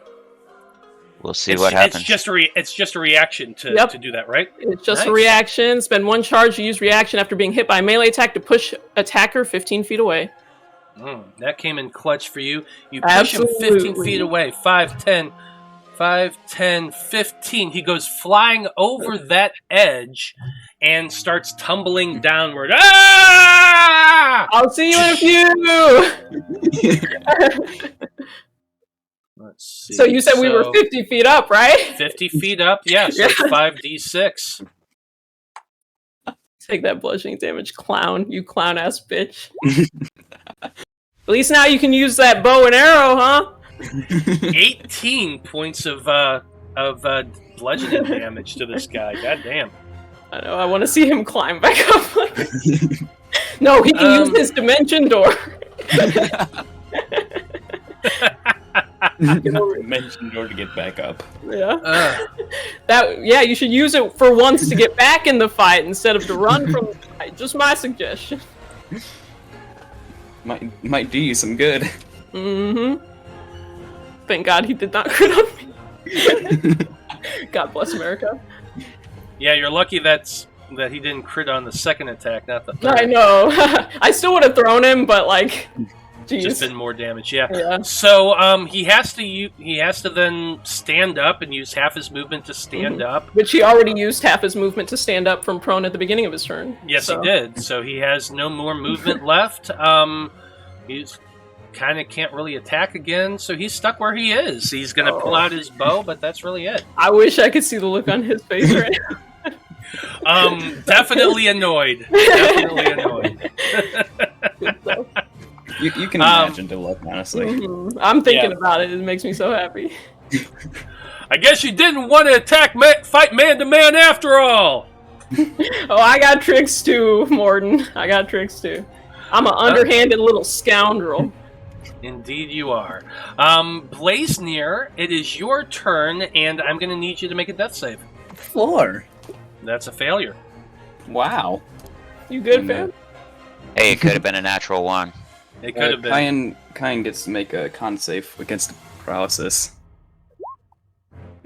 We'll see what happens. It's just a reaction to Yep. do that, right? It's just a Nice. reaction. Spend 1 charge to use reaction after being hit by a melee attack to push attacker 15 feet away. That came in clutch for you. You push him 15 Absolutely. feet away. 5, 10, 15. He goes flying over that edge and starts tumbling downward. Ah! I'll see you in a few! Let's see. So you said we were 50 feet up, right? 50 feet up, yeah, so it's 5d6. Take that bludgeoning damage, clown. You clown ass bitch. At least now you can use that bow and arrow, huh? 18 points of bludgeoning damage to this guy. God damn. I know, I want to see him climb back up. No, he can use his dimension door. Mention door to get back up. Yeah. Yeah, you should use it for once to get back in the fight instead of to run from the fight. Just my suggestion. Might do you some good. Mm-hmm. Thank God he did not crit on me. God bless America. Yeah, you're lucky that he didn't crit on the second attack, not the third. I know. I still would have thrown him, but like, Just been more damage, yeah. Yeah. So he has to then stand up and use half his movement to stand up. Which he already used half his movement to stand up from prone at the beginning of his turn. Yes, so. he did. So he has no more movement left. He's kind of can't really attack again, so he's stuck where he is. He's going to pull out his bow, but that's really it. I wish I could see the look on his face right now. Definitely annoyed. Definitely annoyed. You can imagine the look, honestly. I'm thinking about it. It makes me so happy. I guess you didn't want to fight man to man after all. Oh, I got tricks too, Morden. I got tricks too. I'm an underhanded little scoundrel. Indeed you are. Blaznir, it is your turn, and I'm going to need you to make a death save. 4. That's a failure. Wow. You good, fam? Hey, it could have been a natural one. It could have been. Kyan gets to make a con save against paralysis.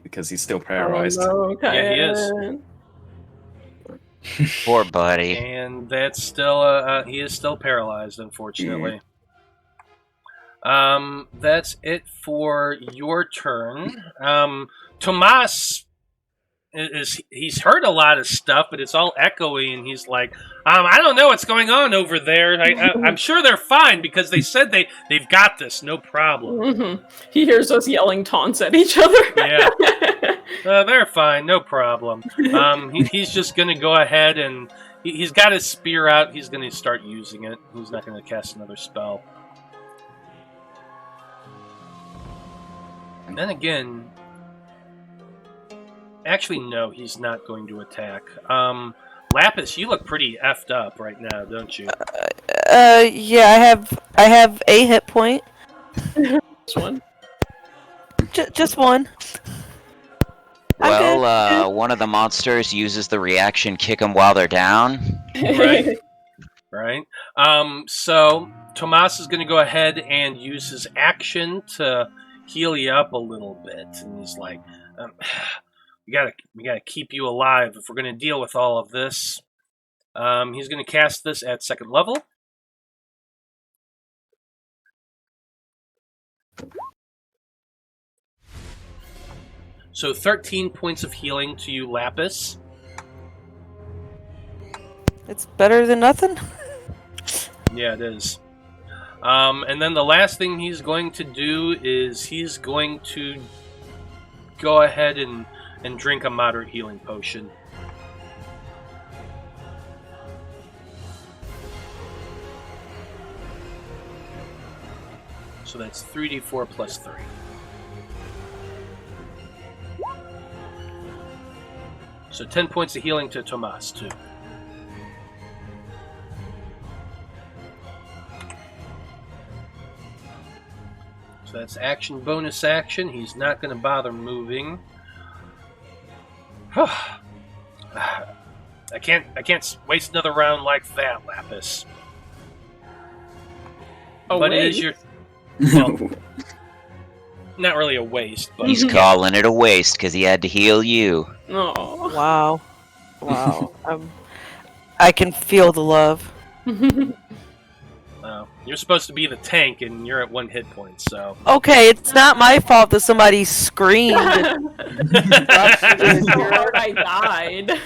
Because he's still paralyzed. Oh, no, Yeah, he is. Poor buddy. And that's still, he is still paralyzed, unfortunately. That's it for your turn. Tomas he's heard a lot of stuff, but it's all echoey, and he's like, I don't know what's going on over there. I'm sure they're fine because they said they've got this, no problem. He hears us yelling taunts at each other. Yeah. They're fine, no problem. He's just going to go ahead and he's got his spear out. He's going to start using it. He's not going to cast another spell. And then again, actually, no, he's not going to attack. Lapis, you look pretty effed up right now, don't you? Yeah, I have a hit point. This one. Just one. Well, one of the monsters uses the reaction kick them while they're down. Right. So Tomas is going to go ahead and use his action to heal you up a little bit, and he's like, we gotta keep you alive if we're gonna deal with all of this. He's gonna cast this at 2nd level. So 13 points of healing to you, Lapis. It's better than nothing. Yeah, it is. And then the last thing he's going to do is he's going to go ahead and drink a moderate healing potion. So that's 3d4 plus 3. So 10 points of healing to Tomas, too. So that's action, bonus action. He's not going to bother moving. I can't waste another round like that, Lapis. But it is your... Well, not really a waste, but... He's calling it a waste because he had to heal you. Oh. Wow. I can feel the love. You're supposed to be the tank, and you're at 1 hit point, so... Okay, it's not my fault that somebody screamed. It's so hard I died.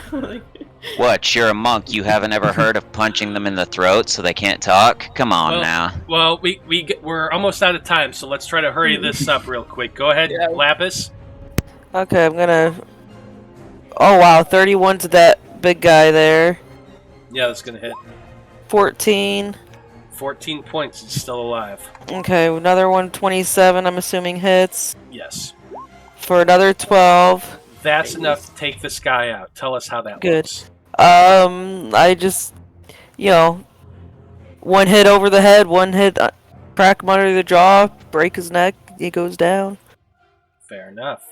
What, you're a monk, you haven't ever heard of punching them in the throat so they can't talk? Come on now. Well, we're almost out of time, so let's try to hurry this up real quick. Go ahead, Lapis. Okay, I'm gonna... Oh wow, 31 to that big guy there. Yeah, that's gonna hit. 14. 14 points, it's still alive. Okay, another one, 27, I'm assuming hits. Yes. For another 12. That's enough to take this guy out. Tell us how that Good. looks. I just, one hit over the head, one hit, crack him under the jaw, break his neck, he goes down. Fair enough.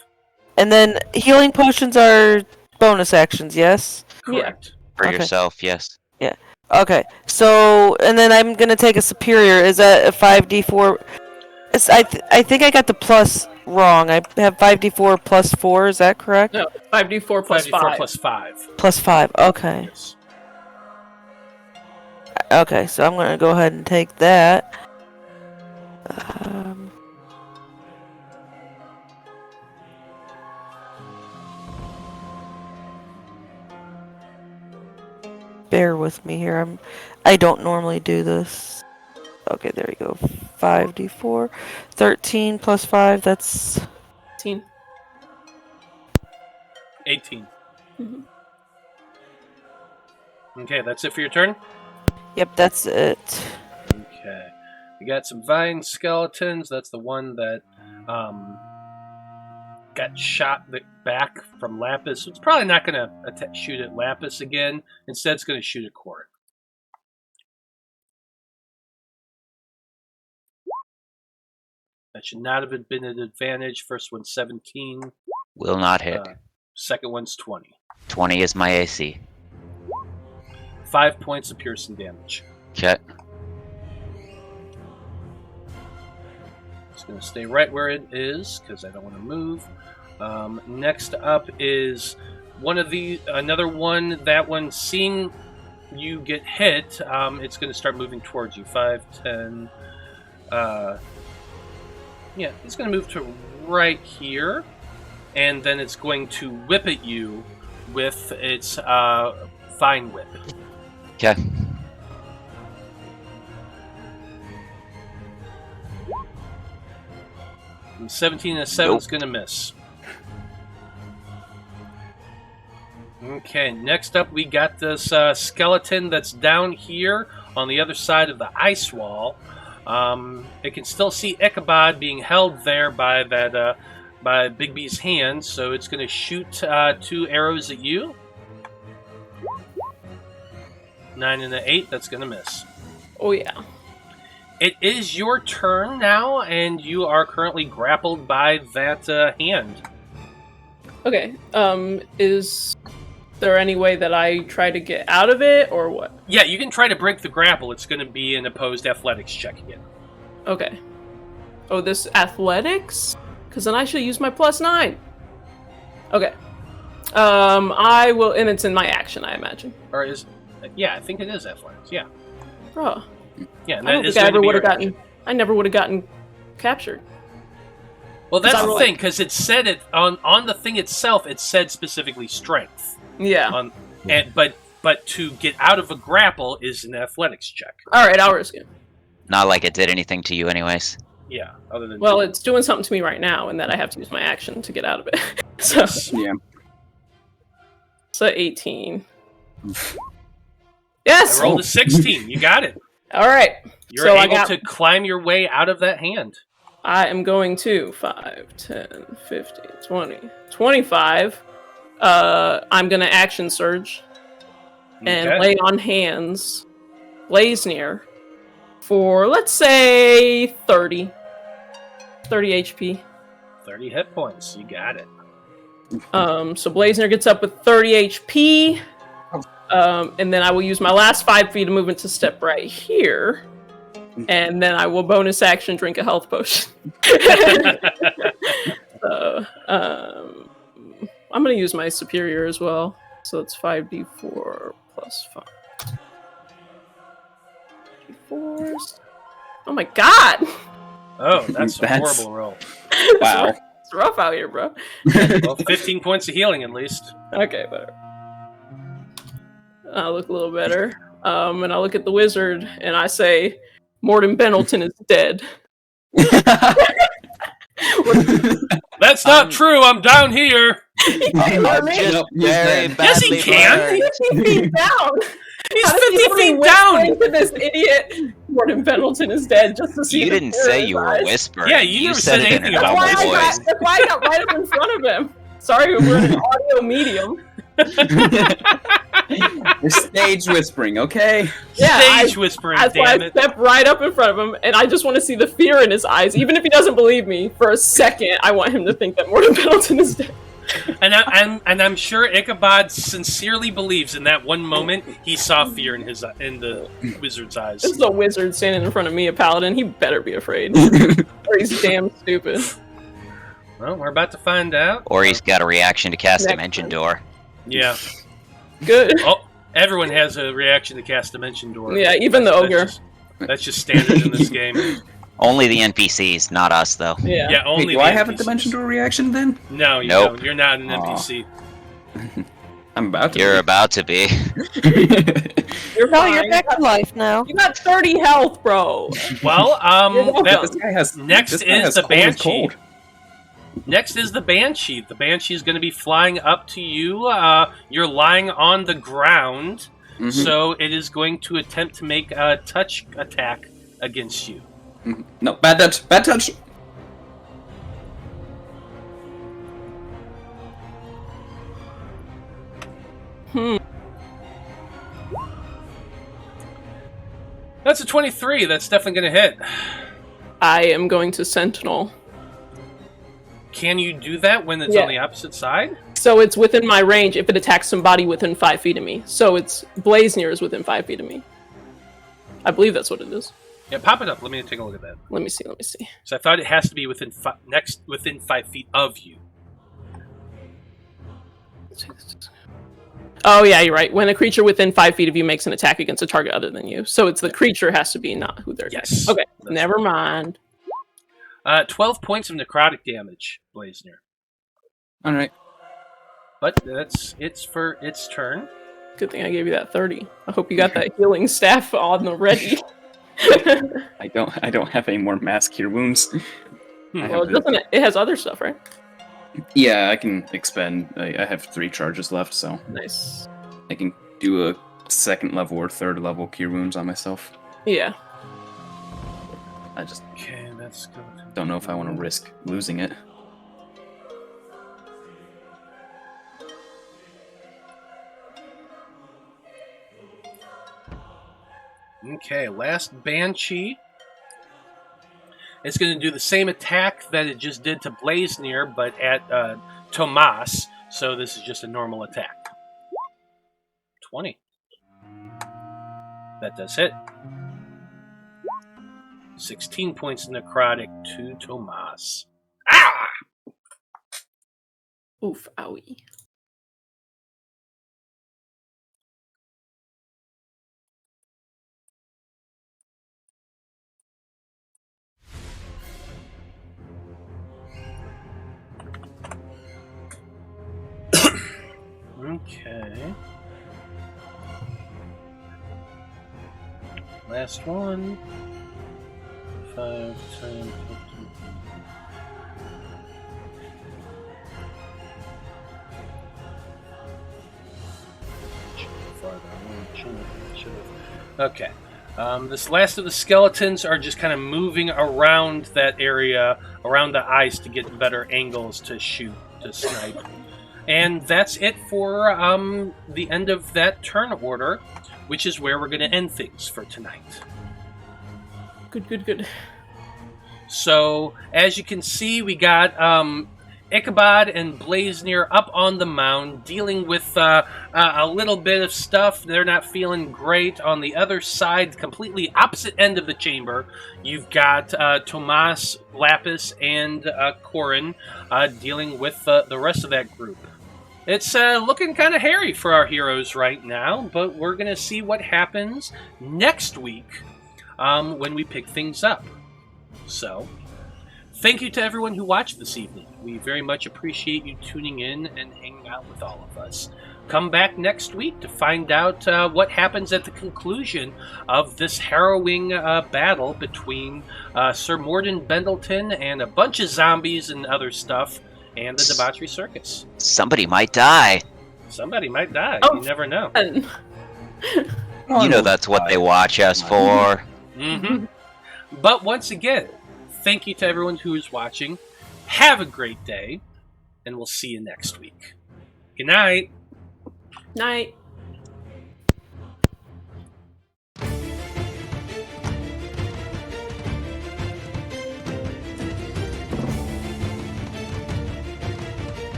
And then healing potions are bonus actions, yes? Correct. For Okay. yourself, yes. Yeah. Okay, so, and then I'm gonna take a superior. Is that a 5d4? I think I got the plus wrong. I have 5d4 plus 4, is that correct? No, 5d4 plus 5d4 5. plus 5. Plus 5, okay. Yes. Okay, so I'm gonna go ahead and take that. Bear with me here. I don't normally do this. Okay, there we go. 5d4. 13 plus 5, that's 18. 18. Mhm. Okay, that's it for your turn? Yep, that's it. Okay. We got some vine skeletons. That's the one that got shot back from Lapis. It's probably not going to shoot at Lapis again. Instead, it's going to shoot at Corrin. That should not have been an advantage. First one's 17. Will not hit. Second one's 20. 20 is my AC. 5 points of piercing damage. Okay. It's going to stay right where it is because I don't want to move. Next up is another one. That one, seeing you get hit, it's going to start moving towards you. 5, 10. Yeah, it's going to move to right here, and then it's going to whip at you with its Vine Whip. Okay. And 17 and a 7 is going to miss. Okay, next up we got this skeleton that's down here on the other side of the ice wall. It can still see Ichabod being held there by that by Big B's hand, so it's going to shoot 2 arrows at you. 9 and an 8, that's going to miss. Oh, yeah. It is your turn now, and you are currently grappled by that hand. Okay. Is there any way that I try to get out of it, or what? Yeah, you can try to break the grapple. It's going to be an opposed athletics check again. Okay. Oh, this athletics? Because then I should use my +9. Okay. I will, and it's in my action, I imagine. Or is... Yeah, I think it is athletics, yeah. Bro. Yeah, and I don't that is think I going to ever be would have your gotten... action. I never would have gotten captured. Well, that's the I thing, because it said it... On the thing itself, it said specifically strength. Yeah. But to get out of a grapple is an athletics check. Alright, I'll risk it. Not like it did anything to you anyways. Yeah, other than... Well, it's doing something to me right now, in that I have to use my action to get out of it. So, Yeah. so 18. Yes! I rolled a 16. You got it. Alright. You're So able to climb your way out of that hand. I am going to 5, 10, 15, 20, 25. I'm going to action surge and Okay. lay on hands Blaznir for, let's say, 30 HP. 30 hit points. You got it. So Blaznir gets up with 30 HP. And then I will use my last 5 feet of movement to step right here. And then I will bonus action drink a health potion. So, I'm going to use my superior as well. So it's 5d4 plus 5. D4s. Oh my god! Oh, that's a That's- horrible roll. Wow. It's rough out here, bro. Well, 15 points of healing at least. Okay, better. I look a little better. And I look at the wizard and I say, Morton Pendleton is dead. That's not true. I'm down here. Let me- Nope, he's dead. Yes, he can. He's 50 feet down. He's How does he 50 only feet whisper down. into this idiot. Morton Pendleton is dead. Just to see. You the didn't fear say in you his were eyes. whispering. Yeah, you never said it in anything a about That's why, normal I voice. got, that's why I got right up in front of him. Sorry, we're in an audio medium. You're stage whispering, okay? Yeah, Stage whispering, That's why damn I it. step right up in front of him, and I just want to see the fear in his eyes. Even if he doesn't believe me for a second, I want him to think that Morton Pendleton is dead. And I'm sure Ichabod sincerely believes in that one moment he saw fear in the wizard's eyes. This is a wizard standing in front of me, a paladin. He better be afraid. Or he's damn stupid. Well, we're about to find out. Or he's got a reaction to cast Next Dimension time. Door. Yeah. Good. Oh, everyone has a reaction to cast Dimension Door. Yeah, even the ogre. That's just standard in this game. Only the NPCs, not us, though. Yeah. Yeah, only Wait, do the I have a NPCs. dimension door reaction then? No, you Nope. don't. You're not an Aw. NPC. I'm about to. You're about to be. You're No, fine. you're back to life now. You got 30 health, bro. Well, You're welcome. that- This guy has. Next this guy is has the cold as Banshee. cold. Next is the Banshee. The Banshee is going to be flying up to you. You're lying on the ground, Mhm. so it is going to attempt to make a touch attack against you. Mhm. No, bad touch. Bad touch. That's a 23. That's definitely going to hit. I am going to Sentinel. Can you do that when it's Yeah. on the opposite side? So it's within my range if it attacks somebody within 5 feet of me. So it's Blaznir is within 5 feet of me. I believe that's what it is. Yeah, pop it up. Let me take a look at that. Let me see. So I thought it has to be within within 5 feet of you. Oh yeah, you're right. When a creature within 5 feet of you makes an attack against a target other than you. So it's the creature has to be not who they're attacking. Yes. Okay, That's never mind. 12 points of necrotic damage, Blaznir. All right. But it's for its turn. Good thing I gave you that 30. I hope you got that healing staff on the ready. I don't have any more mass cure wounds. I Well, have the- it has other stuff, right? Yeah, I can expend. I have 3 charges left, so Nice. I can do a 2nd level or 3rd level cure wounds on myself. Yeah. I just Okay, that's good. don't know if I want to risk losing it. Okay, last Banshee. It's going to do the same attack that it just did to Blaznir, but at Tomas. So this is just a normal attack. 20. That does hit. 16 points of necrotic to Tomas. Ah! Oof, owie. Okay. Last one. 5, 10, 15. Okay. This last of the skeletons are just kind of moving around that area, around the ice to get better angles to shoot, to snipe. And that's it for the end of that turn order, which is where we're going to end things for tonight. Good. So, as you can see, we got Ichabod and Blaznir up on the mound, dealing with a little bit of stuff. They're not feeling great. On the other side, completely opposite end of the chamber, you've got Tomas, Lapis, and Corrin dealing with the rest of that group. It's looking kind of hairy for our heroes right now, but we're going to see what happens next week when we pick things up. So, thank you to everyone who watched this evening. We very much appreciate you tuning in and hanging out with all of us. Come back next week to find out what happens at the conclusion of this harrowing battle between Sir Morden Bendleton and a bunch of zombies and other stuff, and the Debauchery Circus. Somebody might die. Somebody might die. Oh. You never know. And You know that's what they watch us for. Mm-hmm. But once again, thank you to everyone who is watching. Have a great day, and we'll see you next week. Good night. night.